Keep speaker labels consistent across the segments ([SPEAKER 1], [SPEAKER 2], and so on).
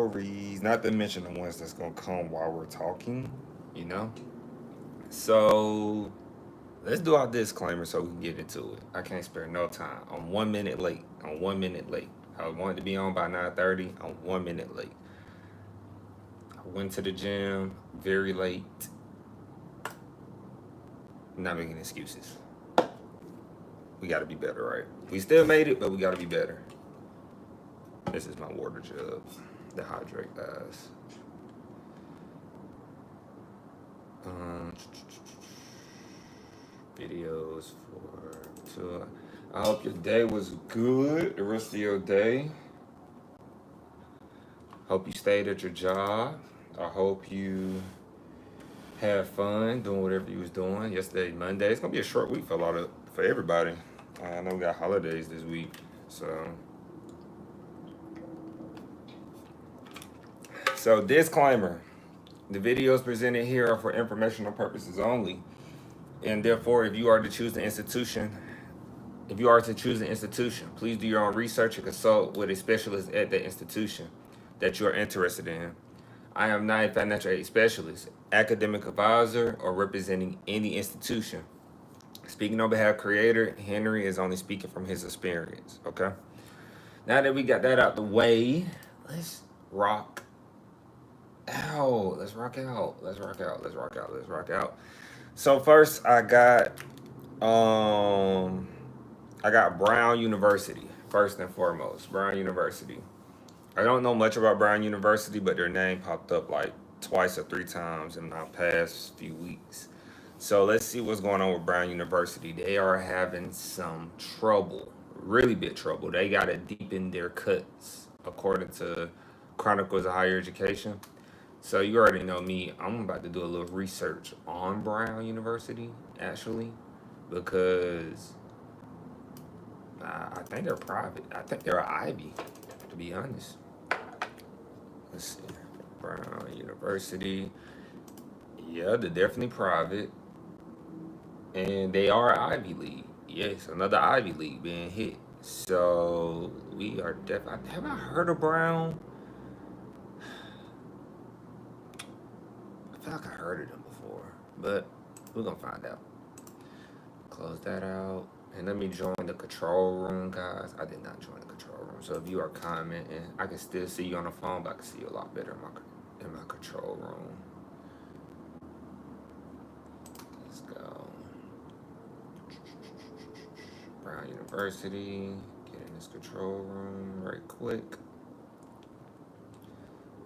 [SPEAKER 1] stories, not to mention the ones that's gonna come while we're talking, you know. So let's do our disclaimer so we can get into it. I can't spare no time. I'm 1 minute late. I'm 1 minute late. I wanted to be on by 9:30. I'm 1 minute late. I went to the gym very late. I'm not making excuses. We gotta be better, right? We still made it, but we gotta be better. This is my water jug to hydrate, guys. Videos for two. I hope your day was good. The rest of your day. Hope you stayed at your job. I hope you had fun doing whatever you was doing yesterday, Monday. It's gonna be a short week for everybody. I know we got holidays this week, so disclaimer: the videos presented here are for informational purposes only, and therefore, if you are to choose an institution, please do your own research and consult with a specialist at the institution that you are interested in. I am not a financial aid specialist, academic advisor, or representing any institution. Speaking on behalf of Creator, Henry is only speaking from his experience, okay? Now that we got that out the way, let's rock out. So first I got Brown University, first and foremost. Brown University. I don't know much about Brown University, but their name popped up like twice or three times in the past few weeks. So let's see what's going on with Brown University. They are having some trouble, really big trouble. They got to deepen their cuts, according to Chronicles of Higher Education. So you already know me. I'm about to do a little research on Brown University, actually, because I think they're private. I think they're an Ivy, to be honest. Let's see. Brown University. Yeah, they're definitely private. And they are Ivy League. Yes, another Ivy League being hit. So we are definitely. Have I heard of Brown? I feel like I heard of them before, but we're gonna find out. Close that out. And let me join the control room, guys. I did not join the control room. So if you are commenting, I can still see you on the phone, but I can see you a lot better in my control room. Let's go. Brown University. Get in this control room right quick.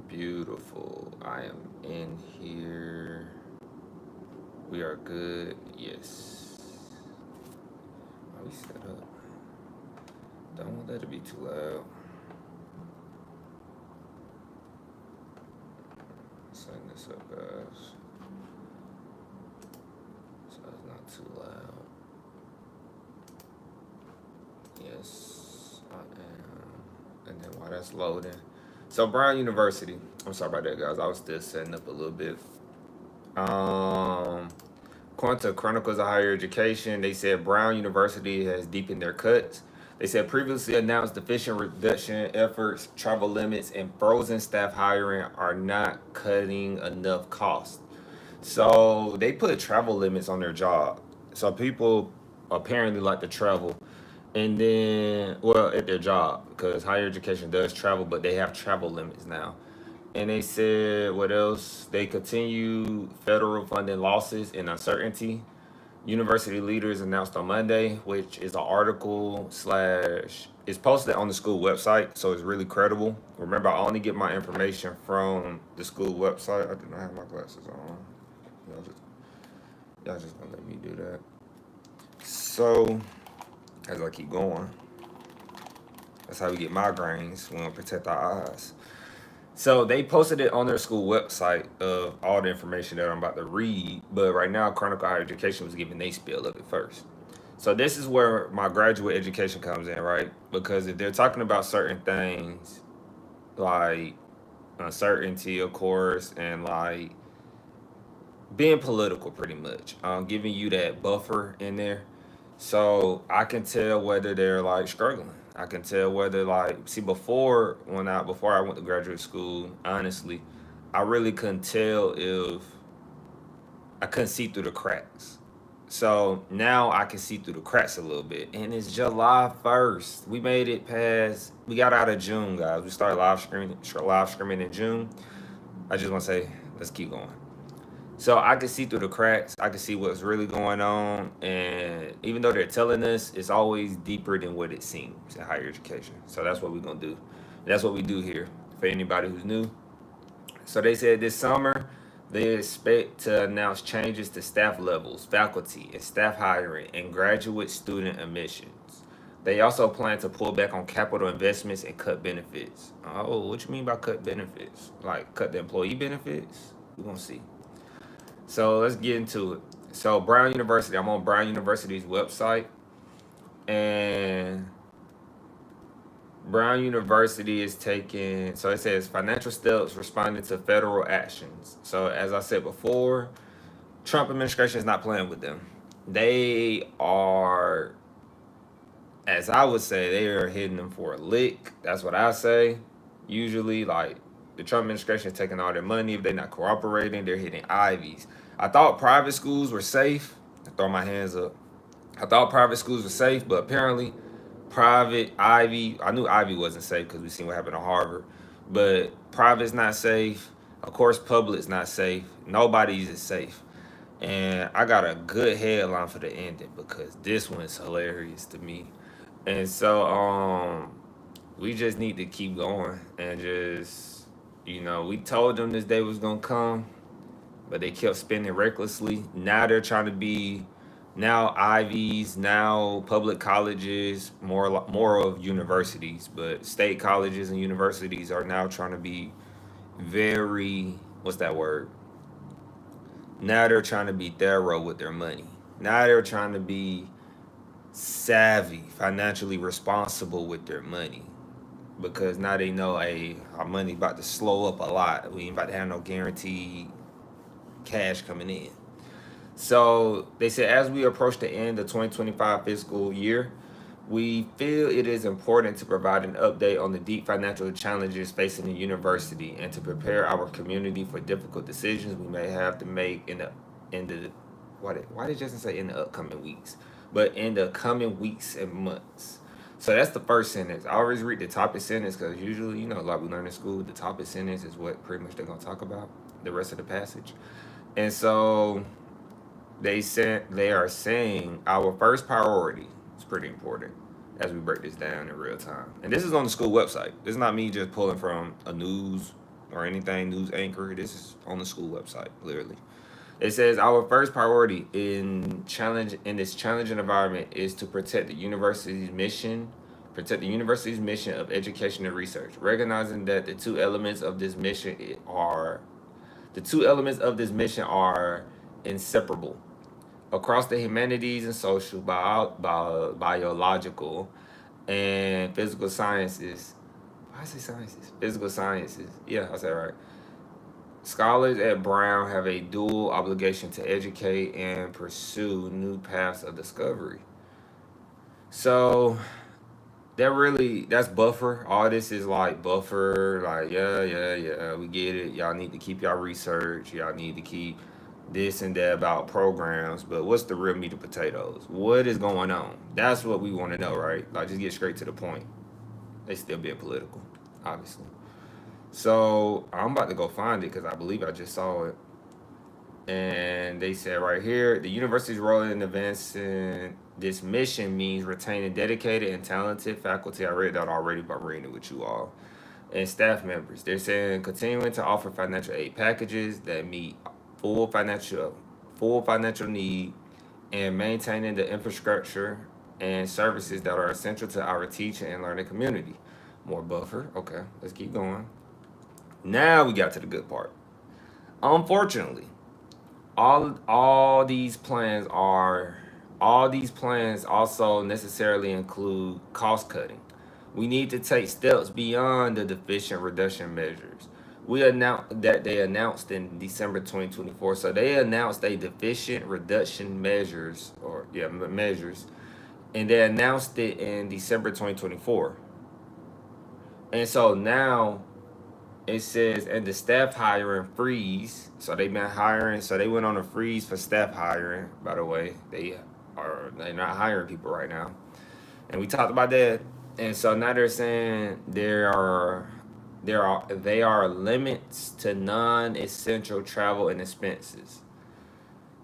[SPEAKER 1] Beautiful. I am in here. We are good. Yes. Are we set up? Don't let it be too loud. Setting this up, guys. So it's not too loud. Yes, I am. And then while that's loading. So Brown University. I'm sorry about that, guys. I was still setting up a little bit. According to Chronicles of Higher Education, they said Brown University has deepened their cuts. They said previously announced deficient reduction efforts, travel limits, and frozen staff hiring are not cutting enough costs. So they put travel limits on their job. So people apparently like to travel. And then, well, at their job, because higher education does travel, but they have travel limits now. And they said, what else? They continue federal funding losses and uncertainty. University leaders announced on Monday, which is an article slash, it's posted on the school website, so it's really credible. Remember, I only get my information from the school website. I did not have my glasses on. Y'all just gonna let me do that. So, as I keep going, that's how we get migraines. We don't protect our eyes. So they posted it on their school website of all the information that I'm about to read. But right now, Chronicle Higher Education was giving their spiel of it first. So this is where my graduate education comes in, right? Because if they're talking about certain things, like uncertainty, of course, and like being political pretty much, giving you that buffer in there. So I can tell whether they're like struggling. I can tell whether like see before I went to graduate school, honestly, I really couldn't tell if I couldn't see through the cracks. So now I can see through the cracks a little bit. And it's July 1st. We made it past we got out of June, guys. We started live streaming in June. I just want to say let's keep going. So I can see through the cracks. I can see what's really going on, and even though they're telling us, it's always deeper than what it seems in higher education. So that's what we're gonna do. That's what we do here. For anybody who's new, so they said this summer they expect to announce changes to staff levels, faculty, and staff hiring, and graduate student admissions. They also plan to pull back on capital investments and cut benefits. Oh, what you mean by cut benefits? Like cut the employee benefits? We're gonna see. So let's get into it. So Brown University, I'm on Brown University's website, and Brown University is taking, so it says financial steps responding to federal actions. So as I said before, Trump administration is not playing with them. They are, as I would say, they are hitting them for a lick. That's what I say. Usually, like the Trump administration is taking all their money. If they're not cooperating, they're hitting Ivies. I thought private schools were safe. I throw my hands up. I thought private schools were safe, but apparently private Ivy, I knew Ivy wasn't safe because we seen what happened at Harvard, but private's not safe. Of course, public's not safe. Nobody's is safe. And I got a good headline for the ending because this one's hilarious to me. And so we just need to keep going and just, we told them this day was gonna come, but they kept spending recklessly. Now they're trying to be now Ivies, now public colleges, more of universities, but state colleges and universities are now trying to be very, what's that word? Now they're trying to be thorough with their money. Now they're trying to be savvy, financially responsible with their money. Because now they know, hey, our money about to slow up a lot. We ain't about to have no guaranteed cash coming in. So they said as we approach the end of 2025 fiscal year, we feel it is important to provide an update on the deep financial challenges facing the university and to prepare our community for difficult decisions we may have to make in the why did Justin say in the upcoming weeks? But in the coming weeks and months. So that's the first sentence. I always read the topic sentence because usually, like we learn in school, the topic sentence is what pretty much they're gonna talk about, the rest of the passage. And so they are saying our first priority is pretty important as we break this down in real time. And this is on the school website. This is not me just pulling from a news or anything, news anchor. This is on the school website, literally. It says our first priority in this challenging environment is to protect the university's mission of education and research, recognizing that the two elements of this mission are inseparable. Across the humanities and social, biological, and physical sciences. Why I say sciences? Physical sciences. Yeah, I said it right. Scholars at Brown have a dual obligation to educate and pursue new paths of discovery. So that's buffer. All this is like buffer, like yeah, we get it. Y'all need to keep y'all research. Y'all need to keep this and that about programs, but what's the real meat of potatoes? What is going on? That's what we want to know, right? Like just get straight to the point. They still being political, obviously. So I'm about to go find it because I believe I just saw it. And they said right here, the university's role in advancing this mission means retaining dedicated and talented faculty. I read that already, but I'm reading it with you all. And staff members. They're saying continuing to offer financial aid packages that meet full financial need and maintaining the infrastructure and services that are essential to our teaching and learning community. More buffer. Okay, let's keep going. Now we got to the good part. Unfortunately, all these plans also necessarily include cost cutting. We need to take steps beyond the deficient reduction measures. They announced in December 2024. So they announced a deficient reduction measures and they announced it in December 2024. And so now it says, and the staff hiring freeze. So they've been hiring. So they went on a freeze for staff hiring. By the way, they're not hiring people right now, and we talked about that. And so now they're saying they are limits to non-essential travel and expenses.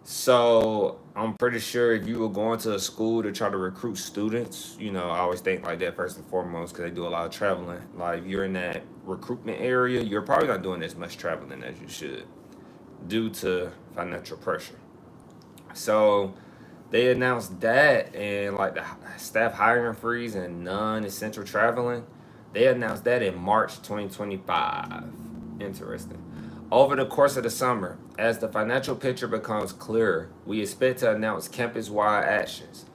[SPEAKER 1] So I'm pretty sure if you were going to a school to try to recruit students, I always think like that first and foremost because they do a lot of traveling. Like if you're in that recruitment area, you're probably not doing as much traveling as you should due to financial pressure. So they announced that and like the staff hiring freeze and non-essential traveling. They announced that in March 2025. Interesting. Over the course of the summer, as the financial picture becomes clearer, we expect to announce campus-wide actions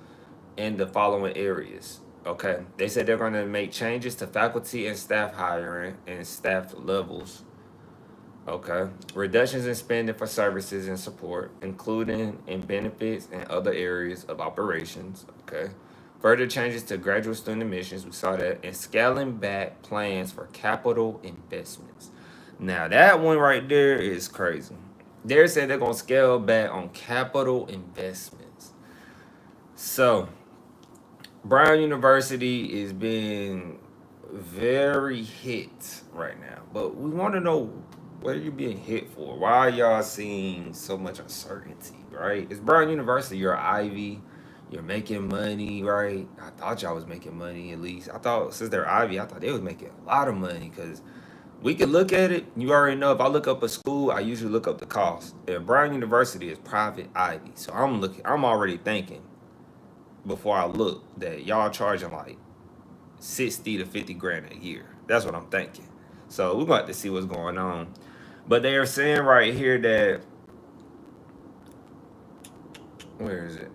[SPEAKER 1] in the following areas. Okay, they said they're going to make changes to faculty and staff hiring and staff levels. Okay, reductions in spending for services and support, including in benefits and other areas of operations. Okay, further changes to graduate student admissions, we saw that, and scaling back plans for capital investments. Now that one right there is crazy. They're saying they're gonna scale back on capital investments. So Brown University is being very hit right now, but we want to know what are you being hit for? Why are y'all seeing so much uncertainty? Right? It's Brown University. You're Ivy. You're making money, right? I thought y'all was making money at least. I thought since they're Ivy, I thought they was making a lot of money because we could look at it. You already know if I look up a school, I usually look up the cost. And Brown University is private Ivy, so I'm looking. I'm already thinking before I look that y'all charging like 60 to 50 grand a year. That's what I'm thinking. So we're going to have to see what's going on. But they are saying right here that where is it?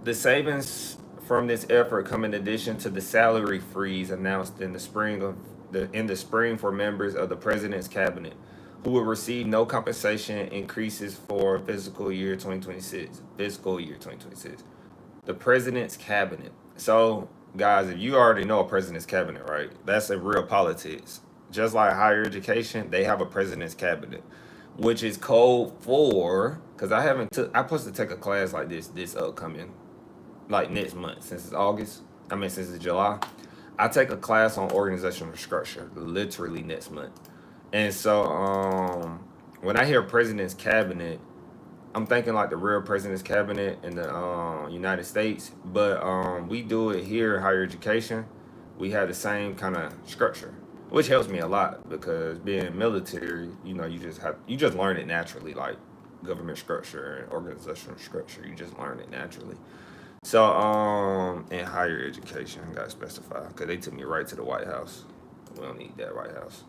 [SPEAKER 1] The savings from this effort come in addition to the salary freeze announced in the spring for members of the president's cabinet, who will receive no compensation increases for fiscal year 2026. Fiscal year 2026. The president's cabinet. So, guys, if you already know a president's cabinet, right? That's a real politics. Just like higher education, they have a president's cabinet, which is code for because I'm supposed to take a class like this upcoming like next month since it's August. I mean since it's July. I take a class on organizational structure literally next month. And so when I hear president's cabinet, I'm thinking like the real president's cabinet in the United States, but we do it here in higher education. We have the same kind of structure, which helps me a lot because being military, you just learn it naturally, like government structure and organizational structure. You just learn it naturally. So in higher education, I gotta specify because they took me right to the White House. We don't need that White House.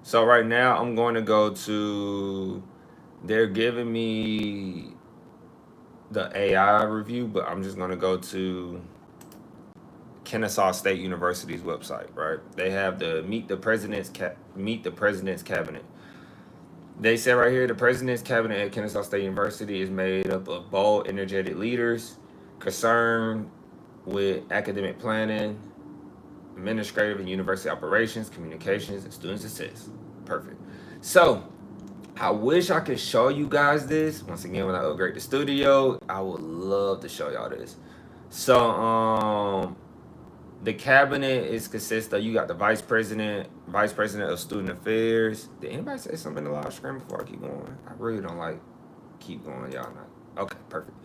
[SPEAKER 1] So right now I'm going to go to. They're giving me the AI review, but I'm just going to go to Kennesaw State University's website. Right? They have the meet the president's cabinet. They say right here the president's cabinet at Kennesaw State University is made up of bold, energetic leaders concerned with academic planning, administrative and university operations, communications, and student success. Perfect. So I wish I could show you guys this. Once again, when I upgrade the studio, I would love to show y'all this. So the cabinet is consists of you got the vice president of student affairs. Did anybody say something in the live stream before I keep going? I really don't like keep going, y'all not. Okay, perfect.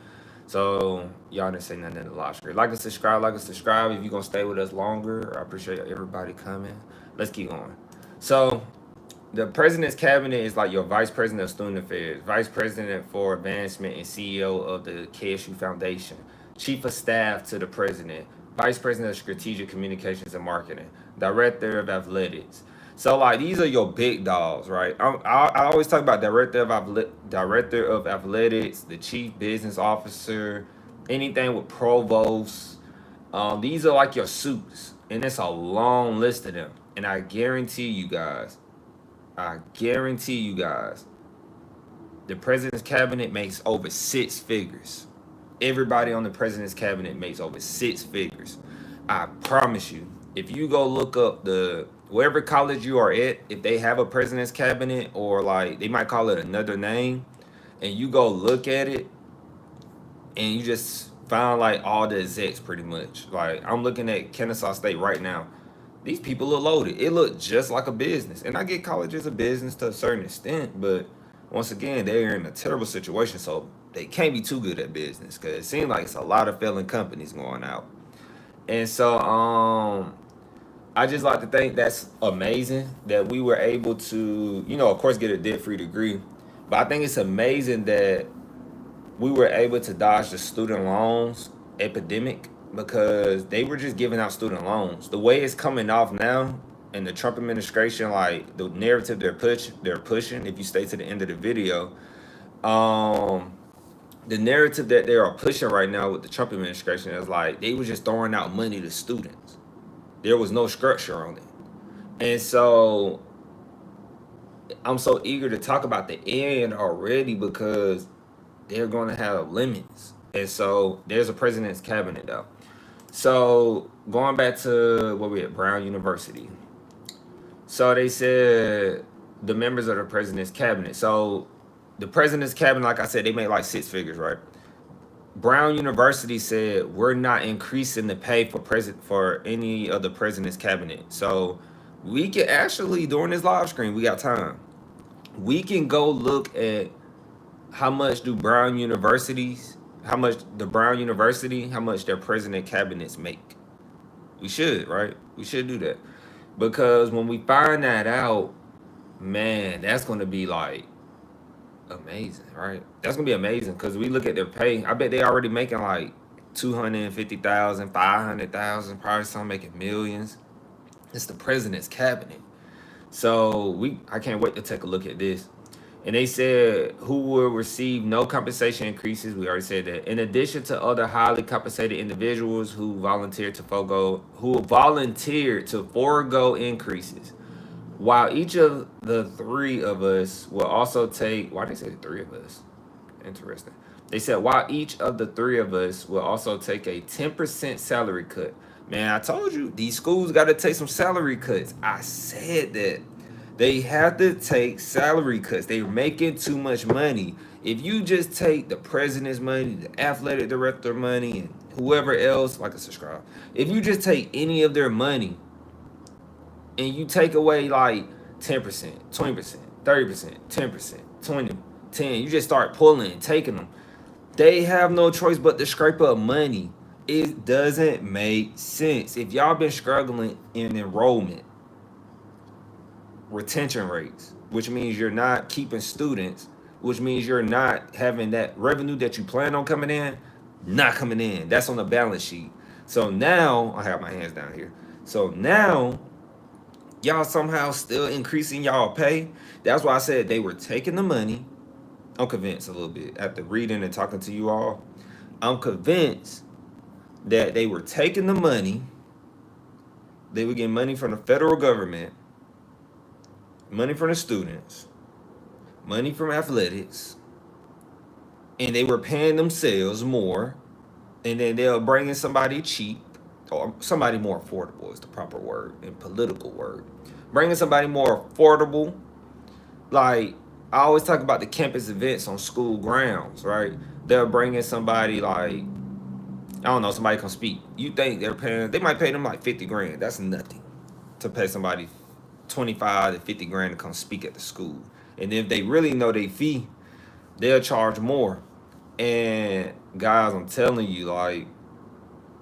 [SPEAKER 1] So y'all didn't say nothing in the live stream. Like and subscribe if you're gonna stay with us longer. I appreciate everybody coming. Let's keep going. So the president's cabinet is like your vice president of student affairs, vice president for advancement and CEO of the KSU Foundation, chief of staff to the president, vice president of strategic communications and marketing, director of athletics. So like these are your big dogs, right? I always talk about director of athletics, the chief business officer, anything with provost. These are like your suits, and it's a long list of them. And I guarantee you guys, The president's cabinet makes over 6 figures. Everybody on the president's cabinet makes over 6 figures. I promise you, if you go look up the wherever college you are at, if they have a president's cabinet, or like they might call it another name, and you go look at it, and you just found like all the execs pretty much. Like I'm looking at Kennesaw State right now. These people look loaded. It looked just like a business. And I get college is a business to a certain extent, but once again, they're in a terrible situation, so they can't be too good at business because it seems like it's a lot of failing companies going out. And so I just like to think that's amazing that we were able to, of course, get a debt-free degree. But I think it's amazing that we were able to dodge the student loans epidemic because they were just giving out student loans. The way it's coming off now in the Trump administration, like the narrative they're pushing, if you stay to the end of the video, the narrative that they are pushing right now with the Trump administration is like they were just throwing out money to students. There was no structure on it. And so I'm so eager to talk about the end already because they're going to have limits. And so there's a president's cabinet though. So going back to where we at, Brown University. So they said the members of the president's cabinet. So the president's cabinet, like I said, they made like 6 figures, right? Brown University said we're not increasing the pay for any of the president's cabinet. So we can actually, during this live stream, we got time. We can go look at how much their Brown University, how much their president cabinets make. We should, right? We should do that. Because when we find that out, man, that's going to be like amazing, right? That's going to be amazing because we look at their pay. I bet they already making like 250,000, 500,000, probably some making millions. It's the president's cabinet. So I can't wait to take a look at this. And they said who will receive no compensation increases. We already said that. In addition to other highly compensated individuals who volunteered to forego increases. While each of the 3 of us will also take, why did they say the 3 of us? Interesting. They said while each of the 3 of us will also take a 10% salary cut. Man, I told you, these schools got to take some salary cuts. I said that. They have to take salary cuts. They're making too much money. If you just take the president's money, the athletic director money, and whoever else, like and subscribe. If you just take any of their money and you take away like 10%, 20%, 30%, 10%, 20, 10, you just start pulling and taking them. They have no choice but to scrape up money. It doesn't make sense. If y'all been struggling in enrollment, retention rates, which means you're not keeping students, which means you're not having that revenue that you plan on coming in, not coming in. That's on the balance sheet. So now, I have my hands down here. So now, y'all somehow still increasing y'all pay. That's why I said they were taking the money. I'm convinced a little bit after reading and talking to you all. I'm convinced that they were taking the money. They were getting money from the federal government, money from the students, money from athletics, and they were paying themselves more, and then they'll bring in somebody cheap, or somebody more affordable is the proper word and political word. Bringing somebody more affordable. Like, I always talk about the campus events on school grounds, right? They'll bring in somebody like, I don't know, somebody come speak. You think they might pay them like 50 grand. That's nothing to pay somebody 25 to 50 grand to come speak at the school. And if they really know their fee, they'll charge more. And guys, I'm telling you, like,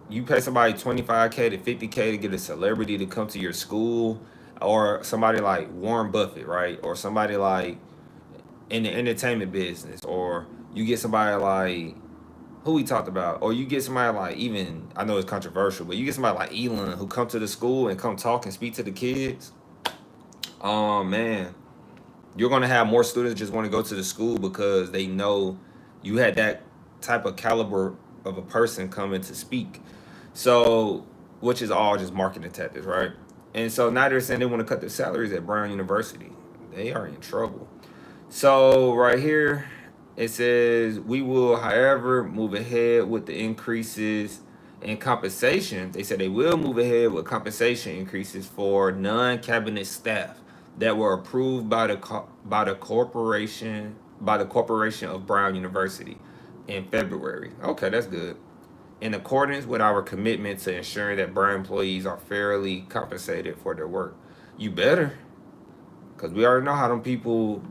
[SPEAKER 1] you pay somebody 25K to 50K to get a celebrity to come to your school, or somebody like Warren Buffett, right? Or somebody like in the entertainment business, or you get somebody like who we talked about, or you get somebody like, even, I know it's controversial, but you get somebody like Elon who come to the school and come talk and speak to the kids. Oh man, you're gonna have more students just want to go to the school because they know you had that type of caliber of a person coming to speak. So, which is all just marketing tactics, right? And so now they're saying they want to cut their salaries at Brown University. They are in trouble. So right here, It says we will, however, move ahead with the increases in compensation. They said they will move ahead with compensation increases for non-cabinet staff that were approved by the corporation of Brown University in February. Okay, that's good. In accordance with our commitment to ensuring that Brown employees are fairly compensated for their work. You better, because we already know how them people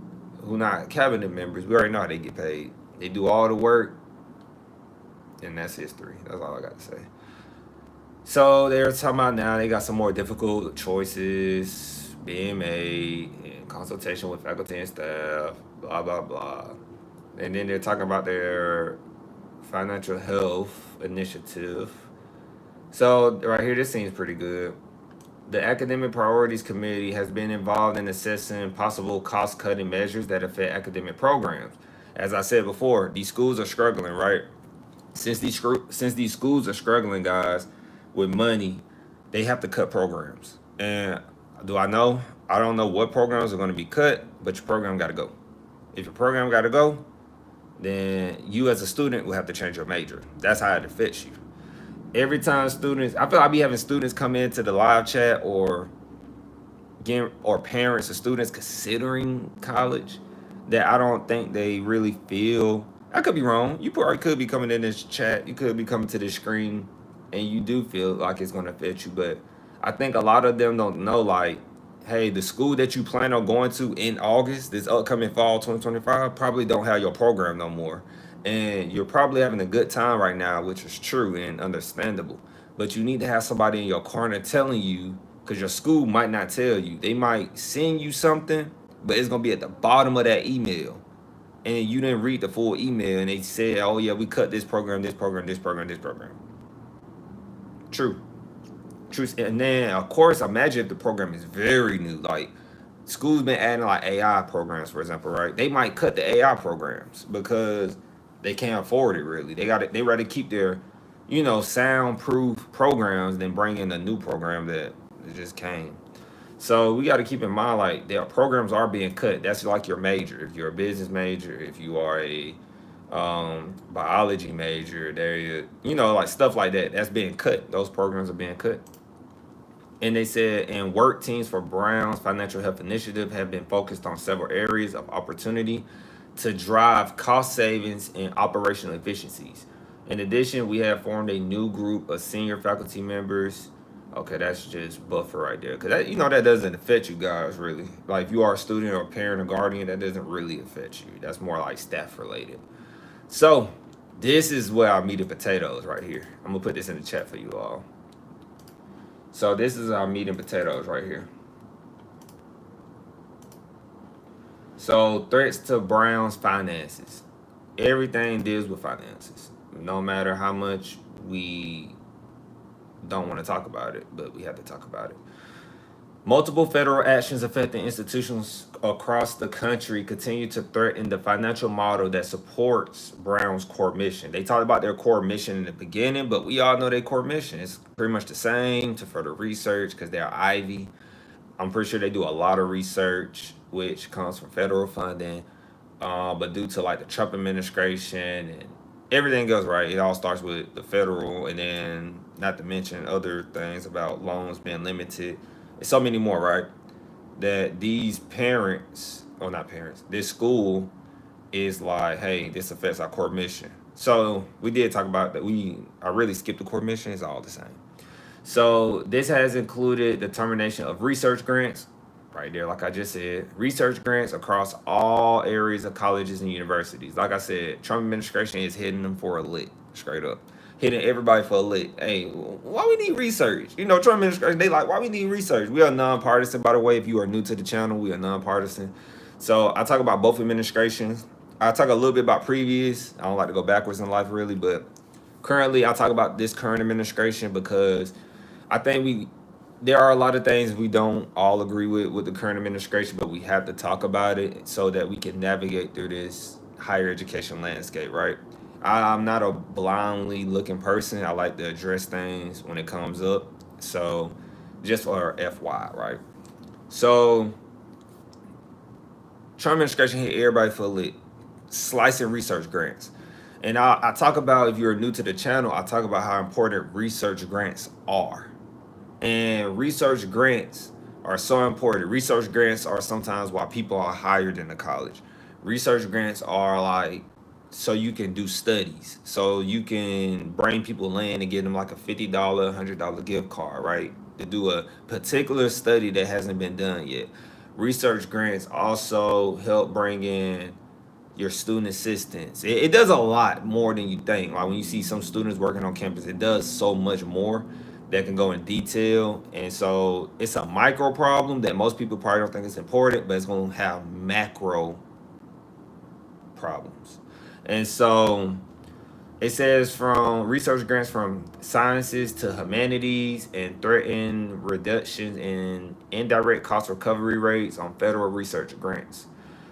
[SPEAKER 1] who not cabinet members, we already know how they get paid. They do all the work, and that's history. That's all I got to say. So they're talking about now they got some more difficult choices being made in consultation with faculty and staff, blah, blah, blah. And then they're talking about their financial health initiative. So right here, this seems pretty good. The Academic Priorities Committee has been involved in assessing possible cost-cutting measures that affect academic programs. As I said before, these schools are struggling, right? Since these schools are struggling, guys, with money, they have to cut programs. And do I know? I don't know what programs are going to be cut, but your program got to go. If your program got to go, then you as a student will have to change your major. That's how it affects you. Every time students, I feel like I be having students come into the live chat or parents or students considering college that I don't think they really feel. I could be wrong. You probably could be coming in this chat. You could be coming to this screen and you do feel like it's going to affect you. But I think a lot of them don't know, like, hey, the school that you plan on going to in August, this upcoming fall 2025, probably don't have your program no more. And you're probably having a good time right now, which is true and understandable. But you need to have somebody in your corner telling you, because your school might not tell you. They might send you something, but it's going to be at the bottom of that email. And you didn't read the full email, and they said, oh, yeah, we cut this program, this program, this program, this program. True. And then, of course, imagine if the program is very new. Like, schools been adding, like, AI programs, for example, right? They might cut the AI programs because they can't afford it, really. They rather keep their, soundproof programs than bring in a new program that just came. So we got to keep in mind, like, their programs are being cut. That's like your major. If you're a business major, if you are a biology major, like stuff like that, that's being cut. Those programs are being cut. And they said, and work teams for Brown's financial health initiative have been focused on several areas of opportunity to drive cost savings and operational efficiencies. In addition, we have formed a new group of senior faculty members. Okay, that's just buffer right there. Because that doesn't affect you guys, really. Like, if you are a student or a parent or guardian, that doesn't really affect you. That's more like staff related. So, this is where our meat and potatoes right here. I'm going to put this in the chat for you all. So, this is our meat and potatoes right here. So, threats to Brown's finances. Everything deals with finances. No matter how much we don't want to talk about it, but we have to talk about it. Multiple federal actions affecting institutions across the country continue to threaten the financial model that supports Brown's core mission. They talked about their core mission in the beginning, but we all know their core mission is pretty much the same, to further research, because they're Ivy. I'm pretty sure they do a lot of research, which comes from federal funding. But due to like the Trump administration and everything else, right, it all starts with the federal, and then not to mention other things about loans being limited. There's so many more, right? That these this school is like, hey, this affects our core mission. So we did talk about that. I really skipped the core mission. It's all the same. So this has included the termination of research grants, right there, like I just said, research grants across all areas of colleges and universities. Like I said, Trump administration is hitting them for a lick, straight up. Hitting everybody for a lick. Hey, why we need research? Trump administration, they like, why we need research? We are nonpartisan, by the way. If you are new to the channel, we are nonpartisan. So I talk about both administrations. I talk a little bit about previous. I don't like to go backwards in life, really, but currently I talk about this current administration because I think there are a lot of things we don't all agree with the current administration, but we have to talk about it so that we can navigate through this higher education landscape, right? I'm not a blindly looking person. I like to address things when it comes up. So just for FY, right? So Trump administration hit everybody for a lick. slicing research grants. And I talk about, if you're new to the channel, I talk about how important research grants are. And research grants are so important. Research grants are sometimes why people are hired in the college. Research grants are like so you can do studies. So you can bring people in and give them like a $50, $100 gift card, right? To do a particular study that hasn't been done yet. Research grants also help bring in your student assistants. It does a lot more than you think. Like when you see some students working on campus, it does so much more that can go in detail. And so it's a micro problem that most people probably don't think is important, but it's going to have macro problems. And so it says from research grants from sciences to humanities and threaten reductions in indirect cost recovery rates on federal research grants.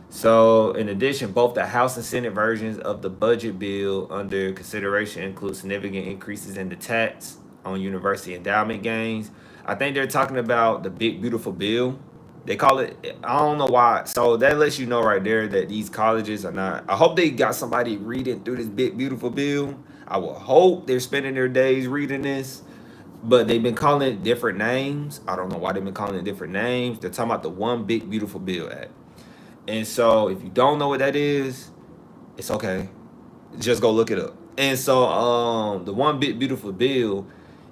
[SPEAKER 1] So, in addition, both the House and Senate versions of the budget bill under consideration include significant increases in the tax on university endowment gains. I think they're talking about the big, beautiful bill. They call it, I don't know why. So, that lets you know right there that these colleges are not. I hope they got somebody reading through this big, beautiful bill. I will hope they're spending their days reading this. But they've been calling it different names. I don't know why they've been calling it different names. They're talking about the One Big, Beautiful Bill Act. And so if you don't know what that is, it's okay. Just go look it up. And so the One Big Beautiful Bill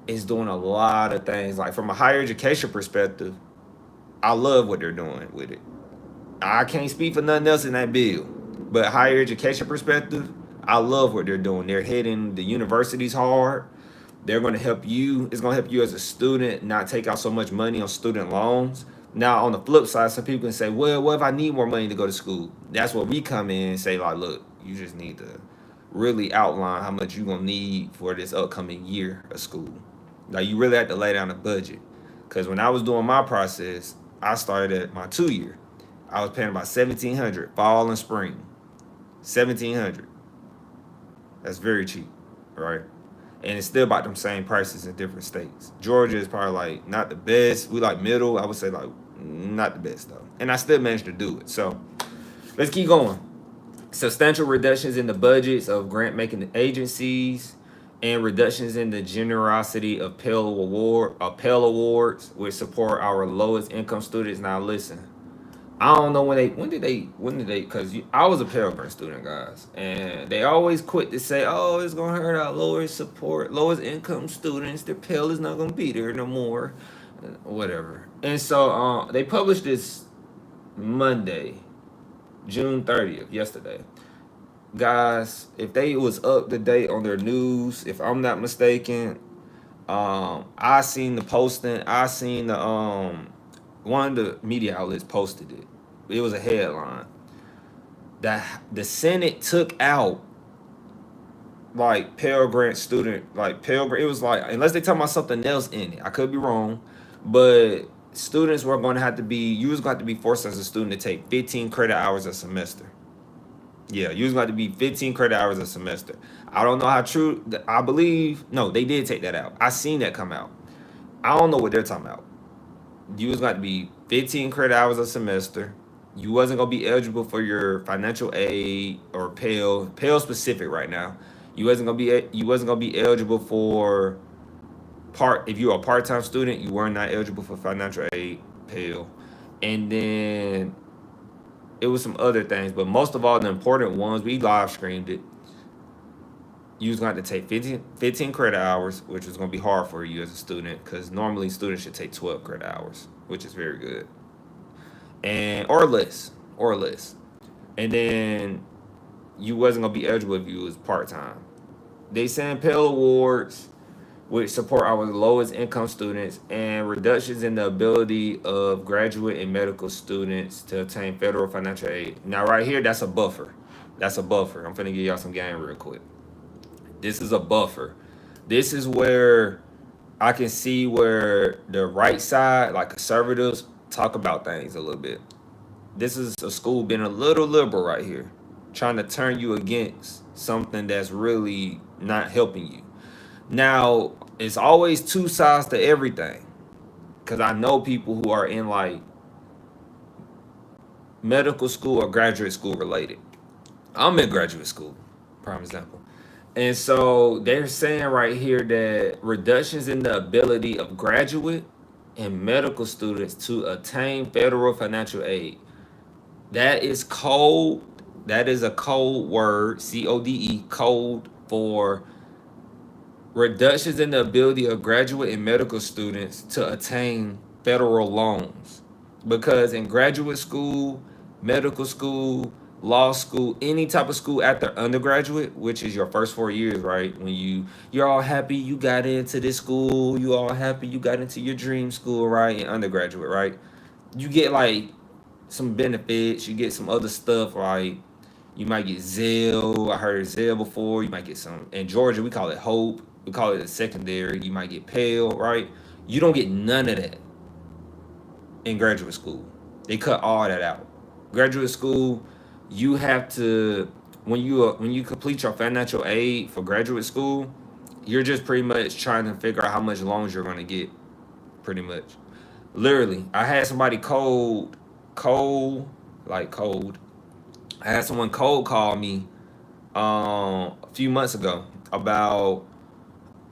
[SPEAKER 1] is doing a lot of things. Like from a higher education perspective, I love what they're doing with it. I can't speak for nothing else in that bill. But higher education perspective, I love what they're doing. They're hitting the universities hard. They're going to help you. It's going to help you as a student not take out so much money on student loans. Now, on the flip side, some people can say, well, what if I need more money to go to school? That's where we come in and say, like, look, you just need to really outline how much you're going to need for this upcoming year of school. Like, you really have to lay down a budget. Because when I was doing my process, I started at my 2-year. I was paying about $1,700 fall and spring. $1,700. That's very cheap, right? And it's still about them same prices in different states. Georgia is probably like not the best. We like middle. I would say like not the best though. And I still managed to do it. So let's keep going. Substantial reductions in the budgets of grant making agencies and reductions in the generosity of Pell Awards, which support our lowest income students. Now listen, I don't know when did they, because I was a Pell Grant student, guys, and they always quit to say, oh, it's going to hurt our lowest income students. Their Pell is not going to be there no more, whatever. And so they published this Monday, June 30th, yesterday. Guys, if they was up to date on their news, if I'm not mistaken, I seen the posting, I seen the one of the media outlets posted it. It was a headline that the Senate took out like Pell Grant student, like Pell Grant. It was like, unless they talking about something else in it, I could be wrong, but students were going to have to be, you was going to have to be forced as a student to take 15 credit hours a semester. Yeah, you was going to be 15 credit hours a semester. I don't know how true. I believe no, they did take that out. I seen that come out. I don't know what they're talking about. You was going to be 15 credit hours a semester. You wasn't going to be eligible for your financial aid or Pell specific right now. You wasn't going to be eligible for if you're a part-time student, you were not eligible for financial aid, Pell. And then it was some other things, but most of all the important ones, we live streamed it. You was going to take 15 credit hours, which is going to be hard for you as a student because normally students should take 12 credit hours, which is very good. And or less. And then you wasn't going to be eligible if you was part-time. They send Pell Awards, which support our lowest income students, and reductions in the ability of graduate and medical students to obtain federal financial aid. Now right here, that's a buffer. I'm finna give y'all some game real quick. This is a buffer. This is where I can see where the right side, like conservatives, talk about things a little bit. This is a school being a little liberal right here, trying to turn you against something that's really not helping you. Now, it's always two sides to everything, because I know people who are in like medical school or graduate school related. I'm in graduate school, prime example. And so they're saying right here that reductions in the ability of graduate and medical students to attain federal financial aid. That is code. That is a code word, CODE, code for reductions in the ability of graduate and medical students to attain federal loans. Because in graduate school, medical school, law school, any type of school after undergraduate, which is your first 4 years, right? When you're all happy you got into this school, you all happy you got into your dream school, right? In undergraduate, right? You get like some benefits, you get some other stuff like you might get Zelle. I heard Zelle before. You might get some. In Georgia, we call it Hope. We call it a secondary. You might get Pell, right? You don't get none of that in graduate school. They cut all that out. Graduate school, you have to when you complete your financial aid for graduate school, you're just pretty much trying to figure out how much loans you're gonna get. Pretty much, literally. I had somebody cold, like cold. I had someone cold call me a few months ago about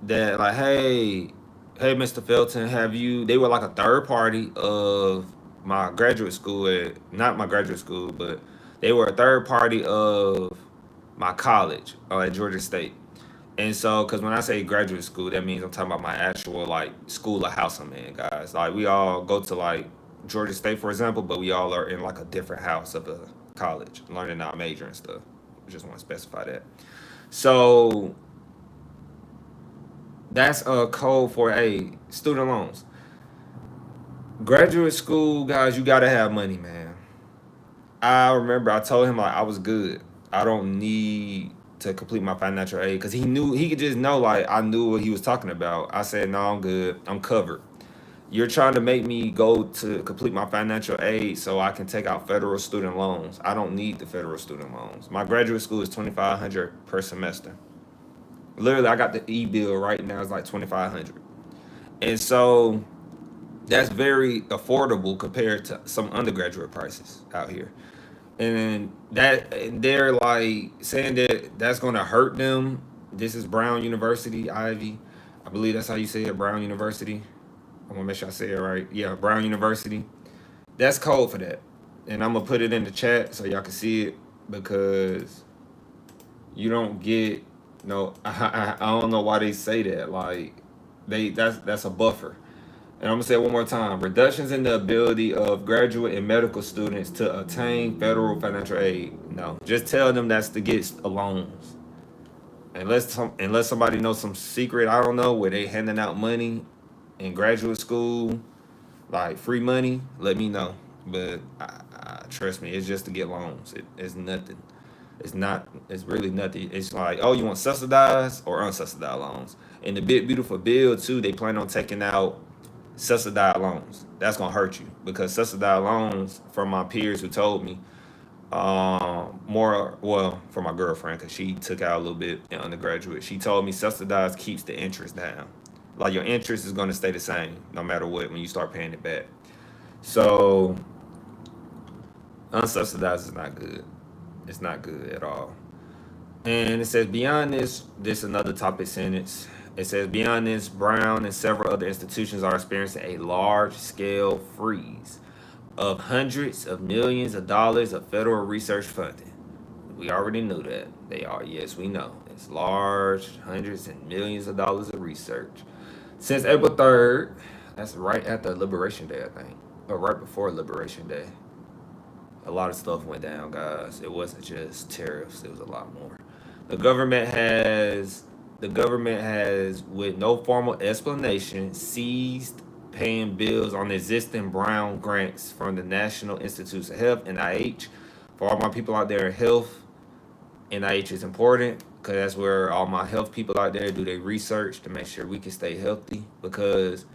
[SPEAKER 1] that, like, hey Mr. Felton, have you, they were like a third party of my graduate school, at not my graduate school, but they were a third party of my college at Georgia State. And so, because when I say graduate school, that means I'm talking about my actual like school of house I'm in, guys. Like we all go to like Georgia State, for example, but we all are in like a different house of a college, learning our major and stuff. I just want to specify that. So that's a code for a student loans. Graduate school, guys, you gotta have money, man. I remember I told him like I was good. I don't need to complete my financial aid because he knew he could just know like I knew what he was talking about. I said no, I'm good. I'm covered. You're trying to make me go to complete my financial aid so I can take out federal student loans. I don't need the federal student loans. My graduate school is 2,500 per semester. Literally, I got the e bill right now. It's like 2,500, and so that's very affordable compared to some undergraduate prices out here. And that and they're like saying that that's going to hurt them. This is Brown University, Ivy. I believe that's how you say it, Brown University. I want to make sure I say it right. Yeah, Brown University. That's code for that. And I'm gonna put it in the chat so y'all can see it because you don't get no. I don't know why they say that. Like that's a buffer. And I'm gonna say it one more time: reductions in the ability of graduate and medical students to attain federal financial aid. No, just tell them that's to get loans. Unless somebody knows some secret, I don't know, where they handing out money in graduate school, like free money, let me know. But trust me, it's just to get loans. It's nothing. It's not. It's really nothing. It's like, oh, you want subsidized or unsubsidized loans? And the big beautiful bill too. They plan on taking out subsidized loans. That's gonna hurt you because subsidized loans, from my peers who told me, more well, for my girlfriend because she took out a little bit in undergraduate. She told me subsidized keeps the interest down. Like your interest is gonna stay the same no matter what when you start paying it back. So unsubsidized is not good. It's not good at all. And it says beyond this another topic sentence. It says beyond this, Brown and several other institutions are experiencing a large scale freeze of hundreds of millions of dollars of federal research funding. We already knew that. They are, yes, we know. It's large, hundreds and millions of dollars of research. Since April 3rd, that's right after Liberation Day, I think, or right before Liberation Day. A lot of stuff went down, guys. It wasn't just tariffs, it was a lot more. The government has with no formal explanation, ceased paying bills on existing Brown grants from the National Institutes of Health, NIH. For all my people out there in health, NIH is important because that's where all my health people out there do their research to make sure we can stay healthy. Because,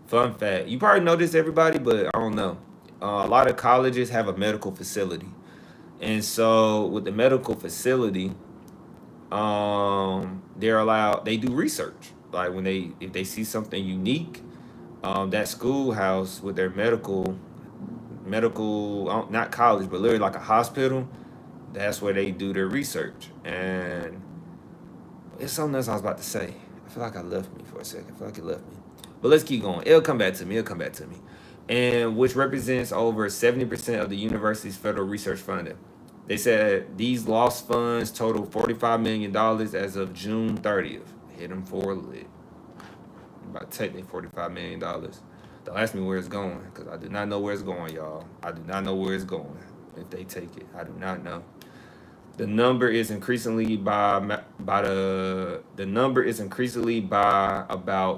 [SPEAKER 1] fun fact, you probably know this, everybody, but I don't know. A lot of colleges have a medical facility. And so, with the medical facility, they do research. Like if they see something unique, that schoolhouse with their medical, not college, but literally like a hospital, That's where they do their research. And it's something else I was about to say. I feel like I left me for a second. I feel like it left me. But let's keep going. It'll come back to me. It'll come back to me. And which represents over 70% of the university's federal research funding. They said these lost funds total $45 million as of June 30th. Hit them for a lick. About technically $45 million. Don't ask me where it's going, because I do not know where it's going, y'all. I do not know where it's going. If they take it, I do not know. The number is increasingly by about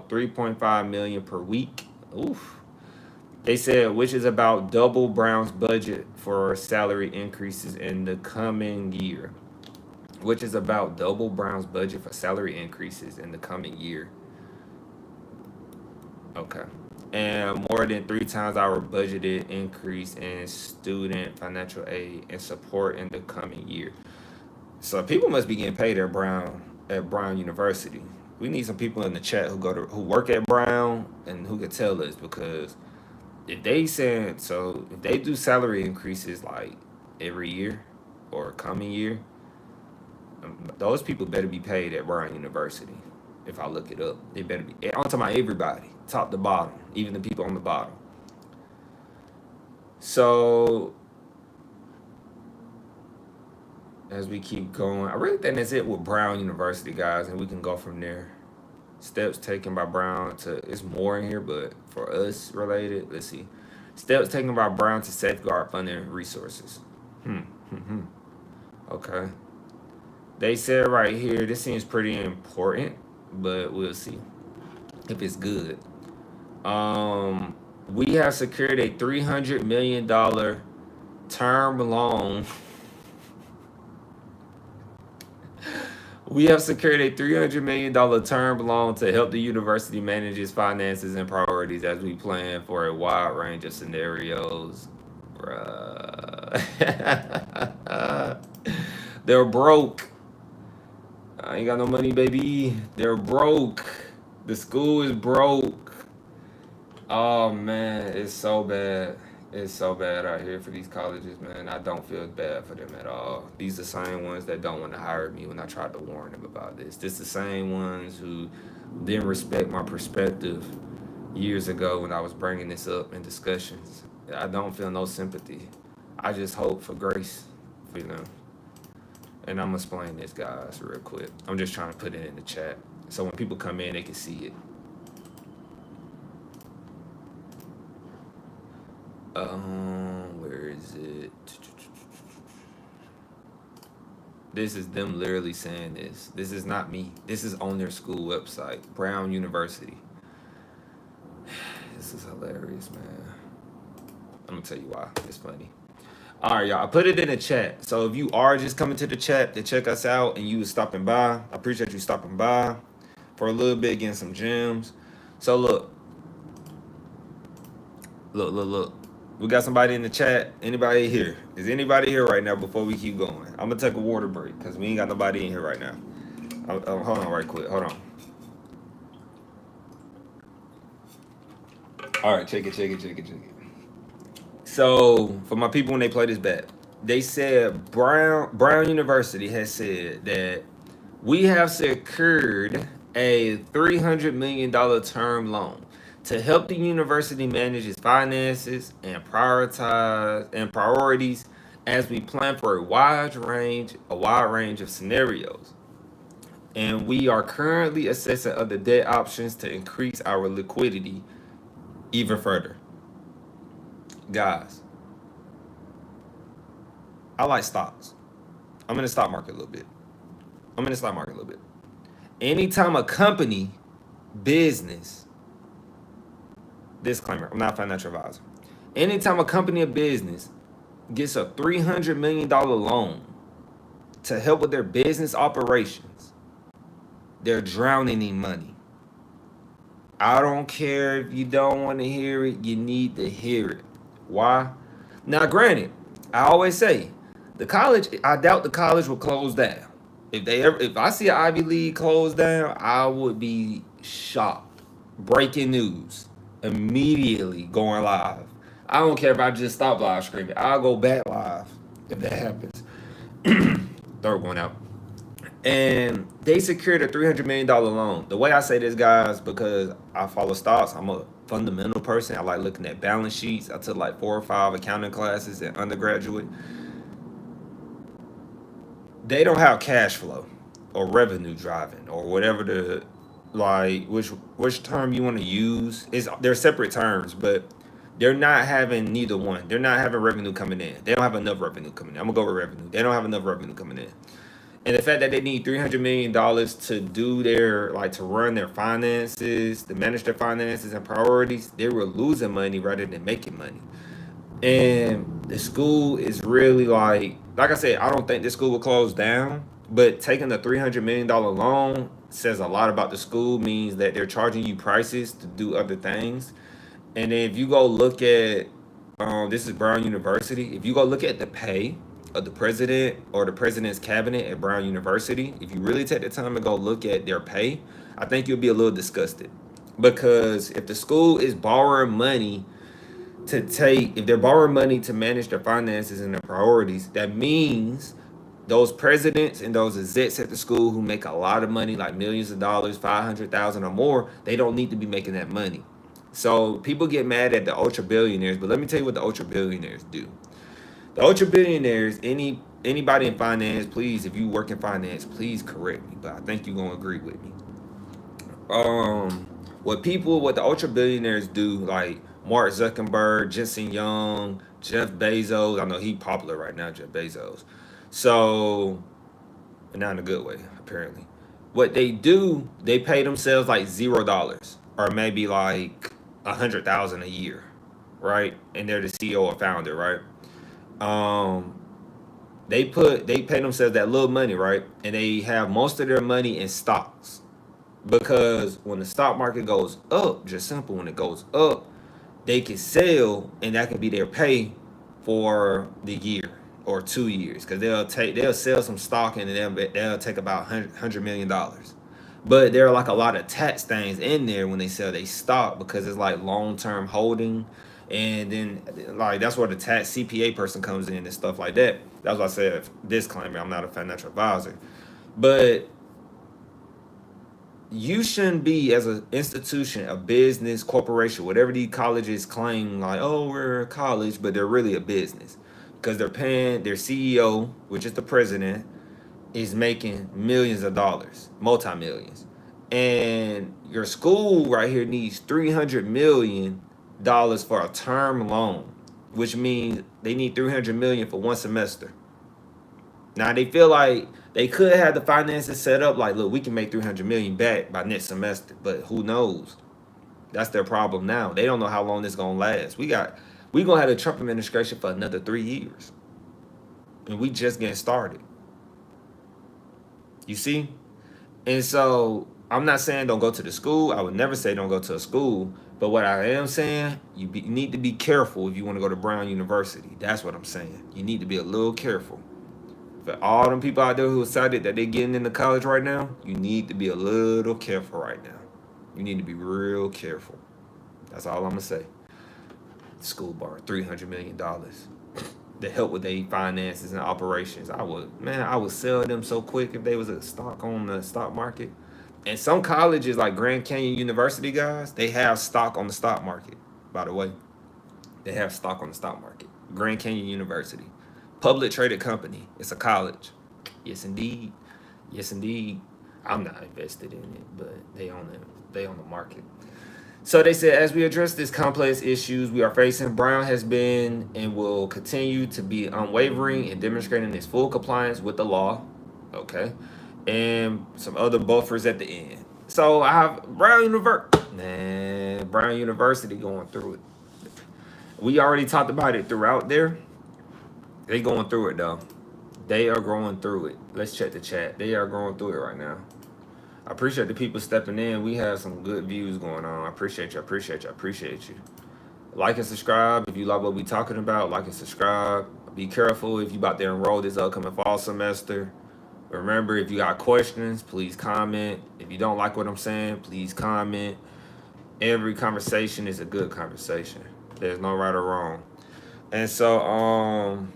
[SPEAKER 1] 3.5 million per week. Oof. They said, which is about double Brown's budget for salary increases in the coming year. Which is about double Brown's budget for salary increases in the coming year. Okay. And more than 3 times our budgeted increase in student financial aid and support in the coming year. So people must be getting paid at Brown University. We need some people in the chat who work at Brown and who can tell us, because if they do salary increases like every year or coming year, those people better be paid at Brown University. If I look it up, they better be. I'm talking about everybody, top to bottom, even the people on the bottom. So as we keep going, I really think that's it with Brown University, guys, and we can go from there. Steps taken by Brown it's more in here, but for us related, let's see. Steps taken by Brown to safeguard funding resources. Okay. They said right here, this seems pretty important, but we'll see if it's good. We have secured a $300 million term loan. We have secured a $300 million term loan to help the university manage its finances and priorities as we plan for a wide range of scenarios. They're broke. I ain't got no money, baby. They're broke. The school is broke. Oh, man, it's so bad. It's so bad out here for these colleges, man. I don't feel bad for them at all. These are the same ones that don't want to hire me when I tried to warn them about this. This is the same ones who didn't respect my perspective years ago when I was bringing this up in discussions. I don't feel no sympathy. I just hope for grace for them. And I'm going to explain this, guys, real quick. I'm just trying to put it in the chat so when people come in, they can see it. Where is it? This is them literally saying this. This is not me. This is on their school website, Brown University. This is hilarious, man. I'm gonna tell you why. It's funny. All right, y'all. I put it in the chat. So if you are just coming to the chat to check us out and you was stopping by, I appreciate you stopping by for a little bit, getting some gems. So look. We got somebody in the chat. Anybody here? Is anybody here right now before we keep going? I'm going to take a water break because we ain't got nobody in here right now. Hold on right quick. Hold on. All right, check it. So, for my people when they play this back, they said Brown University has said that we have secured a $300 million term loan to help the university manage its finances and priorities as we plan for a wide range of scenarios. And we are currently assessing other debt options to increase our liquidity even further. Guys, I like stocks. I'm in the stock market a little bit. Anytime a company, business, disclaimer, I'm not a financial advisor. Anytime a company or business gets a $300 million loan to help with their business operations, they're drowning in money. I don't care if you don't want to hear it, you need to hear it. Why? Now, granted, I always say, I doubt the college will close down. If I see an Ivy League close down, I would be shocked. Breaking news. Immediately going live. I don't care if I just stop live streaming. I'll go back live if that happens. Third one out. And they secured a $300 million loan. The way I say this, guys, because I follow stocks, I'm a fundamental person. I like looking at balance sheets. I took like 4 or 5 accounting classes in undergraduate. They don't have cash flow or revenue driving or whatever the, like, which term you want to use. They're separate terms, but they're not having neither one. They're not having revenue coming in. They don't have enough revenue coming in. I'm gonna go with revenue. They don't have enough revenue coming in. And the fact that they need $300 million to do their, like, to run their finances, to manage their finances and priorities, they were losing money rather than making money. And the school is really like I said, I don't think the school will close down, but taking a $300 million loan says a lot about the school, means that they're charging you prices to do other things. And then if you go look at, this is Brown University. If you go look at the pay of the president or the president's cabinet at Brown University, if you really take the time to go look at their pay, I think you'll be a little disgusted. Because if the school is borrowing money if they're borrowing money to manage their finances and their priorities, that means those presidents and those execs at the school who make a lot of money, like millions of dollars, 500,000 or more, they don't need to be making that money. So people get mad at the ultra billionaires, but let me tell you what the ultra billionaires do. The ultra billionaires, anybody in finance, please, if you work in finance, please correct me, but I think you're gonna agree with me. What the ultra billionaires do, like Mark Zuckerberg, Jensen Young, Jeff Bezos. I know he's popular right now, Jeff Bezos. So, not in a good way, apparently. What they do, they pay themselves like $0 or maybe like 100,000 a year, right? And they're the CEO or founder, right? Um, they pay themselves that little money, right? And they have most of their money in stocks. Because when the stock market goes up, just simple, when it goes up, they can sell, and that can be their pay for the year or 2 years. Because they'll sell some stock, and they'll take about $100 million. But there are like a lot of tax things in there when they sell their stock, because it's like long-term holding. And then, like, that's where the tax CPA person comes in and stuff like that. That's why I said, disclaimer, I'm not a financial advisor. But you shouldn't be, as an institution, a business, corporation, whatever these colleges claim, like, oh, we're a college, but they're really a business. Because they're paying their CEO, which is the president, is making millions of dollars, multi-millions. And your school right here needs $300 million for a term loan, which means they need $300 million for one semester. Now they feel like they could have the finances set up like, look, we can make 300 million back by next semester, but who knows? That's their problem now. They don't know how long this gonna last. We gonna have the Trump administration for another 3 years, and we just getting started. You see? And so I'm not saying don't go to the school. I would never say don't go to a school. But what I am saying, you need to be careful if you want to go to Brown University. That's what I'm saying. You need to be a little careful. For all them people out there who decided that they're getting into college right now, you need to be a little careful right now. You need to be real careful. That's all I'm gonna say. School bar, $300 million to help with their finances and operations. I would sell them so quick if they was a stock on the stock market. And some colleges like Grand Canyon University, guys, they have stock on the stock market. By the way, they have stock on the stock market. Grand Canyon University. Public traded company. It's a college. Yes, indeed. Yes, indeed. I'm not invested in it, but they on the market. So they said, as we address these complex issues we are facing, Brown has been and will continue to be unwavering in demonstrating its full compliance with the law. Okay. And some other buffers at the end. So I have Brown University going through it. We already talked about it throughout there. They going through it though. They are going through it. Let's check the chat. They are going through it right now. I appreciate the people stepping in. We have some good views going on. I appreciate you. I appreciate you. I appreciate you. Like and subscribe if you like what we talking about. Like and subscribe. Be careful if you about to enroll this upcoming fall semester. Remember, if you got questions, please comment. If you don't like what I'm saying, please comment. Every conversation is a good conversation. There's no right or wrong. And so,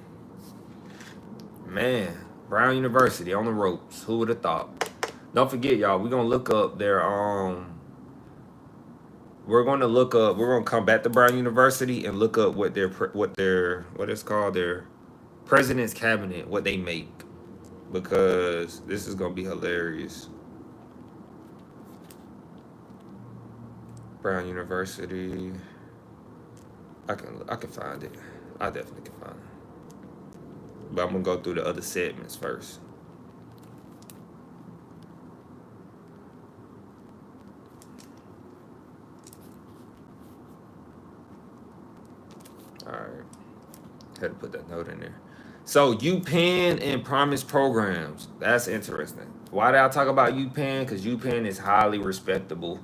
[SPEAKER 1] man, Brown University on the ropes. Who would have thought? Don't forget, y'all. We're gonna look up their We're gonna come back to Brown University and look up what it's called, their president's cabinet, what they make, because this is gonna be hilarious. Brown University. I can find it. I definitely can find it. But I'm gonna go through the other segments first. All right. Had to put that note in there. So Upenn and Promise programs. That's interesting. Why did I talk about Upenn? Because Upenn is highly respectable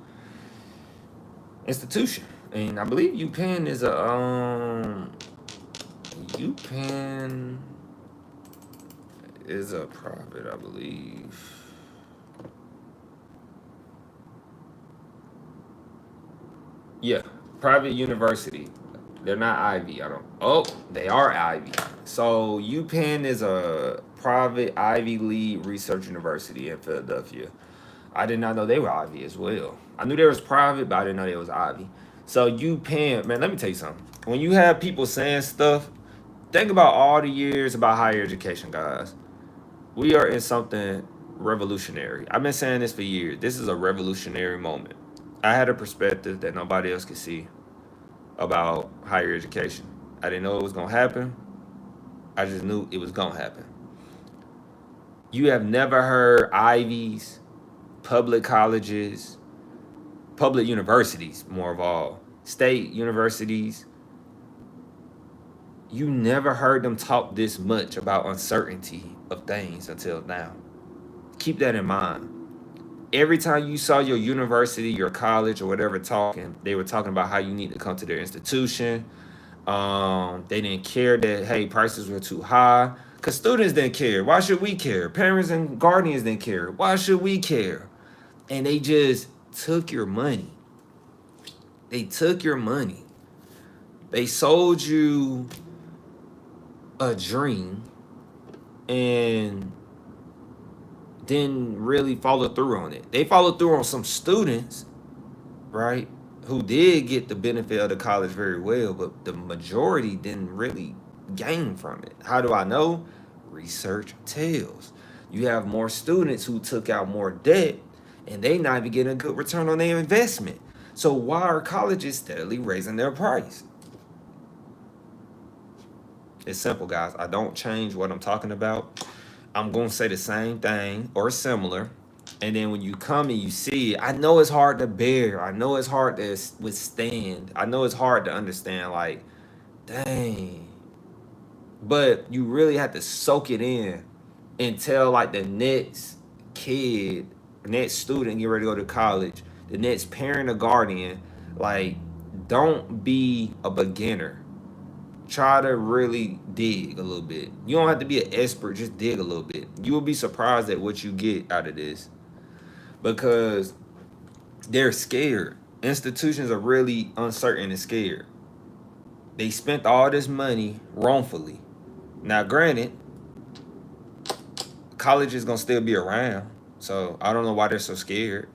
[SPEAKER 1] institution, and I believe Upenn is Upenn is a private, I believe. Yeah, private university. They're not Ivy. I don't. Oh, they are Ivy. So Upenn is a private Ivy League research university in Philadelphia. I did not know they were Ivy as well. I knew they was private, but I didn't know they was Ivy. So Upenn, man, let me tell you something. When you have people saying stuff, think about all the years about higher education, guys. We are in something revolutionary. I've been saying this for years. This is a revolutionary moment. I had a perspective that nobody else could see about higher education. I didn't know it was gonna happen. I just knew it was gonna happen. You have never heard Ivies, public colleges, public universities, more of all, state universities. You never heard them talk this much about uncertainty of things until now. Keep that in mind. Every time you saw your university, your college, or whatever talking, they were talking about how you need to come to their institution. They didn't care that, hey, prices were too high, because students didn't care. Why should we care? Parents and guardians didn't care. Why should we care? And they just took your money. They took your money. They sold you a dream and didn't really follow through on it. They followed through on some students, right, who did get the benefit of the college very well, but the majority didn't really gain from it. How do I know? Research tells. You have more students who took out more debt, and they not even getting a good return on their investment. So why are colleges steadily raising their price? It's simple, guys. I don't change what I'm talking about. I'm going to say the same thing or similar. And then when you come and you see it, I know it's hard to bear. I know it's hard to withstand. I know it's hard to understand, like, dang. But you really have to soak it in and tell, like, the next kid, next student get ready to go to college, the next parent or guardian, like, don't be a beginner. Try to really dig a little bit. You don't have to be an expert, just dig a little bit. You will be surprised at what you get out of this, because they're scared. Institutions are really uncertain and scared. They spent all this money wrongfully. Now, granted, college is gonna still be around, so I don't know why they're so scared.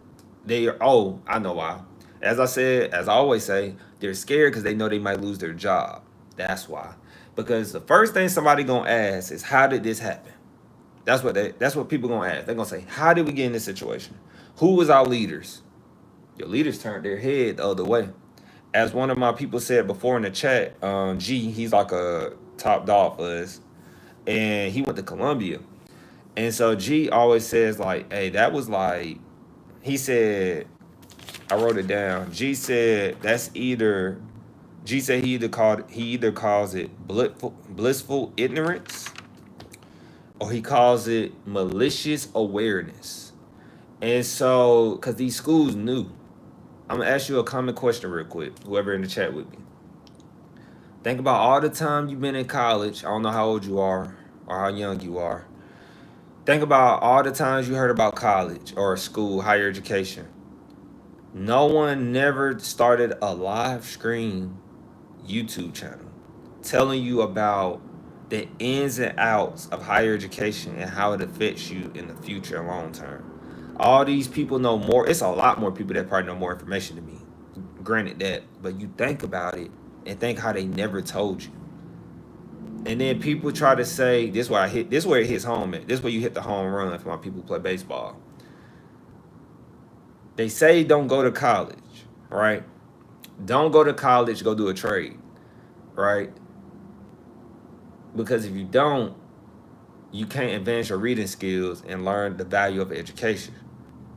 [SPEAKER 1] I know why. As I always say, they're scared because they know they might lose their job. That's why. Because the first thing somebody gonna ask is, how did this happen? That's what people gonna ask. They're gonna say, how did we get in this situation? Who was our leaders? Your leaders turned their head the other way. As one of my people said before in the chat, G, he's like a top dog for us, and he went to Columbia. And so G always says, like, hey, that was like, he said, I wrote it down. G said he either calls it blissful ignorance, or he calls it malicious awareness. And so, because these schools knew. I'm gonna ask you a common question real quick, whoever in the chat with me. Think about all the time you've been in college. I don't know how old you are or how young you are. Think about all the times you heard about college or school, higher education. No one never started a live stream YouTube channel telling you about the ins and outs of higher education and how it affects you in the future and long term. All these people know more. It's a lot more people that probably know more information than me. Granted that, but you think about it and think how they never told you. And then people try to say this where I hit this where it hits home at. This where you hit the home run for my people who play baseball. They say don't go to college, right? Don't go to college, go do a trade, right? Because if you don't, you can't advance your reading skills and learn the value of education.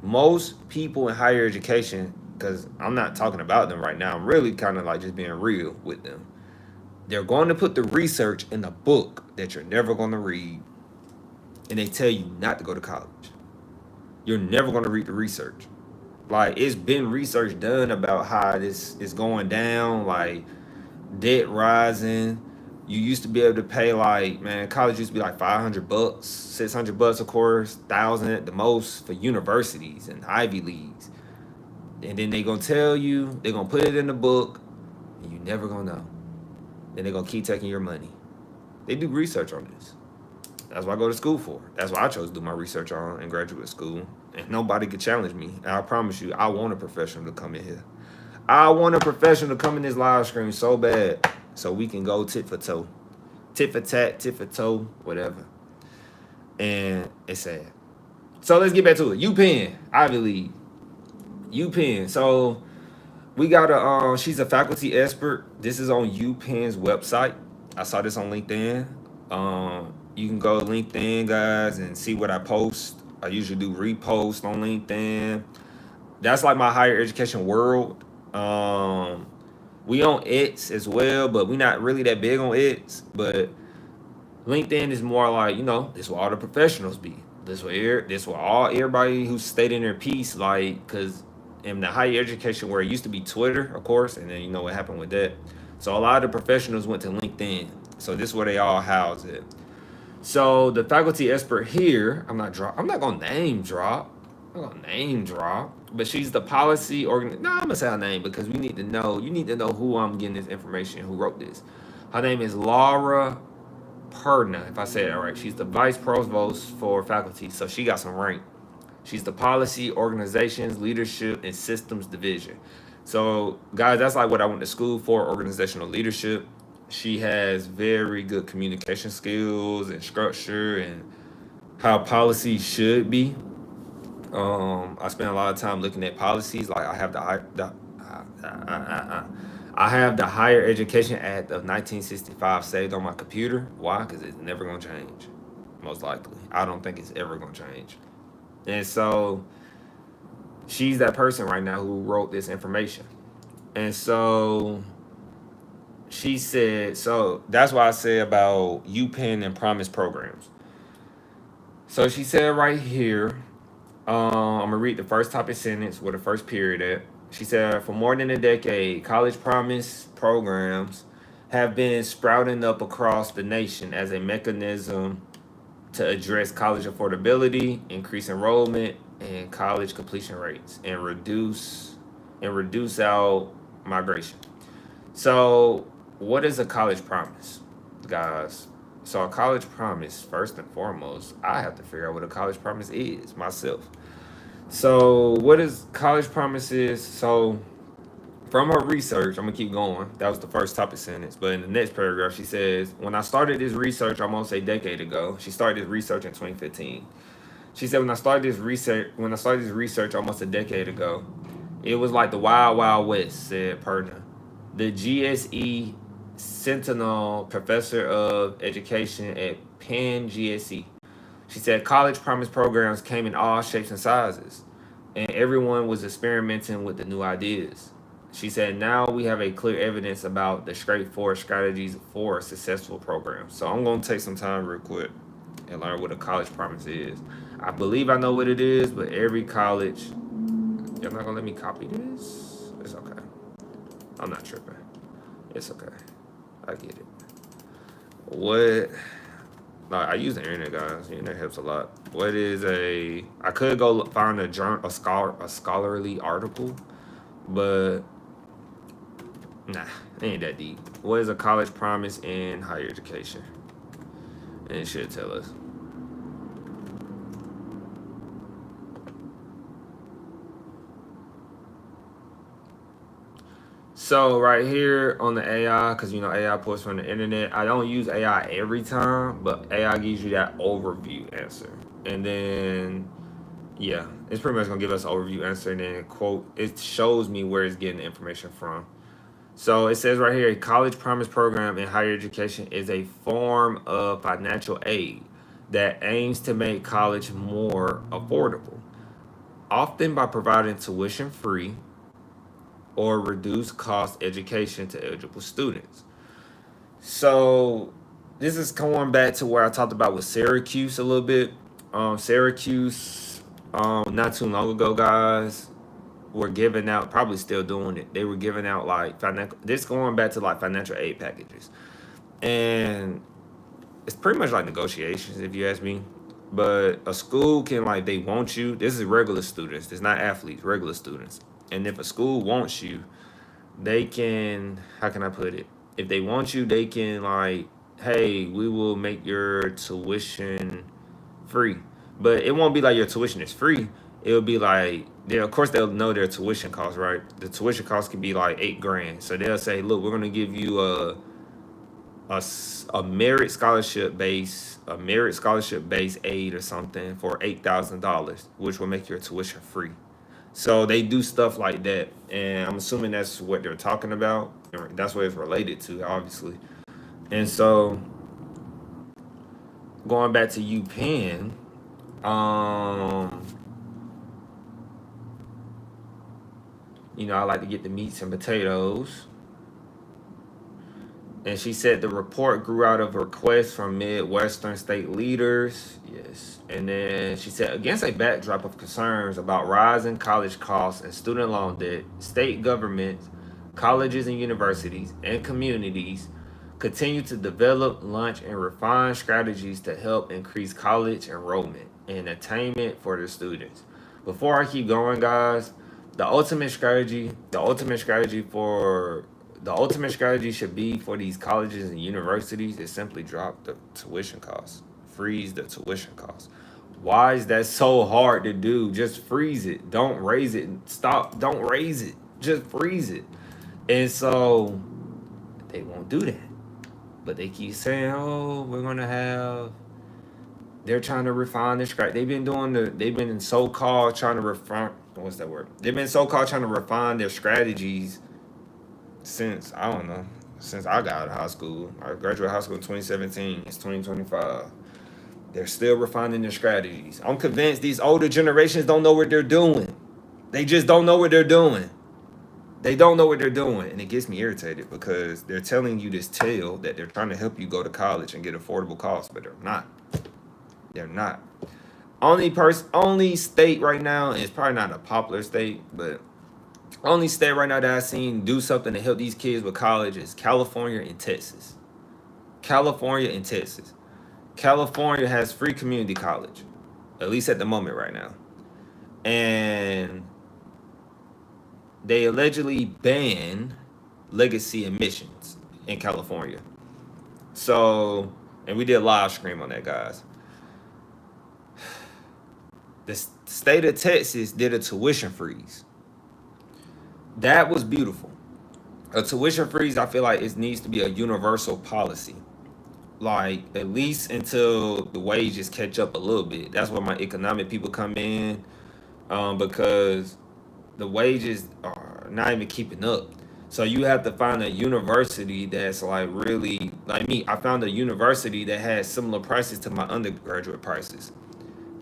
[SPEAKER 1] Most people in higher education, because I'm not talking about them right now, I'm really kind of like just being real with them. They're going to put the research in a book that you're never going to read, and they tell you not to go to college. You're never going to read the research. Like, it's been research done about how this is going down, like debt rising. You used to be able to pay like, man, college used to be like $500, $600 a course, 1,000 at the most for universities and Ivy Leagues. And then they gonna tell you, they gonna put it in the book, and you never gonna know. Then they gonna keep taking your money. They do research on this. That's what I go to school for. That's what I chose to do my research on in graduate school. And nobody could challenge me. And I promise you, I want a professional to come in here. I want a professional to come in this live stream so bad, so we can go tit for toe. Tit for tat, tit for toe, whatever. And it's sad. So let's get back to it. Upenn, Ivy League. Upenn. So we got she's a faculty expert. This is on Upenn's website. I saw this on LinkedIn. You can go to LinkedIn, guys, and see what I post. I usually do reposts on LinkedIn. That's like my higher education world. We on X as well, but we're not really that big on X. But LinkedIn is more like, this where all the professionals be. This where everybody who's stating their piece, like, because in the higher education where it used to be Twitter, of course, and then you know what happened with that. So a lot of the professionals went to LinkedIn. So this is where they all house it. So the faculty expert here, I'm not gonna name drop. But she's the policy I'm gonna say her name because you need to know who I'm getting this information, who wrote this. Her name is Laura Perna, if I say that right. She's the vice provost for faculty, so she got some rank. She's the policy, organizations, leadership, and systems division. So guys, that's like what I went to school for, organizational leadership. She has very good communication skills and structure and how policy should be. I spend a lot of time looking at policies. Like I have the Higher Education Act of 1965 saved on my computer. Why? Because it's never gonna change. Most likely, I don't think it's ever gonna change. And so she's that person right now who wrote this information. And so she said, so that's why I say about Upenn and Promise programs. So she said right here, I'm gonna read the first topic sentence with the first period at. She said, for more than a decade, College Promise programs have been sprouting up across the nation as a mechanism to address college affordability, increase enrollment, and college completion rates, and reduce out migration. So what is a college promise, guys? So a college promise, first and foremost, I have to figure out what a college promise is myself. So what is college promises? So from her research, I'm gonna keep going. That was the first topic sentence. But in the next paragraph, she says, when I started this research almost a decade ago, she started this research in 2015. She said, when I started this research almost a decade ago, it was like the wild, wild west, said Perna. The GSE Sentinel professor of education at Penn GSE. She said college promise programs came in all shapes and sizes, and everyone was experimenting with the new ideas. She said now we have a clear evidence about the straightforward strategies for a successful program. So I'm going to take some time real quick and learn what a college promise is. I believe I know what it is, but every college... You're not going to let me copy this? It's okay. I'm not tripping. It's okay. I get it. What? Like, I use the internet, guys. The internet helps a lot. What is a? I could go find a scholarly article, but nah, it ain't that deep. What is a college promise in higher education? and it should tell us. So right here on the AI, because AI pulls from the internet, I don't use AI every time, but AI gives you that overview answer. And then, yeah, it's pretty much going to give us an overview answer. And then, quote, it shows me where it's getting the information from. So it says right here, a college promise program in higher education is a form of financial aid that aims to make college more affordable, often by providing tuition free or reduced cost education to eligible students. So this is going back to where I talked about with Syracuse a little bit. Syracuse, not too long ago, guys, were giving out, probably still doing it. They were giving out like financial. This going back to like financial aid packages, and it's pretty much like negotiations, if you ask me. But a school can like they want you. This is regular students. It's not athletes, regular students. And if a school wants you, they can, how can I put it? If they want you, they can like, hey, we will make your tuition free. But it won't be like your tuition is free. It'll be like, of course they'll know their tuition cost, right? The tuition cost can be like $8,000. So they'll say, look, we're gonna give you a merit scholarship base aid or something for $8,000, which will make your tuition free. So they do stuff like that, and I'm assuming that's what they're talking about. That's what it's related to, obviously. And so, going back to Upenn, I like to get the meats and potatoes. And she said the report grew out of requests from Midwestern state leaders. Yes. And then she said, against a backdrop of concerns about rising college costs and student loan debt, state governments, colleges and universities, and communities continue to develop, launch, and refine strategies to help increase college enrollment and attainment for their students. Before I keep going, guys, the ultimate strategy should be for these colleges and universities is simply drop the tuition costs, freeze the tuition costs. Why is that so hard to do? Just freeze it. Don't raise it. Stop. Don't raise it. Just freeze it. And so they won't do that. But they keep saying, oh, they're trying to refine their strategy. They've been so-called trying to refine, what's that word? They've been so-called trying to refine their strategies since I got out of high school. I graduated high school in 2017. It's 2025. They're still refining their strategies. I'm convinced these older generations don't know what they're doing. They just don't know what they're doing. They don't know what they're doing. And it gets me irritated because they're telling you this tale that they're trying to help you go to college and get affordable costs, but they're not. They're not. Only state right now, and it's probably not a popular state, but only state right now that I've seen do something to help these kids with college is California and Texas. California and Texas. California has free community college, at least at the moment right now. And they allegedly ban legacy admissions in California. So, and we did a live stream on that, guys. The state of Texas did a tuition freeze. That was beautiful. A tuition freeze, I feel like it needs to be a universal policy. Like, at least until the wages catch up a little bit. That's where my economic people come in, because the wages are not even keeping up. So you have to find a university that's like really, like me, I found a university that has similar prices to my undergraduate prices.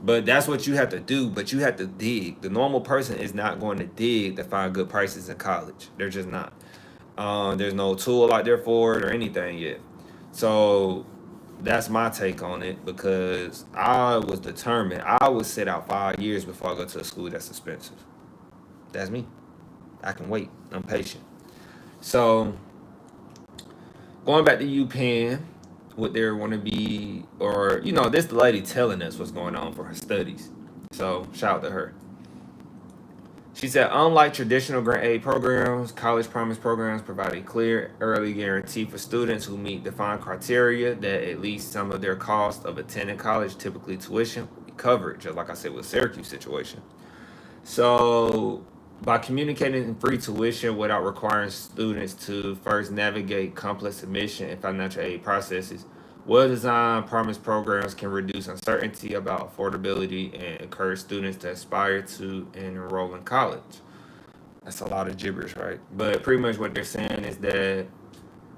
[SPEAKER 1] But that's what you have to do, but you have to dig. The normal person is not going to dig to find good prices in college. They're just not. There's no tool out there for it or anything yet. So that's my take on it, because I was determined. I would sit out 5 years before I go to a school that's expensive. That's me. I can wait. I'm patient. So going back to Upenn, what they want to be, or this the lady telling us what's going on for her studies. So shout out to her. She said, unlike traditional grant aid programs, college promise programs provide a clear early guarantee for students who meet defined criteria that at least some of their cost of attending college, typically tuition, will be covered, just like I said with Syracuse situation. So by communicating free tuition without requiring students to first navigate complex admission and financial aid processes, well-designed promise programs can reduce uncertainty about affordability and encourage students to aspire to and enroll in college. That's a lot of gibberish, right? But pretty much what they're saying is that,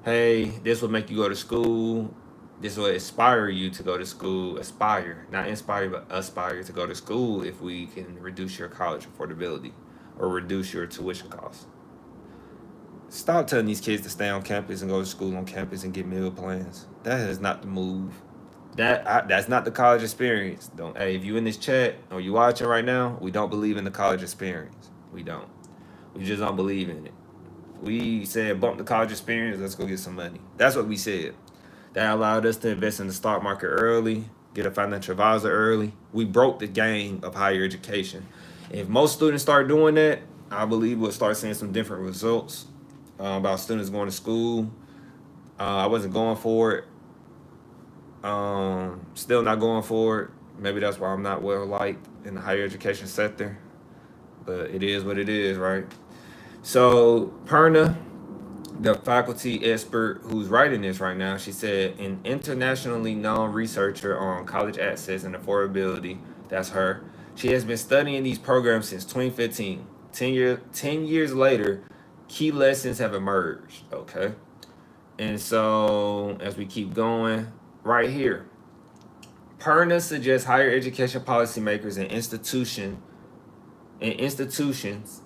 [SPEAKER 1] hey, this will make you go to school. This will inspire you to go to school. Aspire, not inspire, but aspire to go to school if we can reduce your college affordability or reduce your tuition costs. Stop telling these kids to stay on campus and go to school on campus and get meal plans. That is not the move. That's not the college experience. Don't. Hey, if you in this chat or you watching right now, we don't believe in the college experience. We don't. We just don't believe in it. We said bump the college experience. Let's go get some money. That's what we said. That allowed us to invest in the stock market early, get a financial advisor early. We broke the game of higher education. If most students start doing that, I believe we'll start seeing some different results about students going to school. I wasn't going for it. Still not going for it. Maybe that's why I'm not well liked in the higher education sector. But it is what it is, right? So Perna, the faculty expert who's writing this right now, she said, an internationally known researcher on college access and affordability, that's her. She has been studying these programs since 2015. 10 years later, key lessons have emerged, okay? And so as we keep going, right here, Perna suggests higher education policymakers and institutions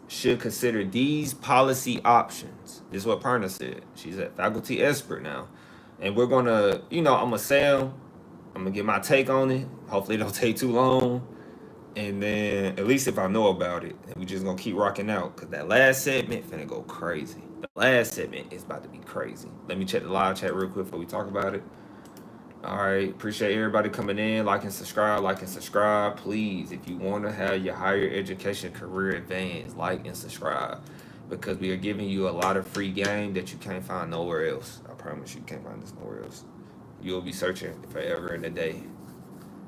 [SPEAKER 1] should consider these policy options. This is what Perna said. She's a faculty expert now. And we're gonna, I'm gonna say them. I'm gonna get my take on it. Hopefully it don't take too long. And then at least if I know about it, we just gonna keep rocking out. Cause that last segment finna go crazy. The last segment is about to be crazy. Let me check the live chat real quick before we talk about it. All right, appreciate everybody coming in. Like and subscribe. Please, if you want to have your higher education career advance, like and subscribe, because we are giving you a lot of free game that you can't find nowhere else. I promise you can't find this nowhere else. You'll be searching forever in a day.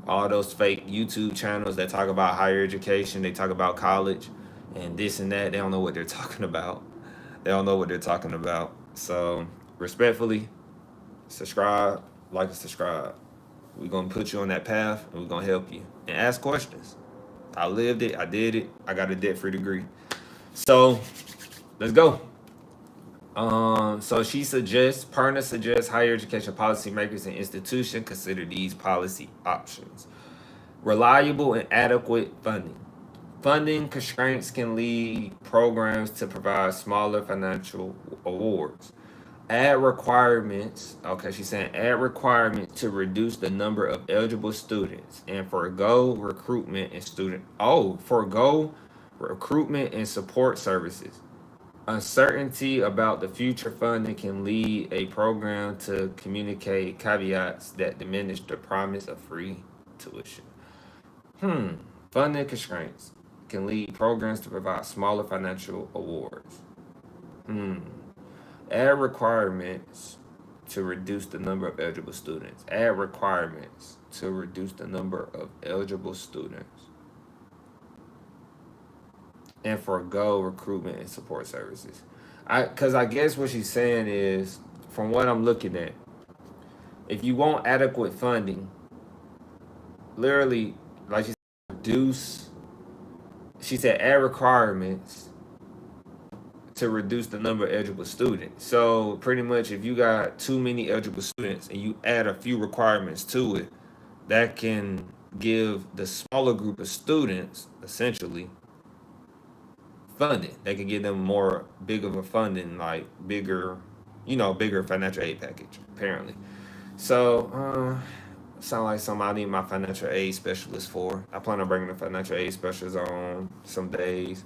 [SPEAKER 1] All those fake YouTube channels that talk about higher education, they talk about college and this and that, they don't know what they're talking about. So respectfully, subscribe, like and subscribe. We're gonna put you on that path and we're gonna help you. And ask questions. I lived it, I did it, I got a debt-free degree. So let's go. So Perna suggests higher education policymakers and institutions consider these policy options. Reliable and adequate funding. Funding constraints can lead programs to provide smaller financial awards. Add requirements. Okay, she's saying add requirements to reduce the number of eligible students and forego recruitment and support services. Uncertainty about the future funding can lead a program to communicate caveats that diminish the promise of free tuition. Funding constraints can lead programs to provide smaller financial awards. Add requirements to reduce the number of eligible students. And forego recruitment and support services. Because I guess what she's saying is, from what I'm looking at, if you want adequate funding, literally, like she said, she said add requirements to reduce the number of eligible students. So pretty much if you got too many eligible students and you add a few requirements to it, that can give the smaller group of students essentially funding. They can give them big of a funding, like bigger financial aid package, apparently. So sound like something I need my financial aid specialist for. I plan on bringing the financial aid specialist on some days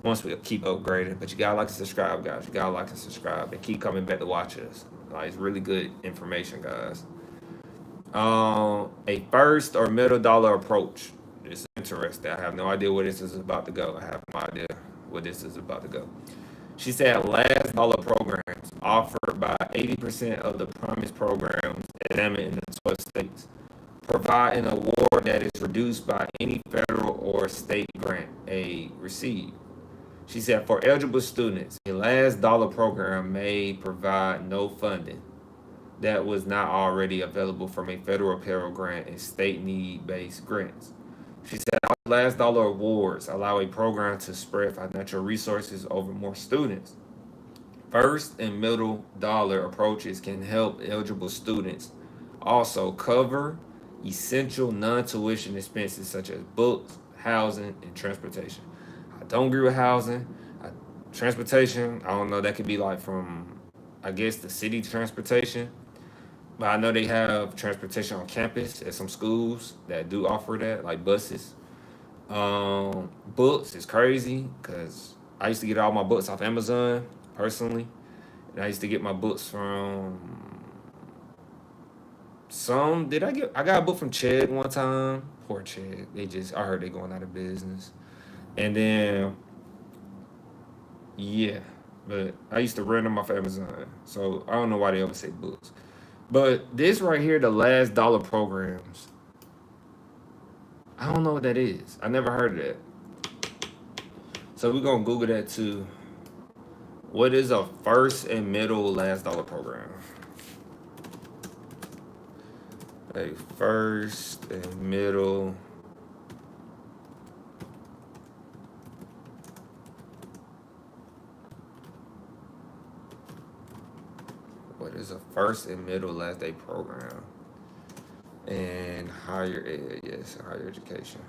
[SPEAKER 1] once we keep upgrading. But you gotta like and subscribe, guys. You gotta like and subscribe and keep coming back to watch us. Like, it's really good information, guys. A first or middle dollar approach. It's interesting. I have no idea where this is about to go. I have no idea. where this is about to go. She said last dollar programs offered by 80% of the promise programs examined in the 12 states provide an award that is reduced by any federal or state grant aid received. She said for eligible students, a last dollar program may provide no funding that was not already available from a federal Pell Grant and state need-based grants. She said last dollar awards allow a program to spread financial resources over more students. First and middle dollar approaches can help eligible students also cover essential non-tuition expenses such as books, housing, and transportation. I don't agree with housing. Transportation, I don't know, that could be like from, I guess, the city transportation. But I know they have transportation on campus at some schools that do offer that, like buses. Books is crazy because I used to get all my books off Amazon personally, and I used to get my books from some. Did I get? I got a book from Ched one time. Poor Ched. I heard they going out of business, and then yeah, but I used to rent them off Amazon, so I don't know why they ever say books. But this right here, the last dollar programs, I don't know what that is. I never heard of that. So we're going to Google that too. What is a first and middle last dollar program? A first and middle. What is a first and middle last day program? And higher ed, yes, higher education.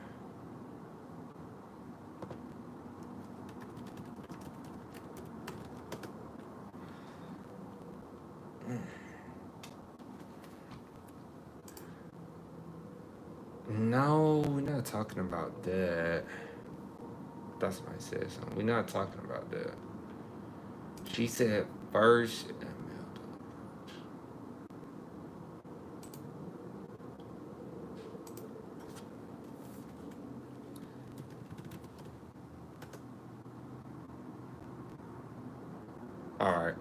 [SPEAKER 1] No, we're not talking about that. That's what I said something. We're not talking about that. She said first and middle. All right.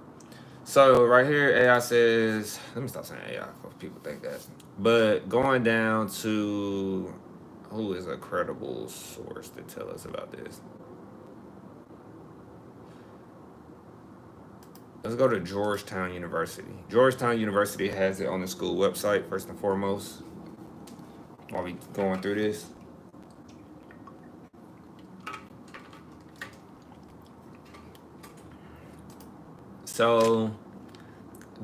[SPEAKER 1] So right here, AI says, let me stop saying AI because people think that. But going down to who is a credible source to tell us about this? Let's go to Georgetown University. Georgetown University has it on the school website, first and foremost, while we going through this. So,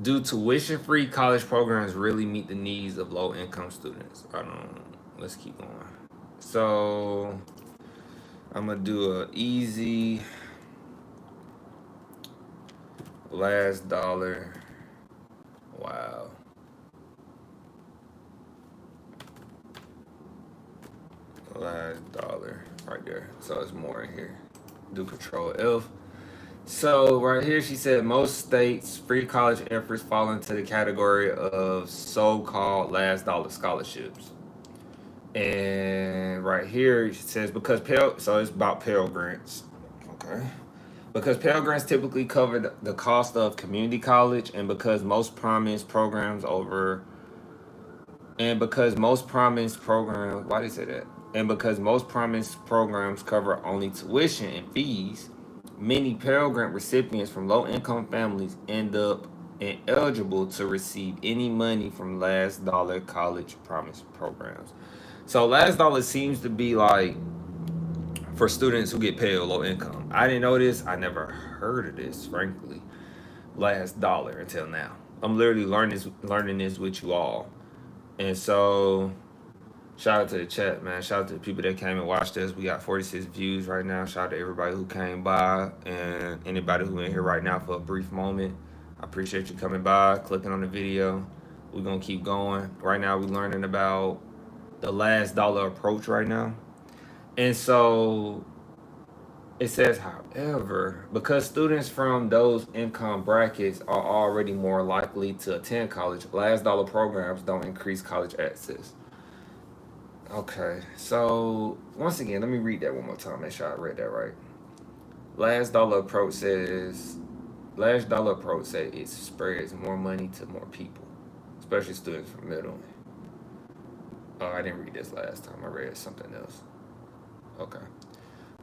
[SPEAKER 1] do tuition-free college programs really meet the needs of low-income students? Let's keep going. So, I'm gonna do a easy last dollar. Wow. Last dollar right there. So it's more in here. Do Control F. So right here, she said most states' free college efforts fall into the category of so-called last dollar scholarships. And right here, it says because Pell, so it's about Pell Grants. Okay. Because Pell Grants typically cover the cost of community college, and because most promise programs over, and because most promise programs, why did they say that? And because most promise programs cover only tuition and fees, many Pell Grant recipients from low-income families end up ineligible to receive any money from last dollar college promise programs. So last dollar seems to be like for students who get paid low income. I didn't know this. I never heard of this, frankly. Last dollar until now. I'm literally learning this with you all. And so shout out to the chat, man. Shout out to the people that came and watched us. We got 46 views right now. Shout out to everybody who came by and anybody who in here right now for a brief moment. I appreciate you coming by, clicking on the video. We're going to keep going. Right now we're learning about the last dollar approach right now. And so it says, however, because students from those income brackets are already more likely to attend college, last dollar programs don't increase college access. Okay, so once again, let me read that one more time, make sure I read that right. Last dollar approach says it spreads more money to more people, especially students from middle. Oh, I didn't read this last time. I read something else. Okay.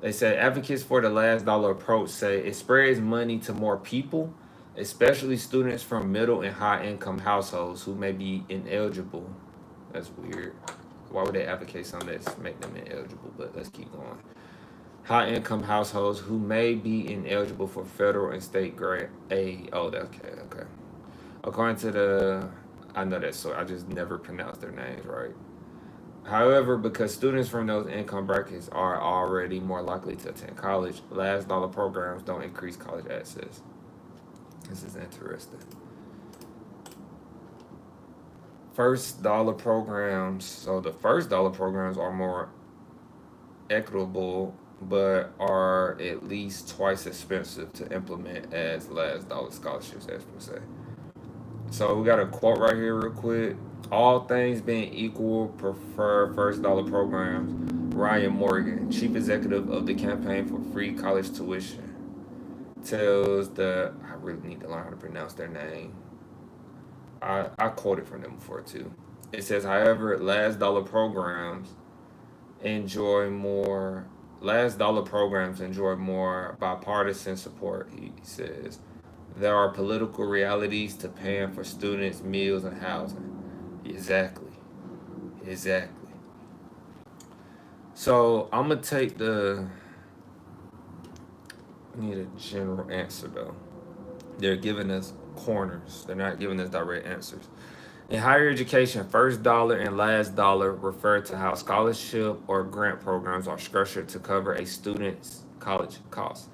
[SPEAKER 1] They said advocates for the last dollar approach say it spreads money to more people, especially students from middle and high income households who may be ineligible. That's weird. Why would they advocate something that's make them ineligible? But let's keep going. High income households who may be ineligible for federal and state grant aid. Oh, okay, okay. According to I know that, so I just never pronounced their names right. However, because students from those income brackets are already more likely to attend college, last dollar programs don't increase college access. This is interesting. First dollar programs. So the first dollar programs are more equitable, but are at least twice expensive to implement as last dollar scholarships, as we say. So we got a quote right here, real quick. All things being equal, prefer first dollar programs. Ryan Morgan, chief executive of the campaign for free college tuition, tells I really need to learn how to pronounce their name. I quoted from them before too. It says, however, enjoy more last dollar programs enjoy more bipartisan support, he says. There are political realities to paying for students' meals and housing. Exactly. Exactly. So I'm gonna take I need a general answer though. They're giving us corners. They're not giving us direct answers. In higher education, first dollar and last dollar refer to how scholarship or grant programs are structured to cover a student's college costs.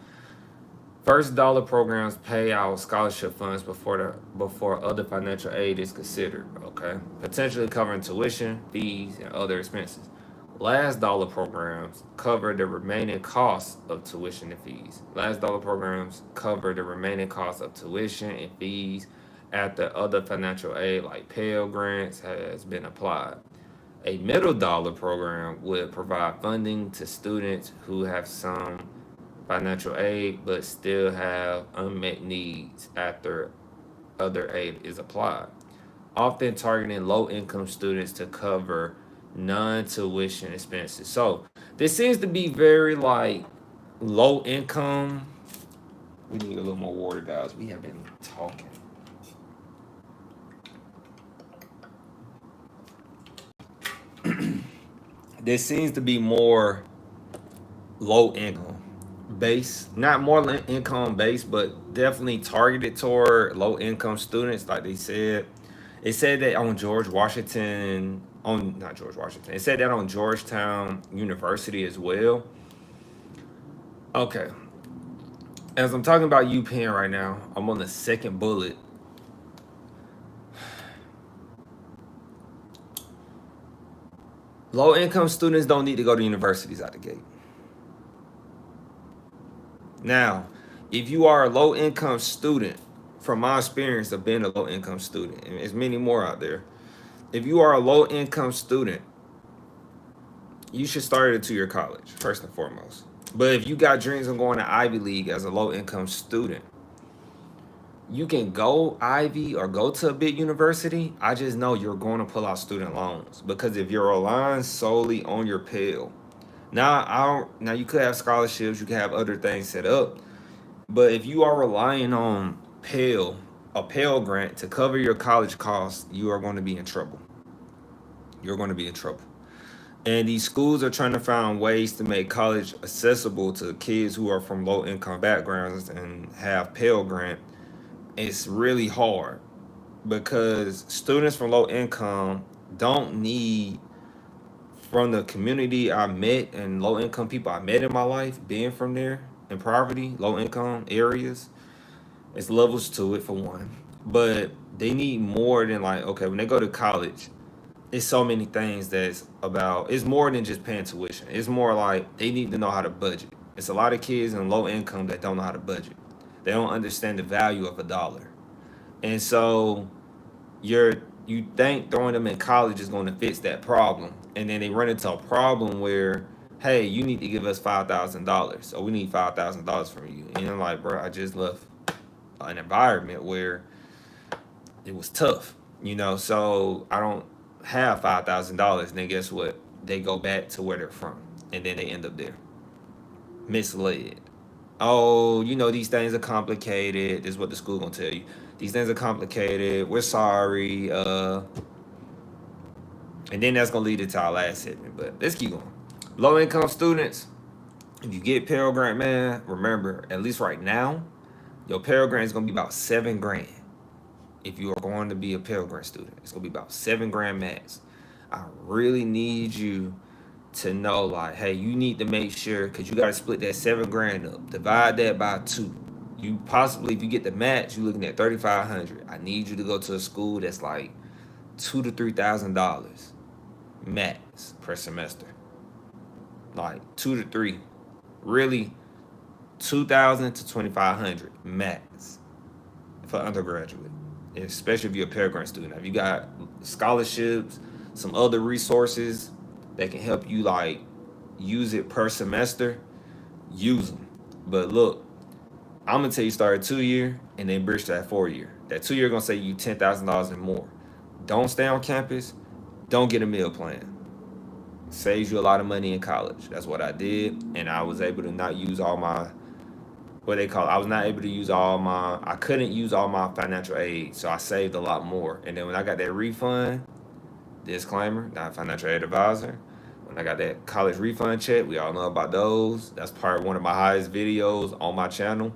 [SPEAKER 1] First dollar programs pay out scholarship funds before other financial aid is considered, okay? Potentially covering tuition, fees, and other expenses. Last dollar programs cover the remaining costs of tuition and fees. Last dollar programs cover the remaining costs of tuition and fees after other financial aid like Pell Grants has been applied. A middle dollar program would provide funding to students who have some financial aid but still have unmet needs after other aid is applied, often targeting low income students to cover non tuition expenses. So this seems to be very like low income. We need a little more water, guys. We have been talking. This seems to be more low income base, not more income base, but definitely targeted toward low income students, like they said. It said that on George Washington, on not George Washington, it said that on Georgetown University as well. Okay, as I'm talking about UPenn right now, I'm on the second bullet. Low income students don't need to go to universities out the gate. Now, if you are a low income student, from my experience of being a low income student, and there's many more out there, if you are a low income student, you should start it to your college, first and foremost. But if you got dreams of going to Ivy League as a low income student, you can go Ivy or go to a big university. I just know you're going to pull out student loans because if you're relying solely on your Pell, now you could have scholarships, you can have other things set up, but if you are relying on a Pell grant to cover your college costs, you are going to be in trouble. You're going to be in trouble. And these schools are trying to find ways to make college accessible to kids who are from low income backgrounds and have Pell Grant. It's really hard because students from low income don't need, from the community I met and low income people I met in my life, being from there in poverty, low income areas, it's levels to it for one. But they need more than like, okay, when they go to college, it's so many things it's more than just paying tuition. It's more like they need to know how to budget. It's a lot of kids in low income that don't know how to budget. They don't understand the value of a dollar. And so you think throwing them in college is going to fix that problem. And then they run into a problem where hey, you need to give us $5,000, or we need $5,000 from you. And I'm like, bro, I just left an environment where it was tough, so I don't have $5,000. And then guess what? They go back to where they're from, and then they end up there, misled. Oh, these things are complicated. This is what the school gonna tell you. These things are complicated. We're sorry. And then that's gonna lead into our last segment. But let's keep going. Low income students, if you get Pell Grant, man, remember, at least right now, your Pell Grant is gonna be about $7,000. If you are going to be a Pell Grant student, it's gonna be about $7,000 max. I really need you to know, like, hey, you need to make sure, because you got to split that $7,000 up, divide that by 2. You possibly, if you get the match, you're looking at $3,500. I need you to go to a school that's like $2,000 to $3,000 max per semester, like 2 to 3, really $2,000 to $2,500 max for undergraduate, especially if you're a Pell Grant student. If you got scholarships, some other resources that can help you like use it per semester, use them. But look, I'm gonna tell you start at 2 year and then bridge to that 4 year. That 2 year gonna save you $10,000 and more. Don't stay on campus. Don't get a meal plan. Saves you a lot of money in college. That's what I did, and I was able to not use all my what they call it. I was not able to use I couldn't use all my financial aid, so I saved a lot more. And then when I got that refund, disclaimer, not a financial aid advisor. When I got that college refund check, we all know about those. That's part of one of my highest videos on my channel.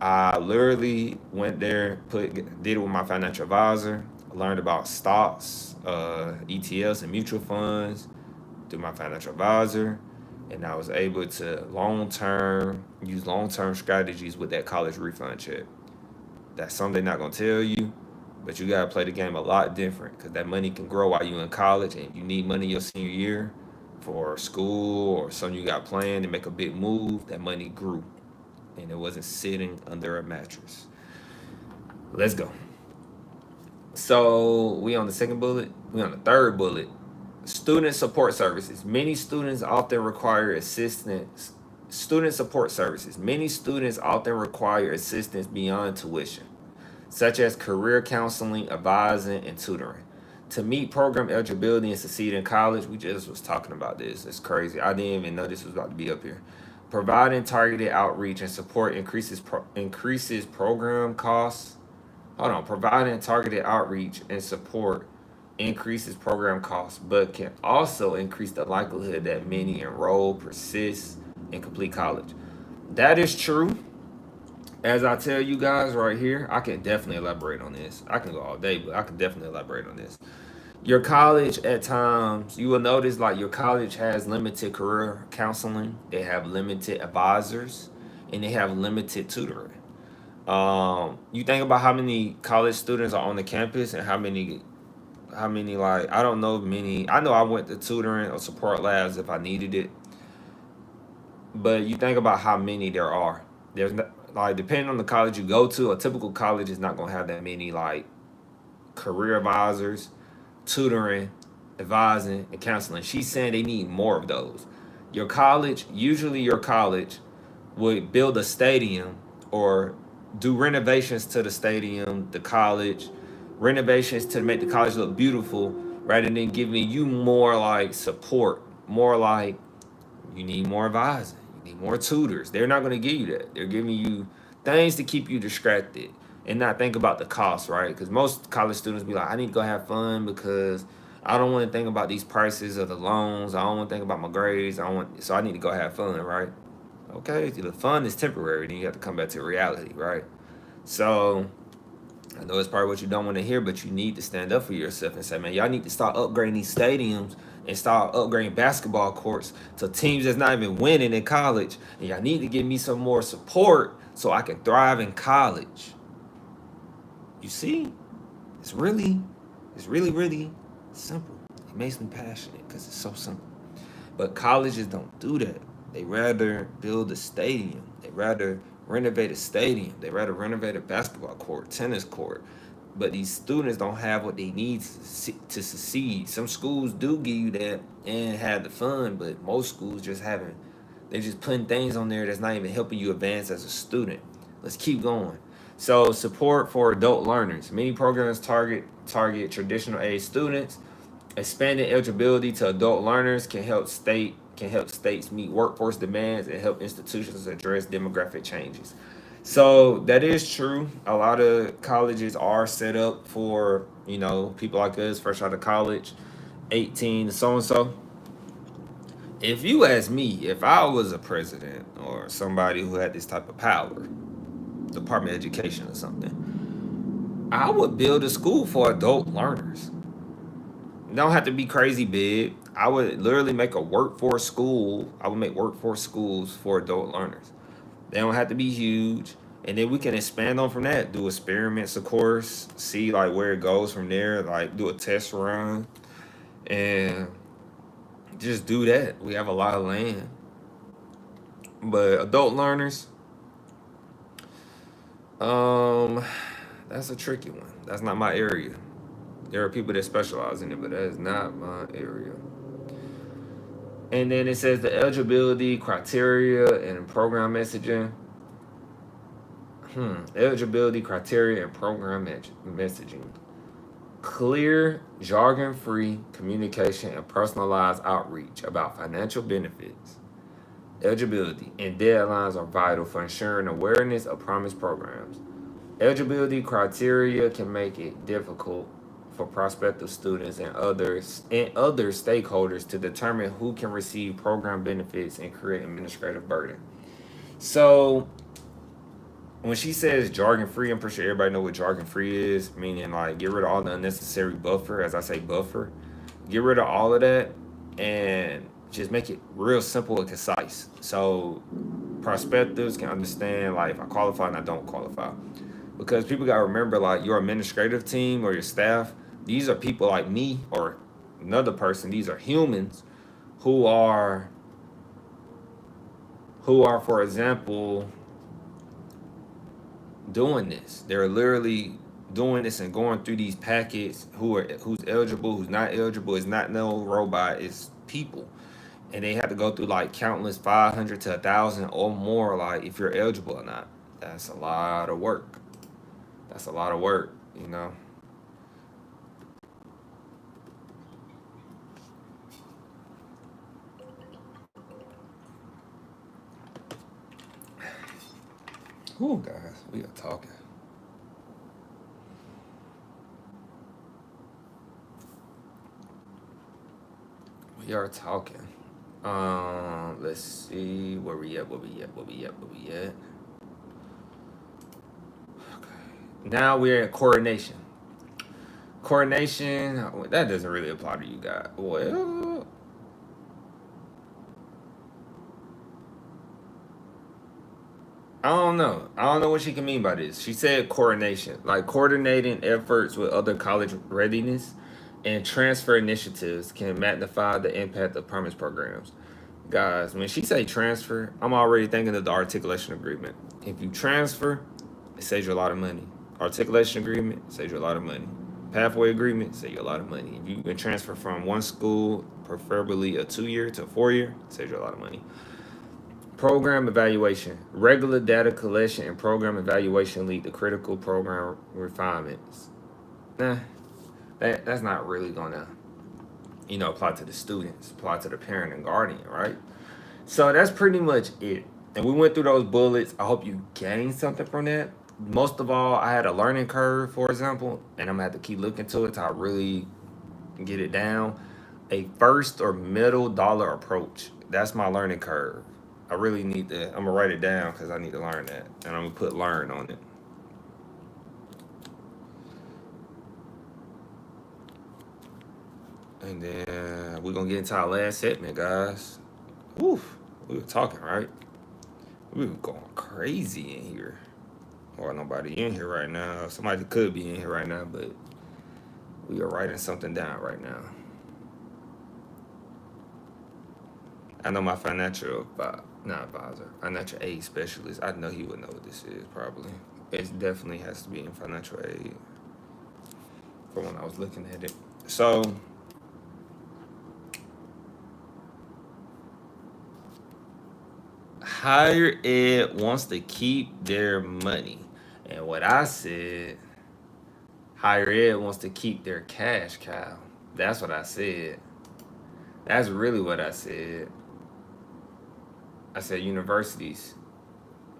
[SPEAKER 1] I literally went there, did it with my financial advisor. I learned about stocks, ETFs, and mutual funds through my financial advisor. And I was able to use long-term strategies with that college refund check. That's something they're not going to tell you, but you got to play the game a lot different, because that money can grow while you're in college, and you need money your senior year for school or something you got planned to make a big move. That money grew, and it wasn't sitting under a mattress. Let's go. So we on the second bullet. We on the third bullet. Student support services. Many students often require assistance. Student support services. Many students often require assistance beyond tuition, such as career counseling, advising, and tutoring. To meet program eligibility and succeed in college, we just was talking about this. It's crazy. I didn't even know this was about to be up here. Providing targeted outreach and support increases program costs. Providing targeted outreach and support increases program costs, but can also increase the likelihood that many enroll, persist, and complete college. That is true. As I tell you guys right here, I can definitely elaborate on this. I can go all day, but I can definitely elaborate on this. Your college, at times, you will notice like your college has limited career counseling, they have limited advisors, and they have limited tutoring. You think about how many college students are on the campus, and how many like, I don't know many. I know I went to tutoring or support labs if I needed it, but you think about how many there are. There's not, like, depending on the college you go to, a typical college is not gonna have that many like career advisors, tutoring, advising, and counseling. She's saying they need more of those. Usually your college would build a stadium or do renovations to the stadium, the college, renovations to make the college look beautiful, rather than giving you more like support, more like you need more advising, you need more tutors. They're not going to give you that. They're giving you things to keep you distracted and not think about the cost, right? Because most college students be like, I need to go have fun because I don't want to think about these prices of the loans. I don't want to think about my grades. So I need to go have fun, right? Okay, the fun is temporary. Then you have to come back to reality, right? So I know it's probably what you don't want to hear, but you need to stand up for yourself and say, man, y'all need to start upgrading these stadiums and start upgrading basketball courts to teams that's not even winning in college. And y'all need to give me some more support so I can thrive in college. You see, it's really, really simple. It makes me passionate because it's so simple. But colleges don't do that. They rather build a stadium. They rather renovate a stadium. They rather renovate a basketball court, tennis court. but these students don't have what they need to succeed. Some schools do give you that and have the fun, but most schools just haven't. They're just putting things on there that's not even helping you advance as a student. Let's keep going. So support for adult learners. Many programs target traditional age students. Expanding eligibility to adult learners can help states meet workforce demands and help institutions address demographic changes. So that is true. A lot of colleges are set up for, people like us, fresh out of college, 18 and so. If you ask me, if I was a president or somebody who had this type of power, Department of Education or something, I would build a school for adult learners. It don't have to be crazy big. I would literally make a workforce school. I would make workforce schools for adult learners. They don't have to be huge. And then we can expand on from that. Do experiments, of course. See like where it goes from there. Like do a test run. And just do that. We have a lot of land. But adult learners, that's a tricky one. That's not my area. There are people that specialize in it, but that is not my area. And then it says the eligibility criteria and program messaging. Eligibility criteria and program messaging. Clear, jargon-free communication and personalized outreach about financial benefits. Eligibility and deadlines are vital for ensuring awareness of promised programs. Eligibility criteria can make it difficult for prospective students and other stakeholders to determine who can receive program benefits and create administrative burden. So when she says jargon free, I'm pretty sure everybody know what jargon free is, meaning like get rid of all the unnecessary buffer, as I say buffer. Get rid of all of that and just make it real simple and concise. So prospectives can understand like if I qualify and I don't qualify. Because people gotta remember like your administrative team or your staff, these are people like me or another person, these are humans who are for example doing this. They're literally doing this and going through these packets who's eligible, who's not eligible. It's not no robot, it's people. And they have to go through like countless 500 to 1,000 or more, like if you're eligible or not. That's a lot of work. That's a lot of work, Whew, guys, we are talking. We are talking. Let's see where we at. Okay. Now we're at coordination. Coordination, that doesn't really apply to you guys. Well, I don't know. I don't know what she can mean by this. She said coordination, like coordinating efforts with other college readiness and transfer initiatives can magnify the impact of promise programs. Guys, when she say transfer, I'm already thinking of the articulation agreement. If you transfer, it saves you a lot of money. Articulation agreement saves you a lot of money. Pathway agreement saves you a lot of money. If you can transfer from one school, preferably a 2-year to a 4-year, saves you a lot of money. Program evaluation. Regular data collection and program evaluation lead to critical program refinements. That's not really gonna, apply to the students, apply to the parent and guardian, right? So that's pretty much it. And we went through those bullets. I hope you gained something from that. Most of all, I had a learning curve, for example, and I'm gonna have to keep looking to it till I really get it down. A first or middle dollar approach. That's my learning curve. I really need to, I'm gonna write it down because I need to learn that. And I'm gonna put learn on it. And then we're gonna get into our last segment, guys. Woof. We were talking, right? We were going crazy in here. Or nobody in here right now. Somebody could be in here right now, but we are writing something down right now. I know my financial aid specialist. I know he would know what this is probably. It definitely has to be in financial aid. for when I was looking at it. So higher ed wants to keep their money. And what I said, higher ed wants to keep their cash cow. That's what I said. That's really what I said. I said universities.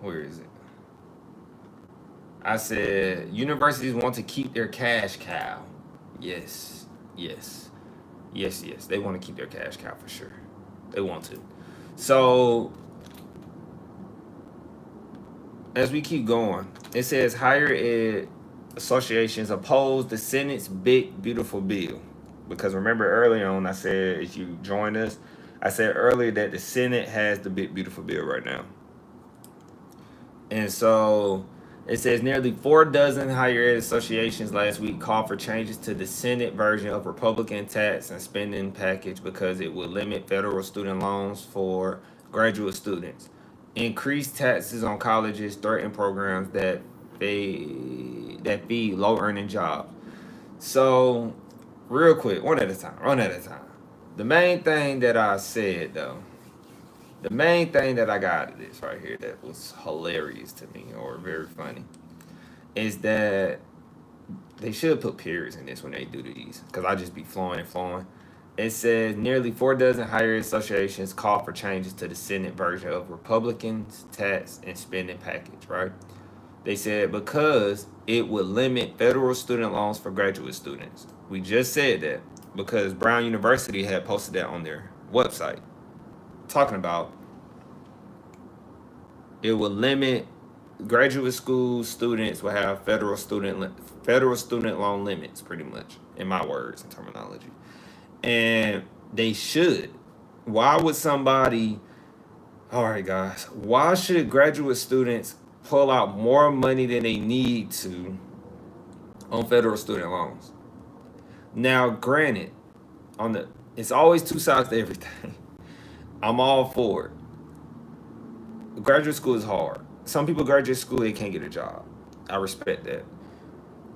[SPEAKER 1] Where is it? I said universities want to keep their cash cow. Yes, yes, yes, yes. They want to keep their cash cow for sure. They want to. So as we keep going, it says higher ed associations oppose the Senate's big beautiful bill. Because remember earlier on, I said if you join us, I said earlier that the Senate has the big beautiful bill right now. And so it says nearly 4 dozen higher ed associations last week called for changes to the Senate version of Republican tax and spending package because it would limit federal student loans for graduate students, increase taxes on colleges, threaten programs that feed low earning jobs. So, real quick, one at a time. The main thing that I said though, the main thing that I got out of this right here that was hilarious to me or very funny is that they should put periods in this when they do these because I just be flowing and flowing. It says nearly 4 dozen higher ed associations call for changes to the Senate version of Republicans' tax and spending package, right? They said because it would limit federal student loans for graduate students. We just said that because Brown University had posted that on their website, talking about it will limit graduate school students will have federal student loan limits, pretty much, in my words and terminology. And they should. Why would somebody? All right, guys. Why should graduate students pull out more money than they need to on federal student loans? Now, granted, it's always two sides to everything. I'm all for it. Graduate school is hard. Some people graduate school, they can't get a job. I respect that.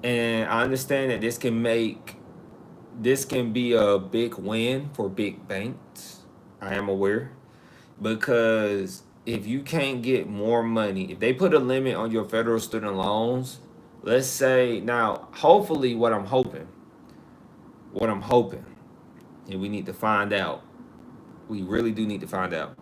[SPEAKER 1] And I understand that this can be a big win for big banks. I am aware. Because if you can't get more money, if they put a limit on your federal student loans, let's say now, hopefully what I'm hoping, and we need to find out, we really do need to find out,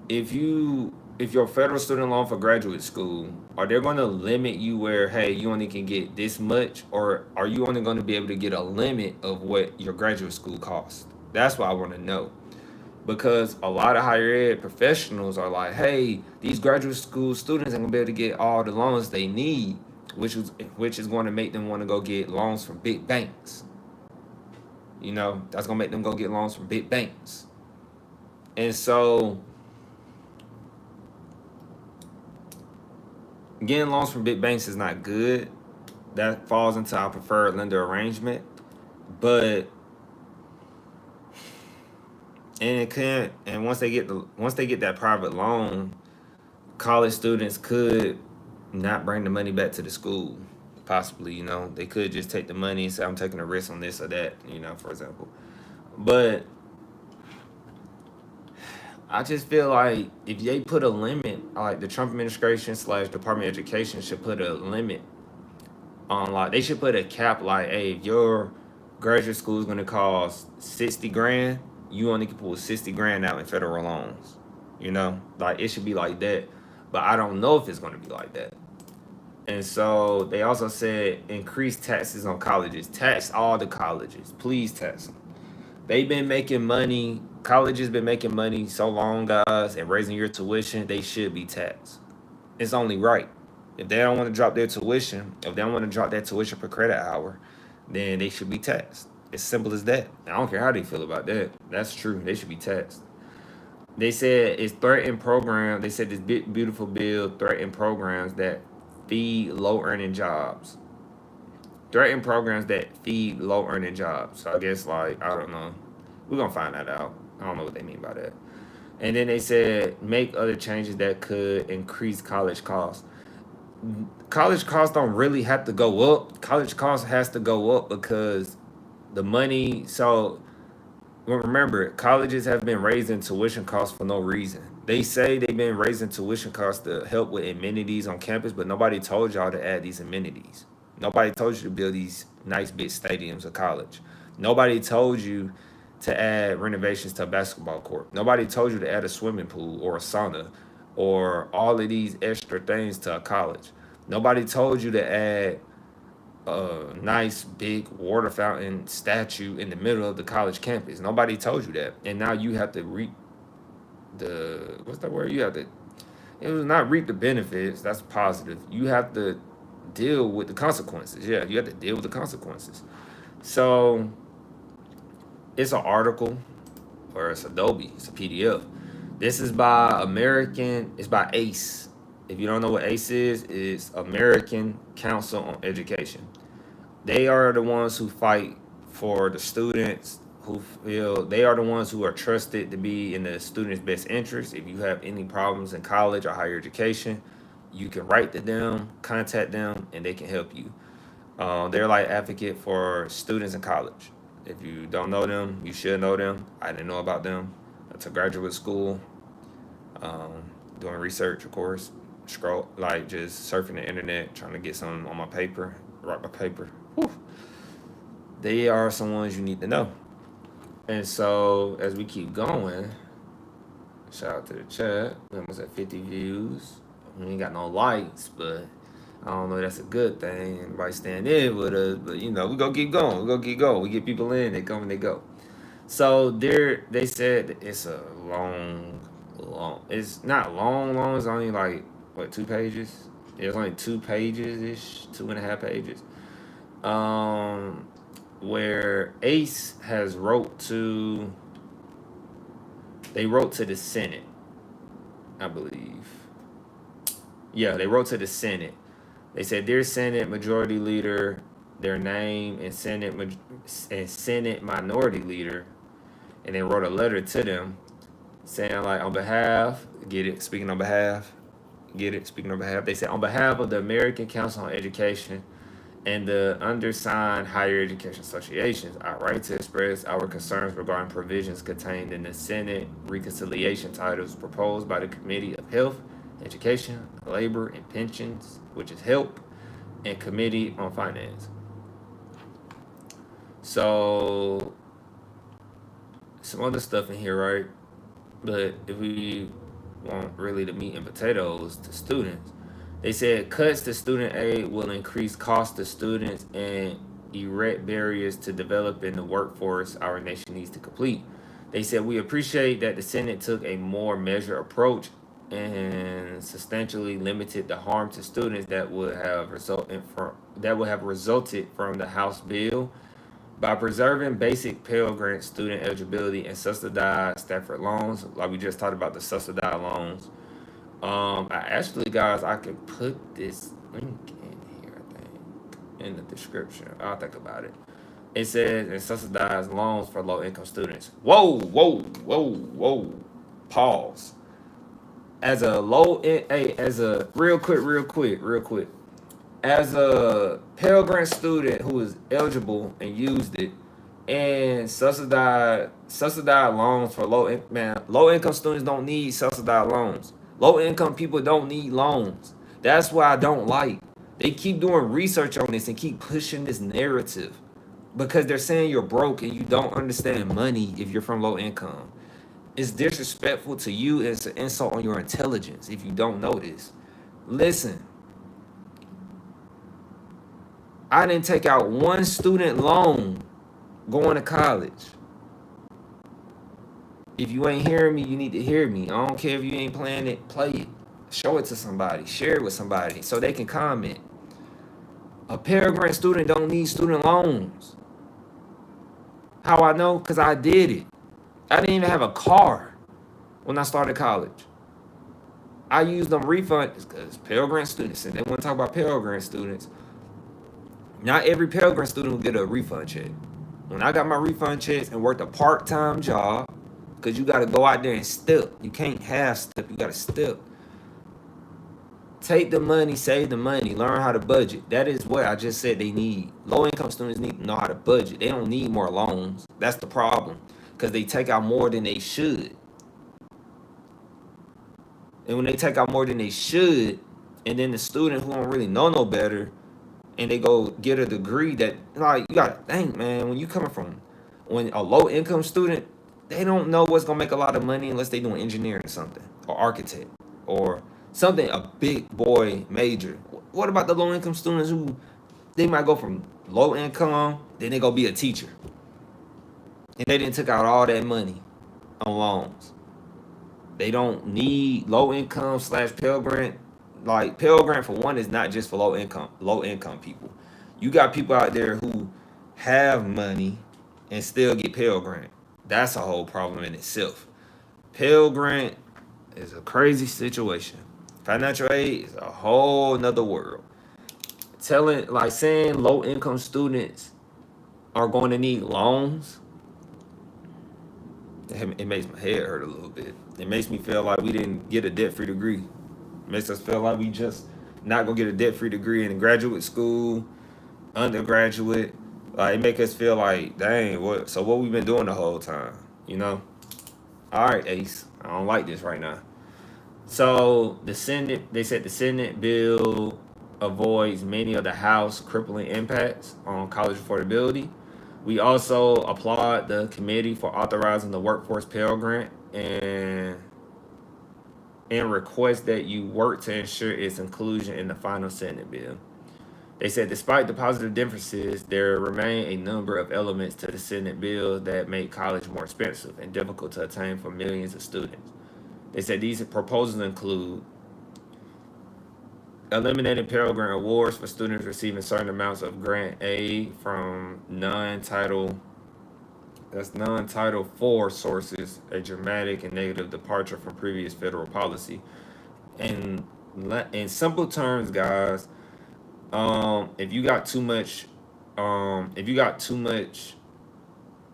[SPEAKER 1] if your federal student loan for graduate school, are they going to limit you where, hey, you only can get this much, or are you only going to be able to get a limit of what your graduate school costs? That's what I want to know. Because a lot of higher ed professionals are like, hey, these graduate school students ain't gonna be able to get all the loans they need, which is going to make them want to go get loans from big banks. That's gonna make them go get loans from big banks. And so getting loans from big banks is not good. That falls into our preferred lender arrangement. But once they get that private loan, college students could not bring the money back to the school. Possibly, they could just take the money and say, I'm taking a risk on this or that, for example. But I just feel like if they put a limit, like the Trump administration / Department of Education should put a limit on, they should put a cap, like, hey, if your graduate school is going to cost 60 grand, you only can pull 60 grand out in federal loans. It should be like that. But I don't know if it's going to be like that. And so they also said increase taxes on colleges. Tax all the colleges. Please tax them. They've been making money. Colleges been making money so long, guys, and raising your tuition, they should be taxed. It's only right. If they don't want to drop their tuition, if they don't want to drop that tuition per credit hour, then they should be taxed. It's simple as that. I don't care how they feel about that. That's true. They should be taxed. They said it's threatened programs. They said this beautiful bill threatened programs that feed low-earning jobs. Threatened programs that feed low-earning jobs. So I guess, I don't know. We're going to find that out. I don't know what they mean by that. And then they said make other changes that could increase college costs. college costs don't really have to go up. College costs has to go up because the money. So well, remember, colleges have been raising tuition costs for no reason. They say they've been raising tuition costs to help with amenities on campus, but nobody told y'all to add these amenities. Nobody told you to build these nice big stadiums of college. Nobody told you to add renovations to a basketball court. Nobody told you to add a swimming pool or a sauna or all of these extra things to a college. Nobody told you to add a nice big water fountain statue in the middle of the college campus. Nobody told you that. And now you have to reap the what's that word? You have to it was not reap the benefits, that's positive. You have to deal with the consequences. Yeah, you have to deal with the consequences. So it's an article or it's Adobe, it's a PDF. This is by it's by ACE. If you don't know what ACE is, it's American Council on Education. They are the ones who fight for the students who feel they are the ones who are trusted to be in the student's best interest. If you have any problems in college or higher education, you can write to them, contact them, and they can help you. They're like advocate for students in college. If you don't know them, you should know them. I didn't know about them. It's a graduate school, doing research, of course. Scroll like just surfing the internet, trying to get something on my paper, write my paper. Whew. They are some ones you need to know. And so as we keep going, shout out to the chat. We almost at 50 views. We ain't got no likes, but I don't know if that's a good thing. Everybody stand in with us, but you know, we gonna keep going. We gonna keep going. We get people in, they come and they go. So they said it's a long. It's not long. It's only like what 2 pages. It's only 2 pages ish, 2.5 pages. Where ACE has wrote to the Senate, I believe. Yeah, they wrote to the Senate. They said, "Dear Senate Majority Leader," their name, and Senate Minority Leader, and they wrote a letter to them saying like on behalf, speaking on behalf, speaking on behalf. They said on behalf of the American Council on Education and the undersigned higher education associations, I write to express our concerns regarding provisions contained in the Senate reconciliation titles proposed by the Committee of Health, Education, Labor, and Pensions, which is HELP, and Committee on Finance. So some other stuff in here, right? But if we want really the meat and potatoes to students, they said cuts to student aid will increase costs to students and erect barriers to developing the workforce our nation needs to complete. They said we appreciate that the Senate took a more measured approach and substantially limited the harm to students that would have resulted from the House bill by preserving basic Pell Grant student eligibility and subsidized Stafford loans. Like we just talked about the subsidized loans. I could put this link in here, I think, in the description. I'll think about it. It says, and subsidized loans for low-income students. Whoa. Pause. As a real quick. As a Pell Grant student who is eligible and used it, and subsidized loans for low-income students don't need subsidized loans. Low-income people don't need loans. That's what I don't like. They keep doing research on this and keep pushing this narrative because they're saying you're broke and you don't understand money if you're from low income. It's disrespectful to you. It's an insult on your intelligence if you don't know this. Listen, I didn't take out one student loan going to college. If you ain't hearing me, you need to hear me. I don't care if you ain't playing it, play it. Show it to somebody. Share it with somebody so they can comment. A Pell Grant student don't need student loans. How I know? Because I did it. I didn't even have a car when I started college. I used them refunds because Pell Grant students, and they want to talk about Pell Grant students. Not every Pell Grant student will get a refund check. When I got my refund checks and worked a part-time job, because you got to go out there and step. You can't half step. You got to step.
[SPEAKER 2] Take the money, save the money, learn how to budget. That is what I just said they need. Low income students need to know how to budget. They don't need more loans. That's the problem. Because they take out more than they should. And when they take out more than they should, and then the student who don't really know no better, and they go get a degree that, like, you gotta think, man, when a low income student, they don't know what's gonna make a lot of money unless they doing engineering or something, or architect, or something, a big boy major. What about the low income students who they might go from low income, then they go be a teacher, and they didn't took out all that money on loans. They don't need low income / Pell Grant. Like, Pell Grant, for one, is not just for low income people. You got people out there who have money and still get Pell Grant. That's a whole problem in itself. Pell Grant is a crazy situation. Financial aid is a whole nother world. Saying low income students are going to need loans, it makes my head hurt a little bit. It makes me feel like we didn't get a debt-free degree. It makes us feel like we just not gonna get a debt-free degree in graduate school, undergraduate. Like, it make us feel like, dang, what we been doing the whole time, you know? All right, Ace, I don't like this right now. So they said the Senate bill avoids many of the House crippling impacts on college affordability. We also applaud the committee for authorizing the workforce Pell Grant and request that you work to ensure its inclusion in the final Senate bill. They said despite the positive differences, there remain a number of elements to the Senate bill that make college more expensive and difficult to attain for millions of students. They said these proposals include eliminating Pell Grant awards for students receiving certain amounts of grant aid from non-Title IV sources, a dramatic and negative departure from previous federal policy. And in simple terms, guys, if you got too much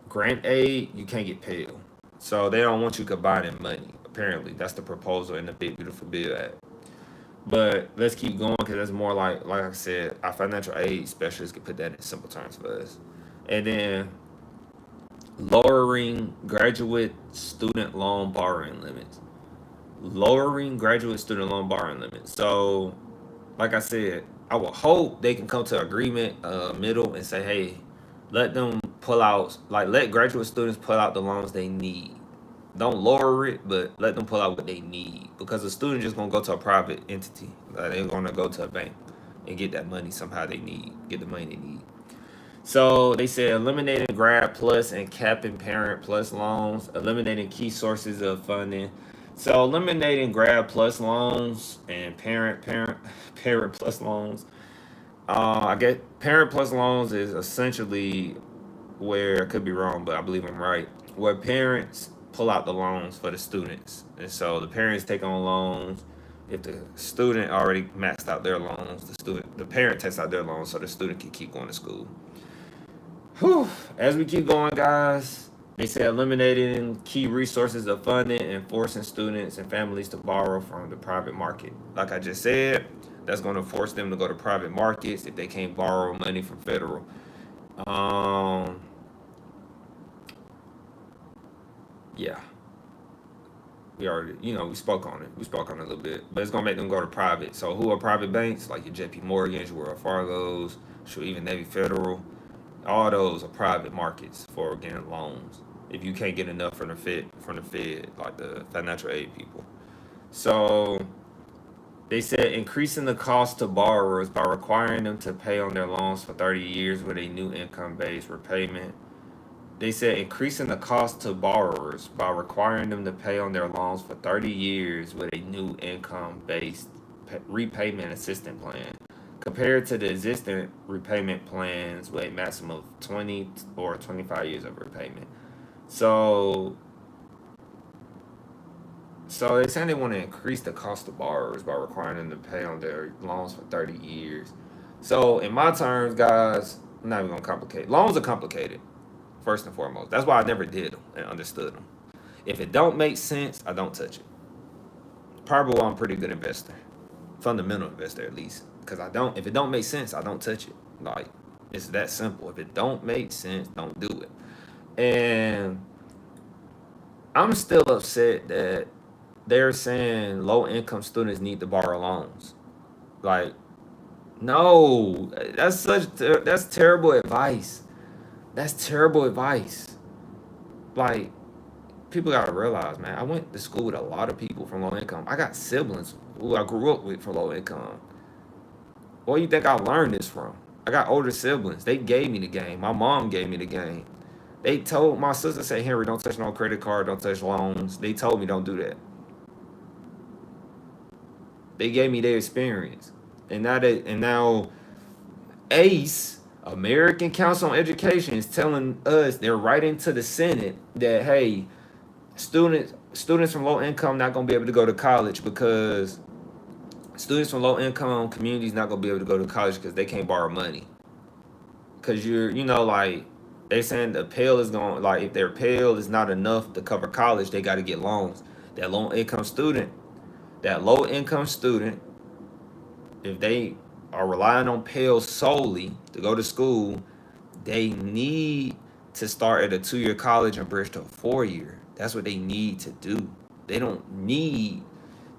[SPEAKER 2] grant aid, you can't get Pell. So they don't want you combining money. Apparently, that's the proposal in the Big Beautiful Bill Act. But let's keep going because that's more like I said, our financial aid specialists can put that in simple terms for us. And then lowering graduate student loan borrowing limits. So, like I said, I would hope they can come to agreement, middle, and say, hey, let graduate students pull out the loans they need. Don't lower it, but let them pull out what they need. Because a student just gonna go to a private entity. They're gonna go to a bank and get that money somehow get the money they need. So they said eliminating Grad Plus and capping Parent Plus loans, eliminating key sources of funding. So eliminating Grad Plus loans and Parent Plus loans. I get Parent Plus loans is essentially where, I could be wrong, but I believe I'm right, where parents pull out the loans for the students. And so the parents take on loans. If the student already maxed out their loans, the parent takes out their loans so the student can keep going to school. Whew. As we keep going, guys, they say eliminating key resources of funding and forcing students and families to borrow from the private market. Like I just said, that's going to force them to go to private markets if they can't borrow money from federal. Yeah. We already, we spoke on it. We spoke on it a little bit. But it's going to make them go to private. So who are private banks? Like your JP Morgans, your Wells Fargo's, even Navy Federal. All those are private markets for getting loans. If you can't get enough from the Fed, like the financial aid people. So they said increasing the cost to borrowers by requiring them to pay on their loans for 30 years with a new income-based repayment. They said increasing the cost to borrowers by requiring them to pay on their loans for 30 years with a new income-based repayment assistance plan, compared to the existing repayment plans with a maximum of 20 or 25 years of repayment. So they're saying they want to increase the cost of borrowers by requiring them to pay on their loans for 30 years. So in my terms, guys, I'm not even going to complicate. Loans are complicated, first and foremost. That's why I never did them and understood them. If it don't make sense, I don't touch it. Probably why I'm a pretty good investor. fundamental investor at least. Because if it don't make sense, I don't touch it. Like, it's that simple. If it don't make sense, don't do it. And I'm still upset that they're saying low income students need to borrow loans. Like, no, that's terrible advice. That's terrible advice. Like, people gotta realize, man, I went to school with a lot of people from low income. I got siblings who I grew up with from low income. Where do you think I learned this from? I got older siblings. They gave me the game. My mom gave me the game. They told my sister, say, Henry, don't touch no credit card, don't touch loans. They told me don't do that. They gave me their experience. And now ACE, American Council on Education, is telling us, they're writing to the Senate that, hey, students from low income not gonna be able to go to college because students from low income communities not gonna be able to go to college because they can't borrow money. Cause like they saying the Pell is going, like, if their Pell is not enough to cover college, they got to get loans. That low income student, if they are relying on Pell solely to go to school, they need to start at a 2-year college and bridge to a 4-year. That's what they need to do. They don't need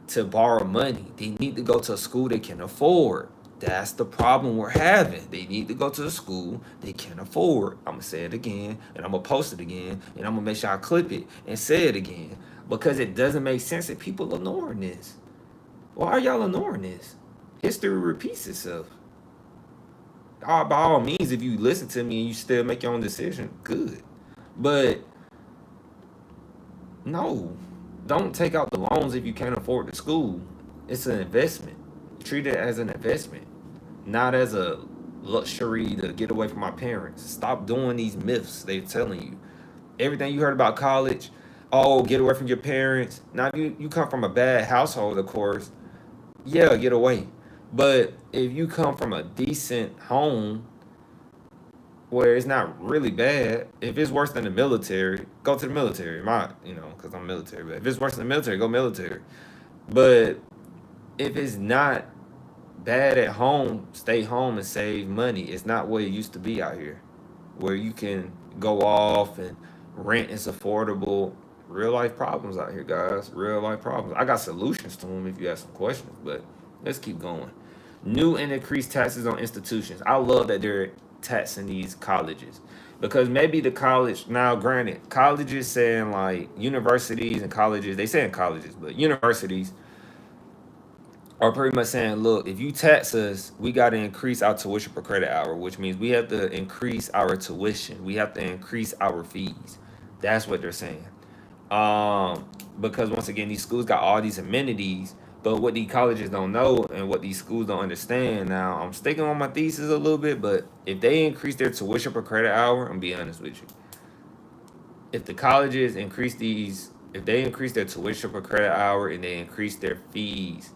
[SPEAKER 2] to borrow money. They need to go to a school they can afford. That's the problem we're having. They need to go to a school they can afford. I'm going to say it again, and I'm going to post it again, and I'm going to make sure I clip it and say it again, because it doesn't make sense that people ignoring this. Why are y'all ignoring this? History repeats itself. By all means, if you listen to me and you still make your own decision, good. But no, don't take out the loans if you can't afford the school. It's an investment. Treat it as an investment, not as a luxury to get away from my parents. Stop doing these myths they're telling you. Everything you heard about college, oh, get away from your parents. Now, if you come from a bad household, of course, yeah, get away. But if you come from a decent home where it's not really bad, if it's worse than the military, go to the military. Because I'm military. But if it's worse than the military, go military. But if it's not bad at home, stay home and save money. It's not what it used to be out here, where you can go off and rent is affordable. Real life problems out here, guys. Real life problems. I got solutions to them if you have some questions, but let's keep going. New and increased taxes on institutions. I love that they're taxing these colleges, because maybe the college, now granted, colleges saying, like, universities and colleges, they saying colleges, but universities are pretty much saying, look, if you tax us, we got to increase our tuition per credit hour, which means we have to increase our tuition. We have to increase our fees. That's what they're saying. Because once again, these schools got all these amenities, but what these colleges don't know and what these schools don't understand. Now, I'm sticking on my thesis a little bit, but if they increase their tuition per credit hour, I'm gonna be honest with you. If the colleges if they increase their tuition per credit hour and they increase their fees,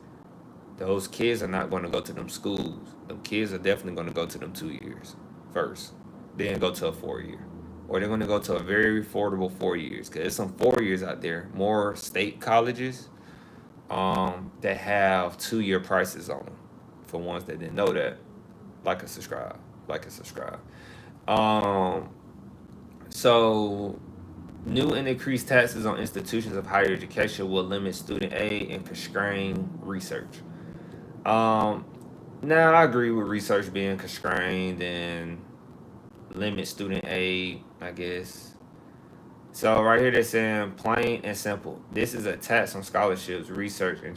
[SPEAKER 2] those kids are not going to go to them schools. Them kids are definitely going to go to them 2 years first, then go to a 4-year. Or they're going to go to a very affordable 4 years, because there's some 4 years out there, more state colleges that have 2-year prices on them. For ones that didn't know that, like and subscribe. So new and increased taxes on institutions of higher education will limit student aid and constrain research. Now, I agree with research being constrained and limit student aid, I guess. So right here they're saying, plain and simple, this is a tax on scholarships, research, and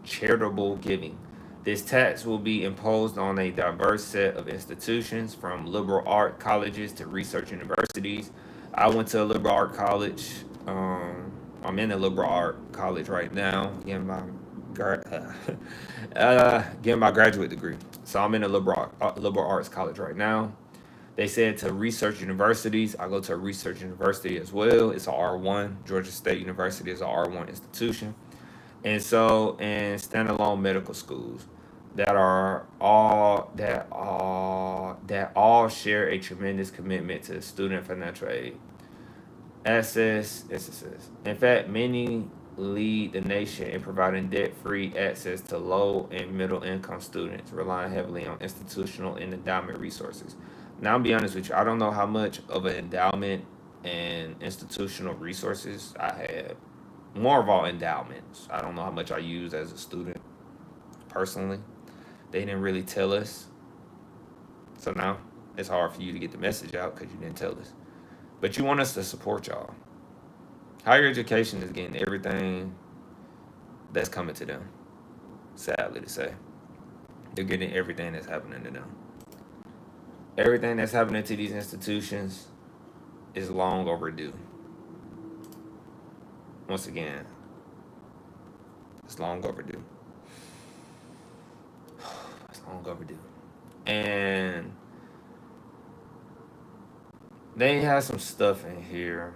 [SPEAKER 2] charitable giving. This tax will be imposed on a diverse set of institutions, from liberal art colleges to research universities. I went to a liberal art college. I'm in a liberal art college right now, getting my graduate degree. So I'm in a liberal arts college right now. They said to research universities. I go to a research university as well. It's a R1. Georgia State University is a R1 institution. And so, and standalone medical schools that all share a tremendous commitment to student financial aid. In fact, many lead the nation in providing debt-free access to low and middle income students, relying heavily on institutional and endowment resources. Now, I'll be honest with you, I don't know how much of an endowment and institutional resources I have. More of all endowments. I don't know how much I use as a student personally. They didn't really tell us. So now it's hard for you to get the message out because you didn't tell us. But you want us to support y'all. Higher education is getting everything that's coming to them. Sadly to say, they're getting everything that's happening to them. Everything that's happening to these institutions is long overdue. Once again, it's long overdue. It's long overdue. And they have some stuff in here.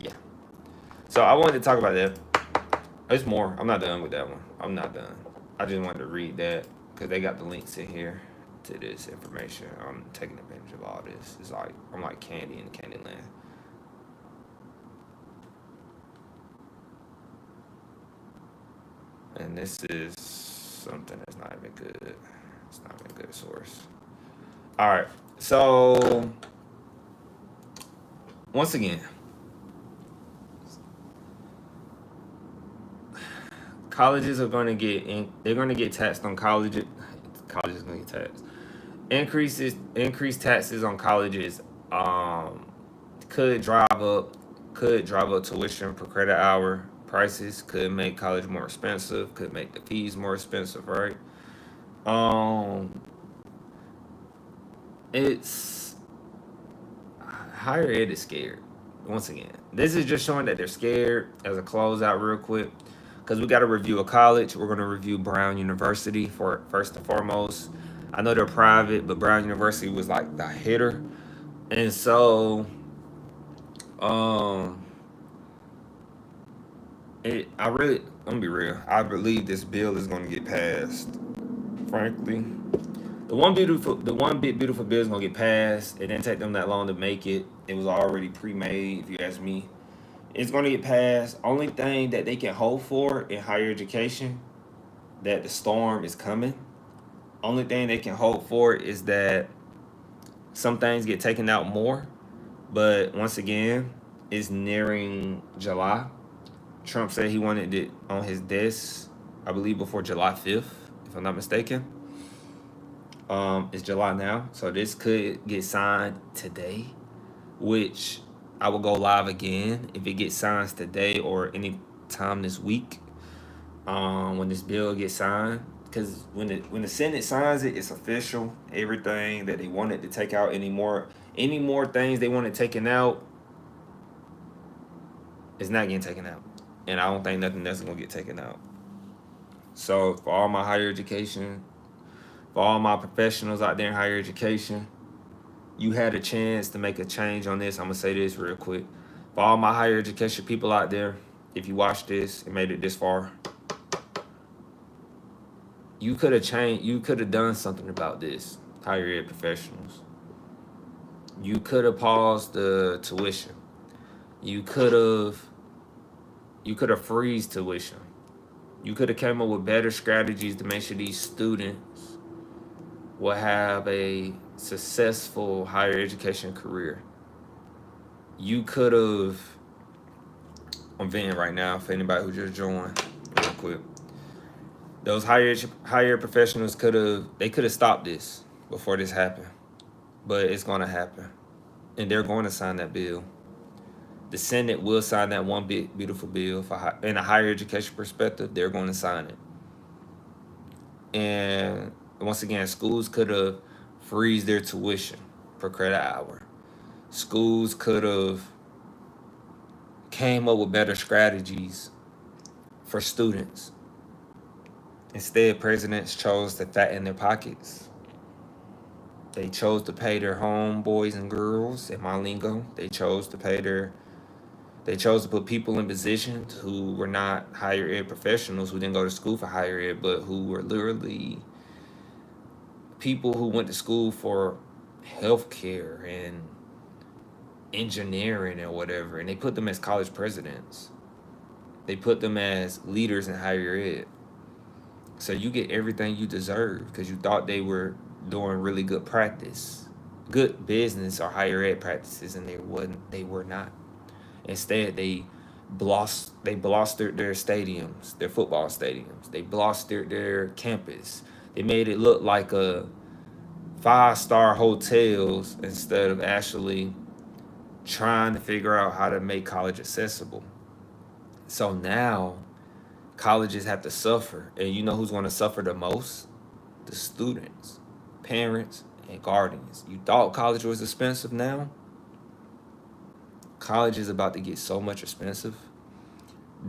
[SPEAKER 2] Yeah. So I wanted to talk about that. There's more. I'm not done with that one. I'm not done. I just wanted to read that because they got the links in here to this information. I'm taking advantage of all this. It's like I'm like candy in Candyland. And this is something that's not even good. It's not even a good source. All right. So once again, colleges are going to they're going to get taxed on colleges. Colleges going to get taxed. Increased taxes on colleges could drive up tuition per credit hour prices, could make college more expensive, could make the fees more expensive, right? It's higher ed is scared. Once again, this is just showing that they're scared as a closeout real quick, because we got to review a college. We're going to review Brown University for first and foremost. I know they're private, but Brown University was like the hitter. And so I'm gonna be real, I believe this bill is gonna get passed. Frankly, the one big beautiful bill is gonna get passed. It didn't take them that long to make it. It was already pre-made, if you ask me. It's gonna get passed. Only thing that they can hope for in higher education, that the storm is coming. Only thing they can hope for is that some things get taken out more. But once again, it's nearing July. Trump said he wanted it on his desk, I believe, before July 5th, if I'm not mistaken. It's July now, so this could get signed today, which I will go live again if it gets signed today or any time this week. When this bill gets signed, because when the Senate signs it, it's official. Everything that they wanted to take out, any more things they wanted taken out, is not getting taken out. And I don't think nothing else is gonna get taken out. So for all my higher education, for all my professionals out there in higher education, you had a chance to make a change on this. I'm gonna say this real quick. For all my higher education people out there, if you watched this and made it this far, you could have changed. You could have done something about this, higher ed professionals. You could have paused the tuition. You could have freeze tuition. You could have came up with better strategies to make sure these students will have a successful higher education career. You could have, I'm venting right now for anybody who just joined real quick. Those higher professionals could have stopped this before this happened. But it's going to happen. And they're going to sign that bill. The Senate will sign that one big beautiful bill in a higher education perspective. They're going to sign it. And once again, schools could have freeze their tuition per credit hour. Schools could have came up with better strategies for students. Instead, presidents chose to fatten their pockets. They chose to pay their homeboys and girls, in my lingo. They chose to put people in positions who were not higher ed professionals, who didn't go to school for higher ed, but who were literally people who went to school for healthcare and engineering or whatever, and they put them as college presidents. They put them as leaders in higher ed. So you get everything you deserve because you thought they were doing really good practice, good business or higher ed practices, and they wasn't. They were not. Instead, they blustered their stadiums, their football stadiums. They blustered their campus. They made it look like a 5-star hotels instead of actually trying to figure out how to make college accessible. So now colleges have to suffer. And you know who's going to suffer the most? The students, parents, and guardians. You thought college was expensive now? College is about to get so much expensive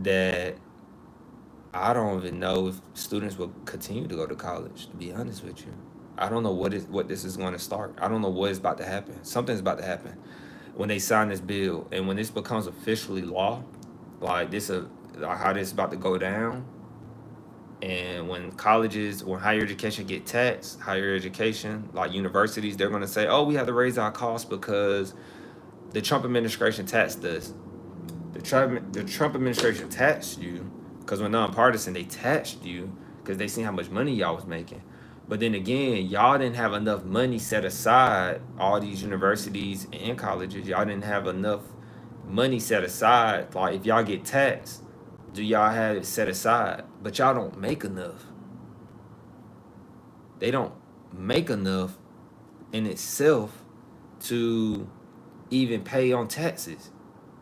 [SPEAKER 2] that I don't even know if students will continue to go to college, to be honest with you. I don't know what this is going to start. I don't know what is about to happen. Something's about to happen when they sign this bill, and when this becomes officially law, like like how this is about to go down. And when higher education get taxed, higher education, like universities, they're going to say, oh, we have to raise our costs because the Trump administration taxed us. The Trump administration taxed you because we're nonpartisan. They taxed you because they seen how much money y'all was making. But then again, y'all didn't have enough money set aside, all these universities and colleges. Y'all didn't have enough money set aside. Like, if y'all get taxed, do y'all have it set aside? But y'all don't make enough. They don't make enough in itself to even pay on taxes.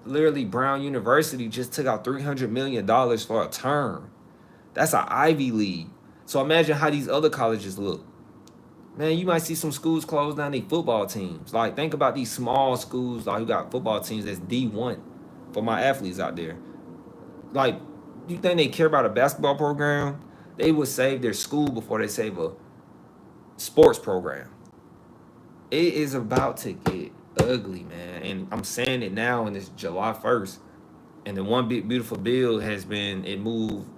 [SPEAKER 2] Literally, Brown University just took out $300 million for a term. That's an Ivy League. So imagine how these other colleges look. Man, you might see some schools close down their football teams. Like, think about these small schools like who got football teams that's D1 for my athletes out there. Like, you think they care about a basketball program? They would save their school before they save a sports program. It is about to get ugly, man. And I'm saying it now, and it's July 1st. And the one big beautiful bill has been, it moved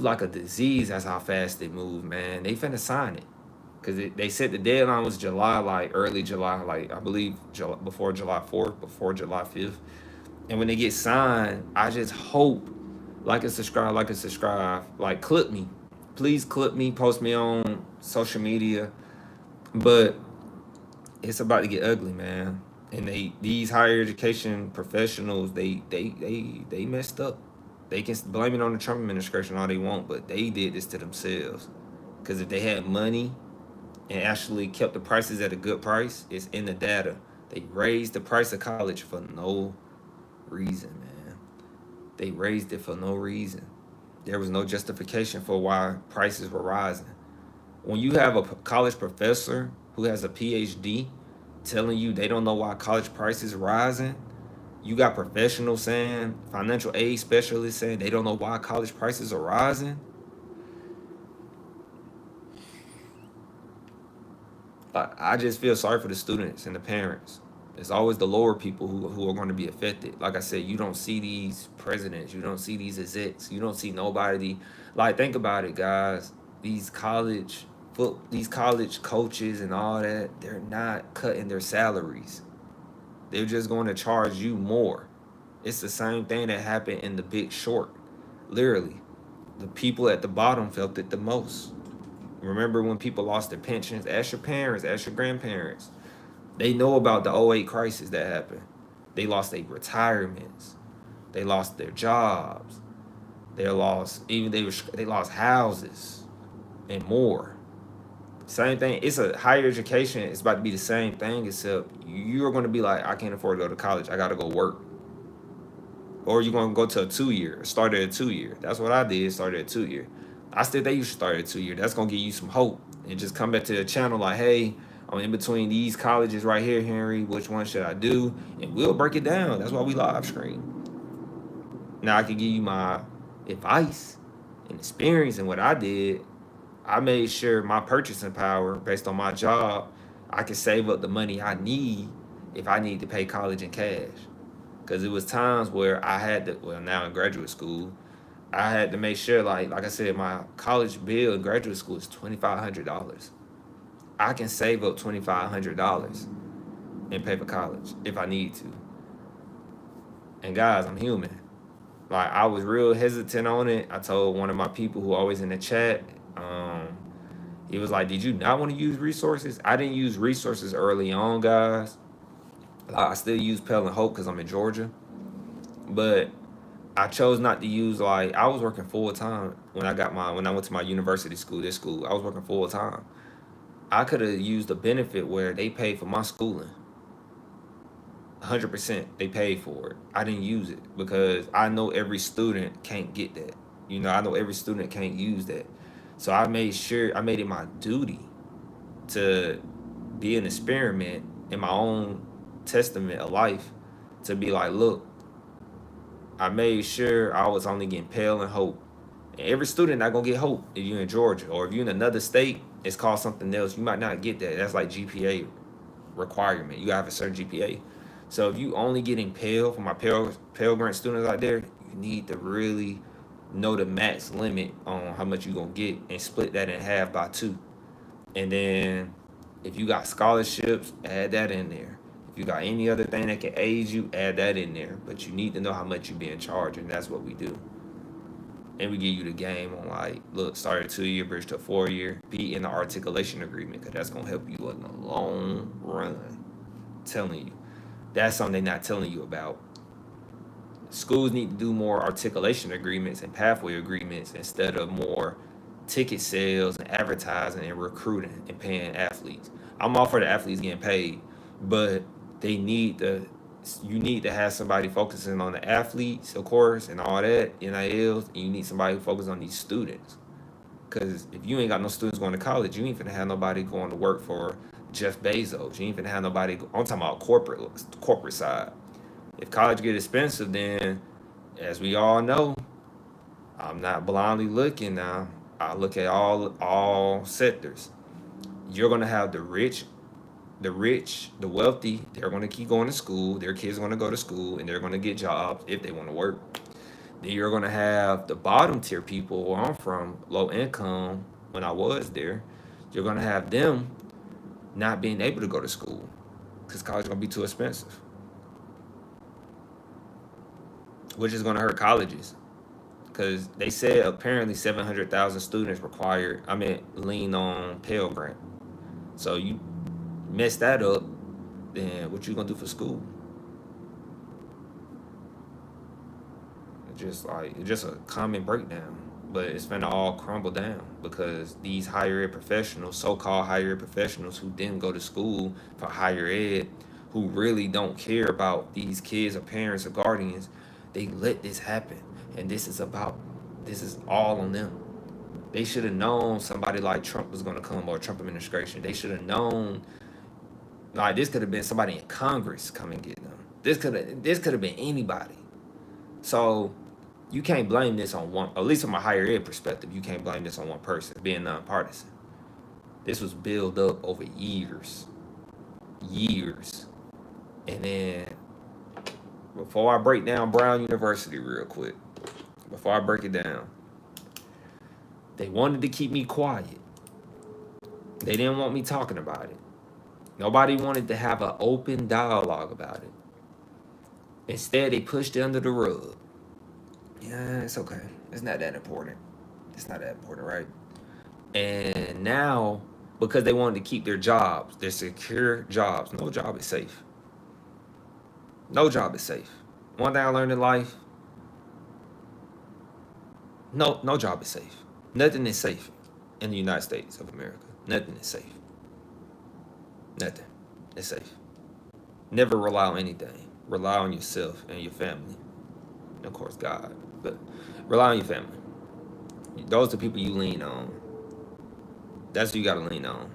[SPEAKER 2] like a disease. That's how fast it moved, man. They finna sign it. Because they said the deadline was July, like early July, like I believe before July 4th, before July 5th. And when they get signed, I just hope, like and subscribe, like clip me. Please clip me, post me on social media. But it's about to get ugly, man. And these higher education professionals, they messed up. They can blame it on the Trump administration all they want, but they did this to themselves. Because if they had money and actually kept the prices at a good price, it's in the data. They raised the price of college for no reason, man. They raised it for no reason. There was no justification for why prices were rising. When you have a college professor who has a PhD telling you they don't know why college prices rising, you got professionals saying, financial aid specialists saying they don't know why college prices are rising. I just feel sorry for the students and the parents. It's always the lower people who are going to be affected. Like I said, you don't see these presidents, you don't see these execs, you don't see nobody. Like, think about it, guys. These college coaches and all that, they're not cutting their salaries. They're just going to charge you more. It's the same thing that happened in The Big Short. Literally, the people at the bottom felt it the most. Remember when people lost their pensions? Ask your parents, ask your grandparents. They know about the '08 crisis that happened. They lost their retirements. They lost their jobs. They lost houses and more. Same thing. It's a higher education. It's about to be the same thing, except you're going to be like, I can't afford to go to college. I got to go work. Or you're going to go to a 2-year. Start at a 2-year. That's what I did. Started at 2-year. I still think you should start at 2-year. That's going to give you some hope. And just come back to the channel like, hey, I'm in between these colleges right here, Henry. Which one should I do? And we'll break it down. That's why we live stream. Now I can give you my advice and experience and what I did. I made sure my purchasing power, based on my job, I could save up the money I need if I need to pay college in cash. Because it was times where I had to, well, now in graduate school, I had to make sure, like I said, my college bill in graduate school is $2,500. I can save up $2,500 and pay for college if I need to. And guys, I'm human. Like I was real hesitant on it. I told one of my people who always in the chat, he was like, "Did you not want to use resources?" I didn't use resources early on, guys. I still use Pell and Hope because I'm in Georgia, but I chose not to use like I was working full time when I went to my university school. This school, I was working full time. I could have used a benefit where they paid for my schooling. 100% they paid for it. I didn't use it because I know every student can't get that. I know every student can't use that. So I made it my duty to be an experiment in my own testament of life to be like, look, I made sure I was only getting Pell and Hope. And every student not gonna get Hope if you're in Georgia, or if you're in another state, it's called something else. You might not get that. That's like GPA requirement. You gotta have a certain GPA. So if you only getting Pell for my Pell Grant students out there, you need to really know the max limit on how much you're gonna get and split that in half by 2. And then if you got scholarships, add that in there. If you got any other thing that can aid you, add that in there. But you need to know how much you're being charged, and that's what we do. And we give you the game on like, look, start a 2-year, bridge to a 4-year, be in the articulation agreement, because that's gonna help you in the long run. I'm telling you. That's something they're not telling you about. Schools need to do more articulation agreements and pathway agreements instead of more ticket sales and advertising and recruiting and paying athletes. I'm all for the athletes getting paid, but you need to have somebody focusing on the athletes, of course, and all that, NILs, and you need somebody who focuses on these students. Because if you ain't got no students going to college, you ain't finna have nobody going to work for Jeff Bezos. You ain't finna have nobody. I'm talking about corporate side. If college get expensive, then as we all know, I'm not blindly looking now. I look at all sectors. You're gonna have the rich, the wealthy. They're gonna keep going to school. Their kids are gonna go to school, and they're gonna get jobs if they want to work. Then you're gonna have the bottom tier people where I'm from, low income. When I was there, you're gonna have them not being able to go to school because college is gonna be too expensive, which is gonna hurt colleges. Because they said apparently 700,000 students lean on Pell Grant. So you mess that up, then what you gonna do for school? It's just a common breakdown, but it's finna all crumble down because these higher ed professionals, so-called higher ed professionals who didn't go to school for higher ed, who really don't care about these kids or parents or guardians, they let this happen. And this is all on them. They should have known somebody like Trump was gonna come, or Trump administration. They should have known, like, this could have been somebody in Congress come and get them. This could have been anybody. So you can't blame this on one, at least from a higher ed perspective, you can't blame this on one person being nonpartisan. This was built up over years. And then before I break down Brown University real quick, before I break it down, they wanted to keep me quiet. They didn't want me talking about it. Nobody wanted to have an open dialogue about it. Instead, they pushed it under the rug. Yeah, it's okay. It's not that important. It's not that important, right? And now, because they wanted to keep their jobs, their secure jobs, no job is safe. No job is safe. One thing I learned in life, no job is safe. Nothing is safe in the United States of America. Nothing is safe. Nothing is safe. Never rely on anything. Rely on yourself and your family. And of course, God. But rely on your family. Those are the people you lean on. That's who you gotta lean on.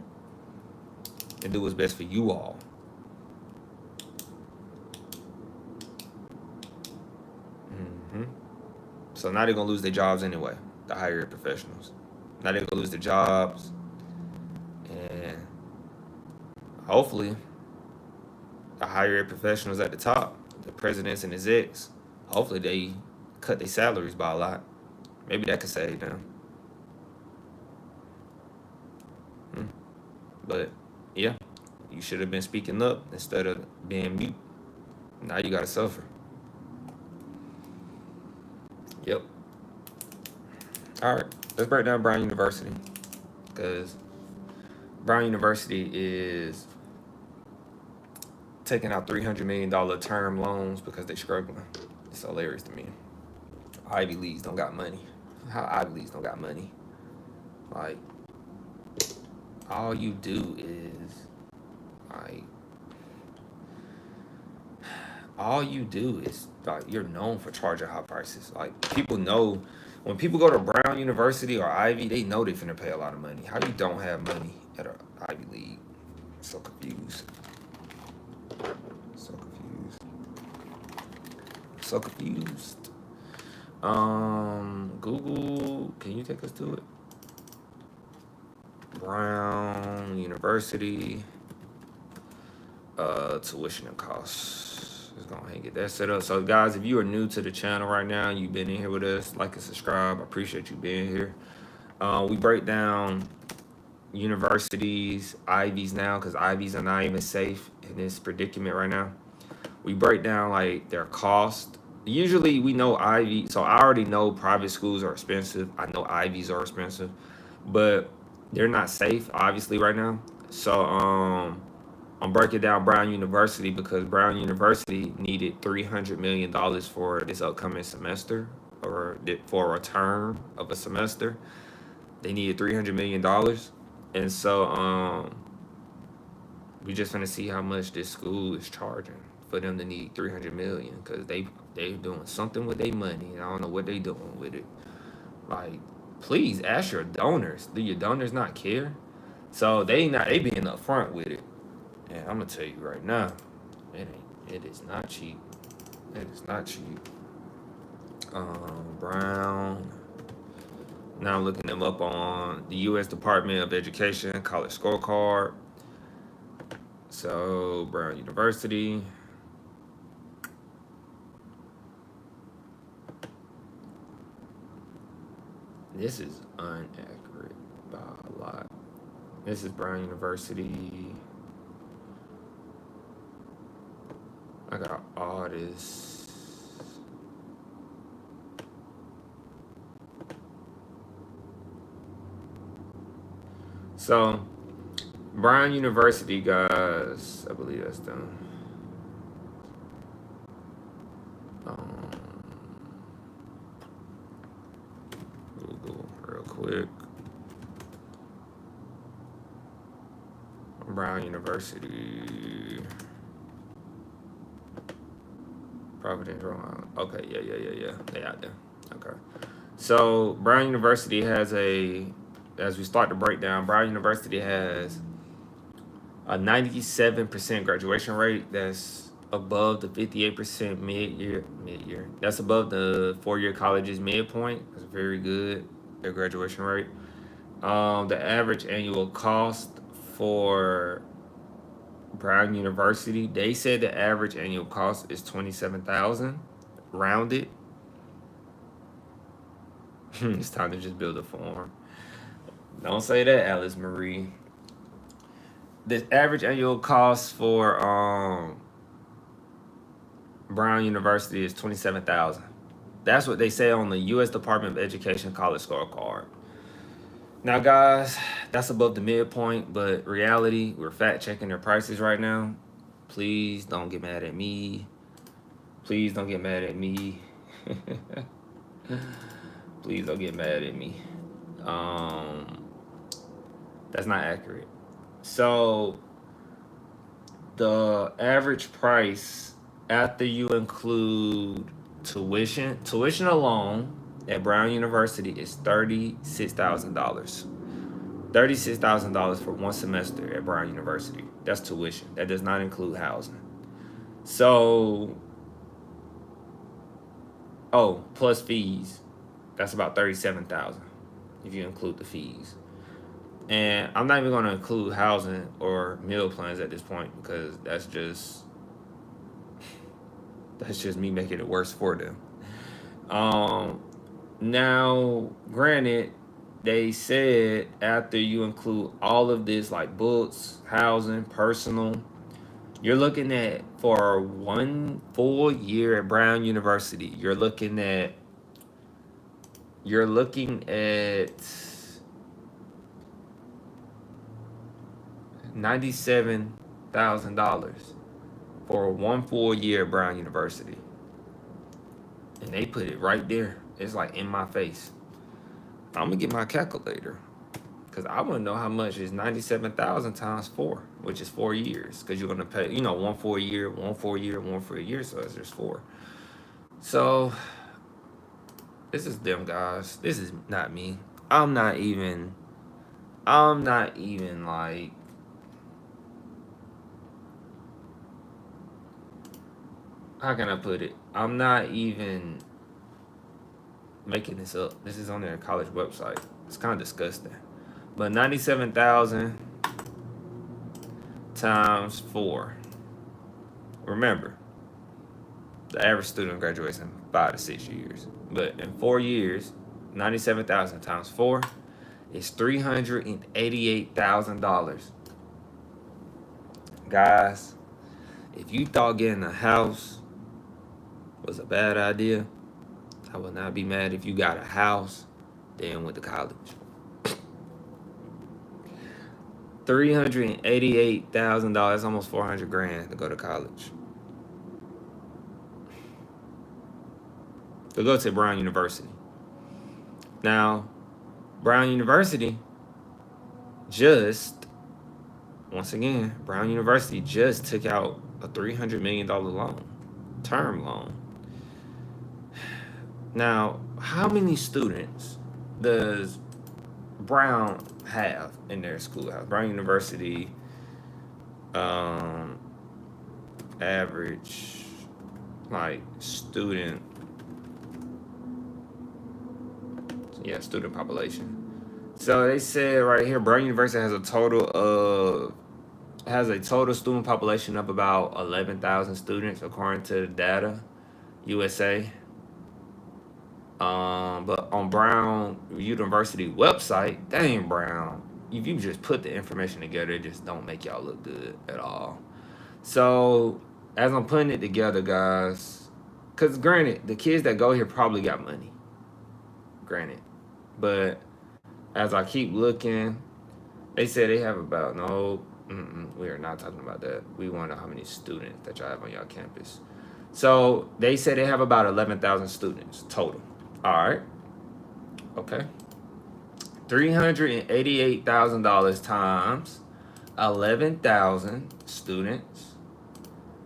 [SPEAKER 2] And do what's best for you all. So now they're gonna lose their jobs anyway, the higher ed professionals. Now they're gonna lose their jobs. And hopefully the higher ed professionals at the top, the presidents and execs, hopefully they cut their salaries by a lot. Maybe that could save them. But yeah, You should have been speaking up instead of being mute. Now you gotta suffer. Yep. All right, let's break down Brown University, because Brown University is taking out $300 million term loans because they're struggling. It's hilarious to me. Ivy Leagues don't got money. How Ivy Leagues don't got money? Like, all you do is, like, you're known for charging high prices. Like, people know, when people go to Brown University or Ivy, they know they finna pay a lot of money. How you don't have money at a Ivy League? So confused. So confused. So confused. Google, can you take us to it? Brown University, tuition and costs. Let's go ahead and get that set up. So guys, if you are new to the channel right now, you've been in here with us, like and subscribe. I appreciate you being here. We break down universities, Ivies now, because Ivies are not even safe in this predicament right now. We break down like their cost. Usually we know Ivy, so I already know private schools are expensive. I know Ivies are expensive, but they're not safe, obviously, right now. So I'm breaking down Brown University because Brown University needed $300 million for this upcoming semester, or for a term of a semester. They needed $300 million. And so we just gonna see how much this school is charging for them to need $300 million, because they doing something with their money, and I don't know what they doing with it. Like, please ask your donors. Do your donors not care? So they being upfront with it. And I'm gonna tell you right now, it is not cheap. It is not cheap. Brown. Now I'm looking them up on the U.S. Department of Education, College Scorecard. So Brown University. This is inaccurate by a lot. This is Brown University. I got all this. So, Brown University, guys, I believe that's done. Google real quick. Brown University. Providence, Rhode Island. Okay, yeah. They out there. Okay. So Brown University has as we start to break down, Brown University has a 97% graduation rate. That's above the 58% mid-year. That's above the four-year college's midpoint. That's very good, their graduation rate. The average annual cost for Brown University, they said the average annual cost is $27,000, rounded. It's time to just build a farm. Don't say that, Alice Marie. The average annual cost for Brown University is $27,000. That's what they say on the U.S. Department of Education College Scorecard. Now, guys, that's above the midpoint, but reality, we're fact checking their prices right now. Please don't get mad at me. Please don't get mad at me. Please don't get mad at me. That's not accurate. So the average price after you include tuition alone at Brown University is $36,000. $36,000 for one semester at Brown University. That's tuition. That does not include housing. So, plus fees. That's about $37,000 if you include the fees. And I'm not even going to include housing or meal plans at this point, because that's just me making it worse for them. Now, granted, they said after you include all of this, like books, housing, personal, you're looking at, for 1 full year at Brown University, you're looking at $97,000 for 1 full year at Brown University. And they put it right there. It's like in my face. I'm gonna get my calculator because I want to know how much is 97,000 times 4, which is 4 years. Because you're gonna pay, 1 full year, 1 full year, 1 full year. So it's just 4. So this is them, guys. This is not me. I'm not even like, how can I put it? I'm not even making this up. This is on their college website. It's kind of disgusting. But 97,000 times 4. Remember, the average student graduates in 5 to 6 years. But in 4 years, 97,000 times 4 is $388,000. Guys, if you thought getting a house was a bad idea, I would not be mad if you got a house, then went to college. $388,000, almost $400,000 to go to college. To go to Brown University. Now, Brown University Brown University just took out a $300 million loan, term loan. Now, how many students does Brown have in their schoolhouse? Brown University, average, student population. So they said right here, Brown University has a total student population of about 11,000 students according to the data, USA. But on Brown University website, dang Brown, if you just put the information together, it just don't make y'all look good at all. So as I'm putting it together, guys, because granted, the kids that go here probably got money. Granted. But as I keep looking, they said they have about, we are not talking about that. We want to know how many students that y'all have on y'all campus. So they said they have about 11,000 students total. All right. Okay. $388,000 times 11,000 students.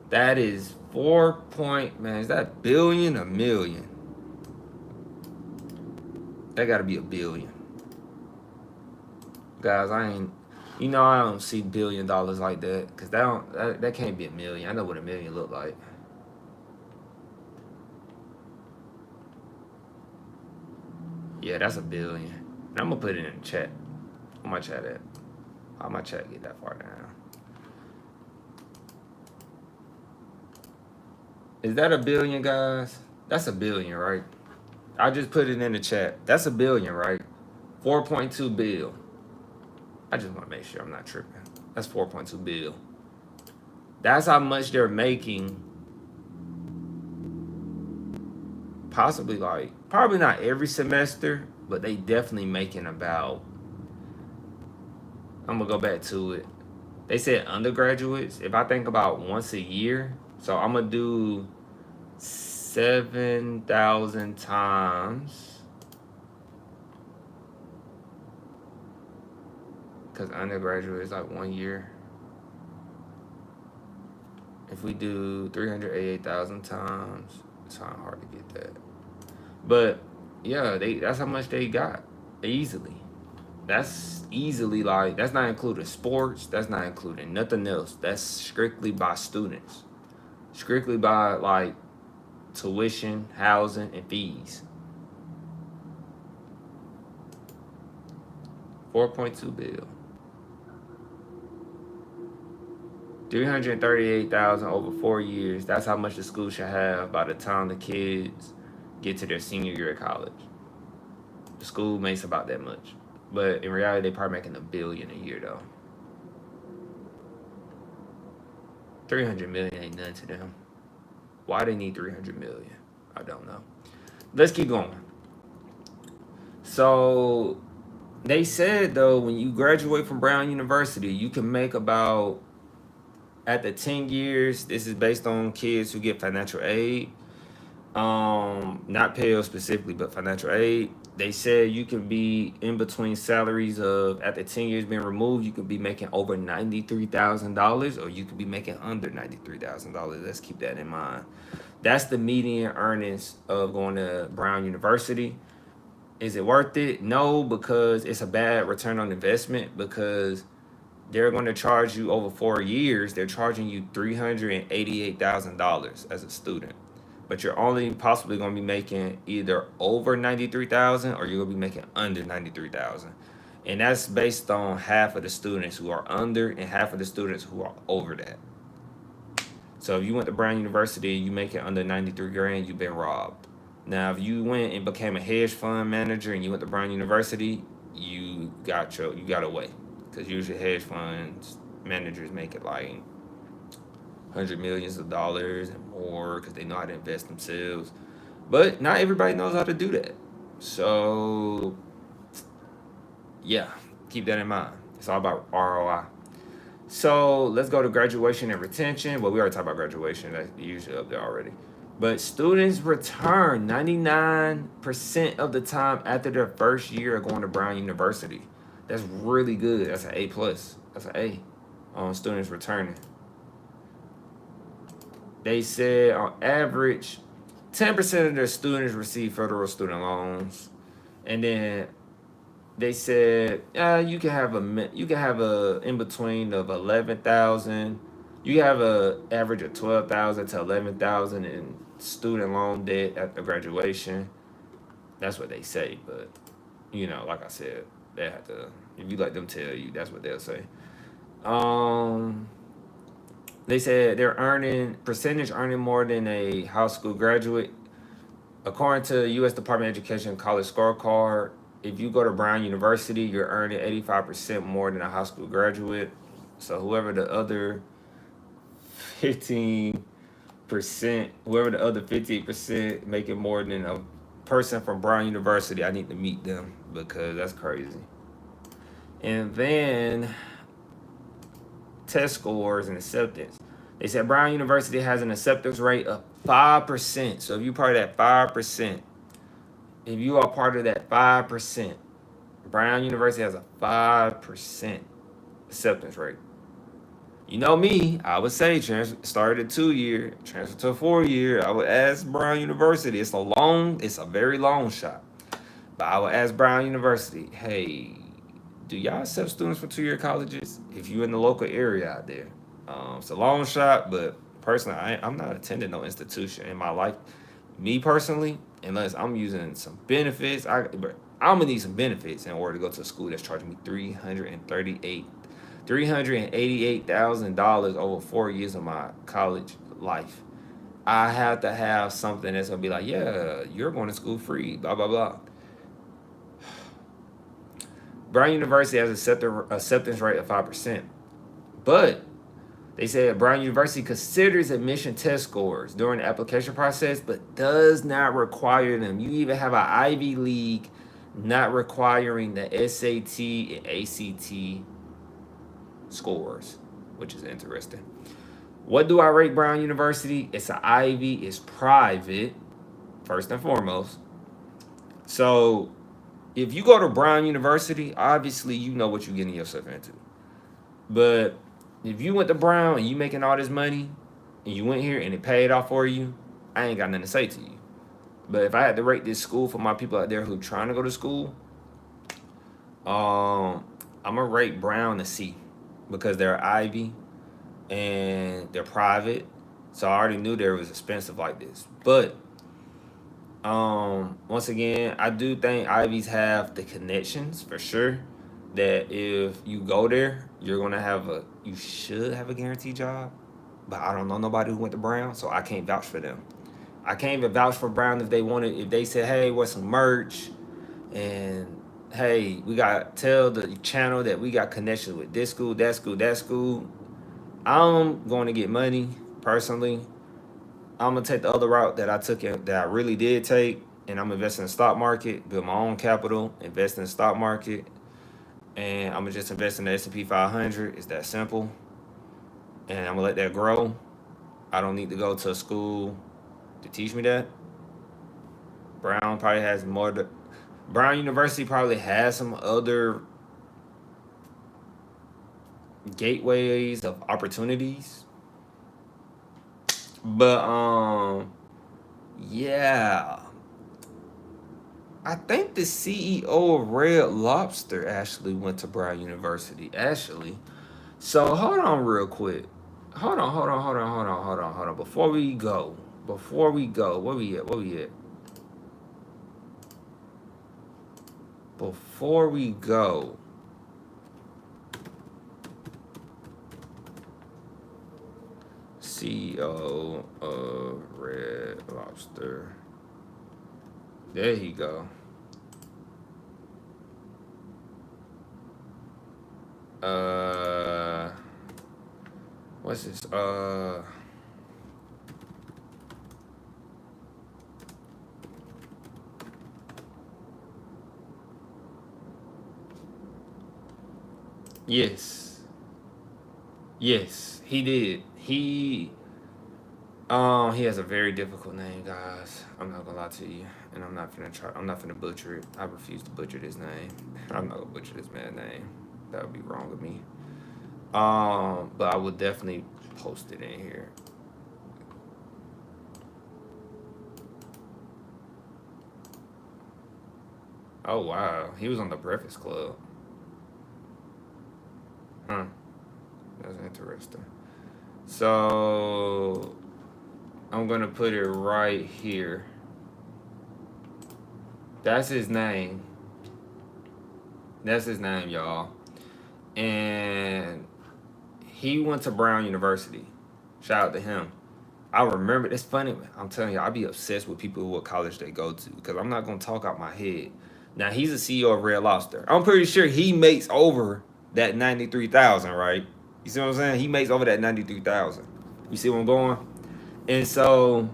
[SPEAKER 2] That is is that billion or million? That gotta be a billion. Guys, I don't see $1 billion like that, because that can't be a million. I know what a million look like. Yeah, that's a billion. And I'm gonna put it in the chat. On my chat at. How my chat get that far down? Is that a billion, guys? That's a billion, right? I just put it in the chat. That's a billion, right? 4.2 bill. I just want to make sure I'm not tripping. That's 4.2 bill. That's how much they're making. Possibly probably not every semester, but they definitely making about, I'm gonna go back to it. They said undergraduates, if I think about once a year, so I'm gonna do 7,000 times, because undergraduate is 1 year. If we do 388,000 times, it's kind of hard to get that. But yeah, that's how much they got easily. That's easily that's not including sports. That's not including nothing else. That's strictly by students. Strictly by tuition, housing, and fees. 4.2 bill. 338,000 over 4 years. That's how much the school should have by the time the kids get to their senior year of college. The school makes about that much. But in reality, they probably making $1 billion a year though. 300 million ain't nothing to them. Why they need 300 million? I don't know. Let's keep going. So they said though, when you graduate from Brown University, you can make about, at the 10 years, this is based on kids who get financial aid, not Pell specifically, but financial aid. They said you can be in between salaries of, after 10 years being removed, you could be making over $93,000, or you could be making under $93,000. Let's keep that in mind. That's the median earnings of going to Brown University. Is it worth it? No, because it's a bad return on investment, because they're going to charge you over 4 years. They're charging you $388,000 as a student, but you're only possibly going to be making either over 93,000 or you're going to be making under 93,000, and that's based on half of the students who are under and half of the students who are over that. So if you went to Brown University and you make it under 93 grand, you've been robbed. Now, if you went and became a hedge fund manager and you went to Brown University, you got away, because usually hedge funds managers make it like hundred millions of dollars and more because they know how to invest themselves. But not everybody knows how to do that. So yeah, keep that in mind. It's all about ROI. So let's go to graduation and retention. Well, we already talked about graduation. That's usually up there already. But students return 99% of the time after their first year of going to Brown University. That's really good. That's an A plus. That's an A on students returning. They said on average, 10% of their students receive federal student loans, and then they said you can have a in between of 11,000. You can have a average of 12,000 to 11,000 in student loan debt after graduation. That's what they say, but like I said, they have to. If you let them tell you, that's what they'll say. They said they're earning more than a high school graduate. According to U.S. Department of Education College Scorecard, if you go to Brown University, you're earning 85% more than a high school graduate. So whoever the other 15%, whoever the other 58% making more than a person from Brown University, I need to meet them, because that's crazy. And then test scores and acceptance. They said Brown University has an acceptance rate of 5%. So if you're part of that 5%, if you are part of that 5%, Brown University has a 5% acceptance rate. You know me, I would say start at 2 year, transfer to a 4 year. I would ask Brown University. It's a very long shot. But I would ask Brown University, hey, do y'all accept students from 2-year colleges? If you're in the local area out there. It's a long shot, but personally, I'm not attending no institution in my life. Me personally, unless I'm using some benefits, I'm gonna need some benefits in order to go to a school that's charging me $388,000 over 4 years of my college life. I have to have something that's gonna be like, yeah, you're going to school free, blah blah blah. Brown University has an acceptance rate of 5%, but they said Brown University considers admission test scores during the application process, but does not require them. You even have an Ivy League not requiring the SAT and ACT scores, which is interesting. What do I rate Brown University? It's an Ivy, it's private, first and foremost. So if you go to Brown University, obviously you know what you're getting yourself into. But if you went to Brown and you making all this money and you went here and it paid off for you, I ain't got nothing to say to you. But if I had to rate this school for my people out there who trying to go to school, I'm gonna rate Brown a C, because they're Ivy and they're private. So I already knew they was expensive like this. But once again, I do think Ivies have the connections for sure, that if you go there, you should have a guaranteed job. But I don't know nobody who went to Brown, so I can't vouch for them. I can't even vouch for Brown if they said, hey, what's some merch, and hey, we got tell the channel that we got connections with this school, that school, that school. I'm going to get money personally. I'm gonna take the other route that I took that I really did take, and I'm investing in the stock market, build my own capital, invest in the stock market, and I'm gonna just invest in the S&P 500. It's that simple, and I'm gonna let that grow. I don't need to go to a school to teach me that. Brown probably has more. Brown University probably has some other gateways of opportunities, but yeah, I think the CEO of Red Lobster actually went to Brown University. Actually, so hold on real quick. Hold on. Before we go, where we at? Where we at? Before we go, CEO of Red Lobster. There you go. What's this? Yes, yes, he did. He has a very difficult name, guys. I'm not gonna lie to you, and I'm not gonna try. I'm not gonna butcher it. I refuse to butcher this name. I'm not gonna butcher this man's name. That would be wrong of me. But I will definitely post it in here. Oh wow, he was on the Breakfast Club. Huh, that's interesting. So I'm gonna put it right here. That's his name. That's his name, y'all. And he went to Brown University. Shout out to him. I remember. It's funny. I'm telling you, I be obsessed with people who what college they go to because I'm not gonna talk out my head. Now he's a CEO of Red Lobster. I'm pretty sure he makes over that 93,000, right? You see what I'm saying? He makes over that 93,000. You see where I'm going? And so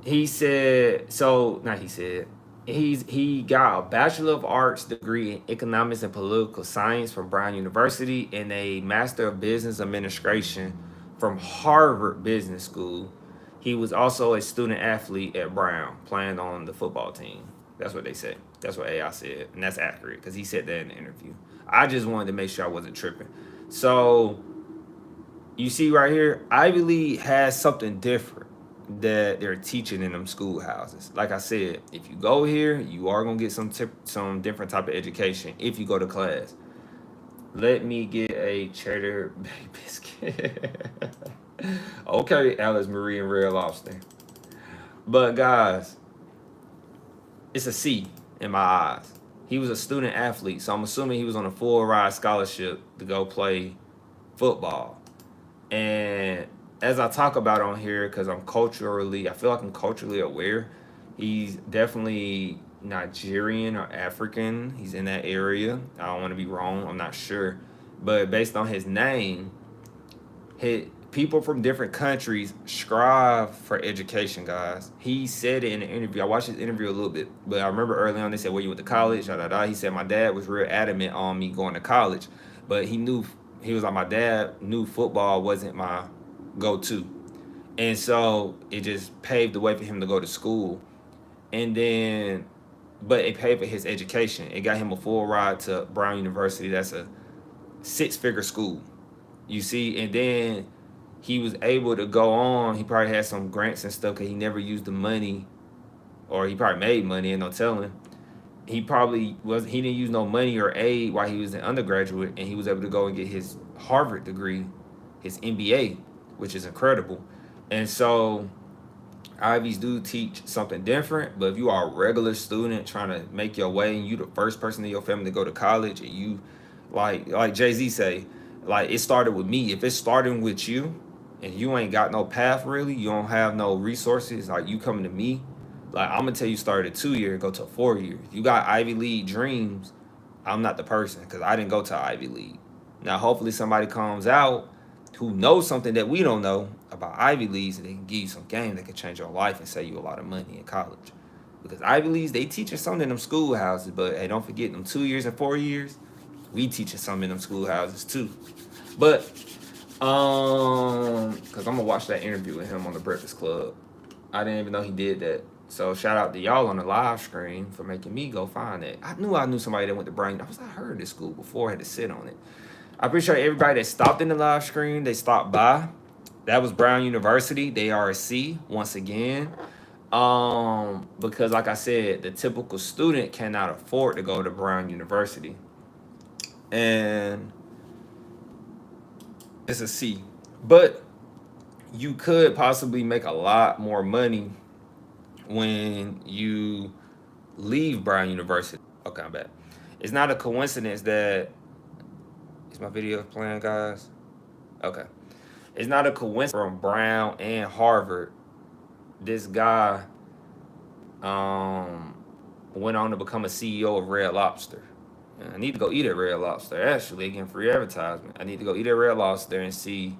[SPEAKER 2] he said. So not he said. He got a Bachelor of Arts degree in Economics and Political Science from Brown University and a Master of Business Administration from Harvard Business School. He was also a student athlete at Brown, playing on the football team. That's what they said. That's what AI said, and that's accurate because he said that in the interview. I just wanted to make sure I wasn't tripping. So you see right here, Ivy League has something different that they're teaching in them schoolhouses. Like I said, if you go here, you are gonna get some different type of education if you go to class. Let me get a cheddar bay biscuit. Okay, Alice Marie and Red Lobster. But guys, it's a C in my eyes. He was a student athlete, so I'm assuming he was on a full ride scholarship to go play football. And as I talk about on here, because I feel like I'm culturally aware. He's definitely Nigerian or African. He's in that area. I don't want to be wrong. I'm not sure, but based on his name, people from different countries strive for education, guys. He said it in an interview. I watched his interview a little bit, but I remember early on they said, "Where you went to college?" Da, da, da. He said my dad was real adamant on me going to college, but he was like my dad knew football wasn't my go-to, and so it just paved the way for him to go to school, and then, but it paid for his education. It got him a full ride to Brown University. That's a six-figure school, you see, and then he was able to go on. He probably had some grants and stuff because he never used the money, or he probably made money and no telling. He didn't use no money or aid while he was an undergraduate, and he was able to go and get his Harvard degree, his MBA, which is incredible. And so Ivies do teach something different, but if you are a regular student trying to make your way and you the first person in your family to go to college, and you like Jay-Z say, like it started with me. If it's starting with you and you ain't got no path really, you don't have no resources, like you coming to me Like, I'm gonna tell you, start at 2 year, go to 4 year. You got Ivy League dreams. I'm not the person because I didn't go to Ivy League. Now, hopefully, somebody comes out who knows something that we don't know about Ivy Leagues, and they can give you some game that can change your life and save you a lot of money in college. Because Ivy Leagues, they teaching something in them schoolhouses, but hey, don't forget them 2 years and 4 years, we teaching something in them schoolhouses too. But because I'm gonna watch that interview with him on the Breakfast Club. I didn't even know he did that. So shout out to y'all on the live screen for making me go find it. I knew somebody that went to Brown. I heard this school before. I had to sit on it. I appreciate everybody that stopped in the live screen. They stopped by. That was Brown University. They are a C once again. Because like I said, the typical student cannot afford to go to Brown University. And it's a C. But you could possibly make a lot more money when you leave Brown University. Okay, I'm back. It's not a coincidence that... Is my video playing, guys? Okay. It's not a coincidence from Brown and Harvard. This guy went on to become a CEO of Red Lobster. And I need to go eat at Red Lobster. Actually, again, free advertisement. I need to go eat at Red Lobster and see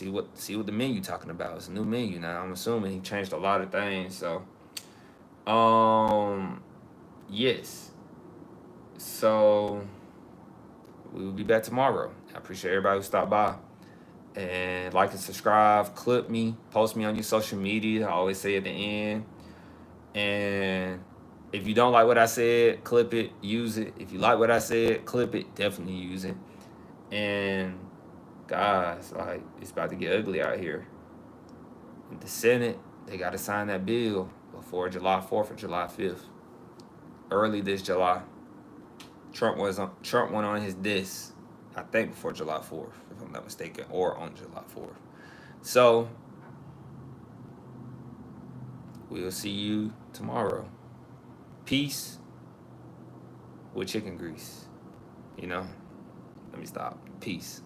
[SPEAKER 2] what the menu talking about. It's a new menu now. I'm assuming he changed a lot of things. So, yes. So we will be back tomorrow. I appreciate everybody who stopped by. And like and subscribe, clip me, post me on your social media. I always say at the end. And if you don't like what I said, clip it, use it. If you like what I said, clip it, definitely use it. And guys, like, it's about to get ugly out here. In the Senate, they got to sign that bill before July 4th or July 5th. Early this July. Trump went on his diss, I think, before July 4th, if I'm not mistaken, or on July 4th. So we'll see you tomorrow. Peace with chicken grease. Let me stop. Peace.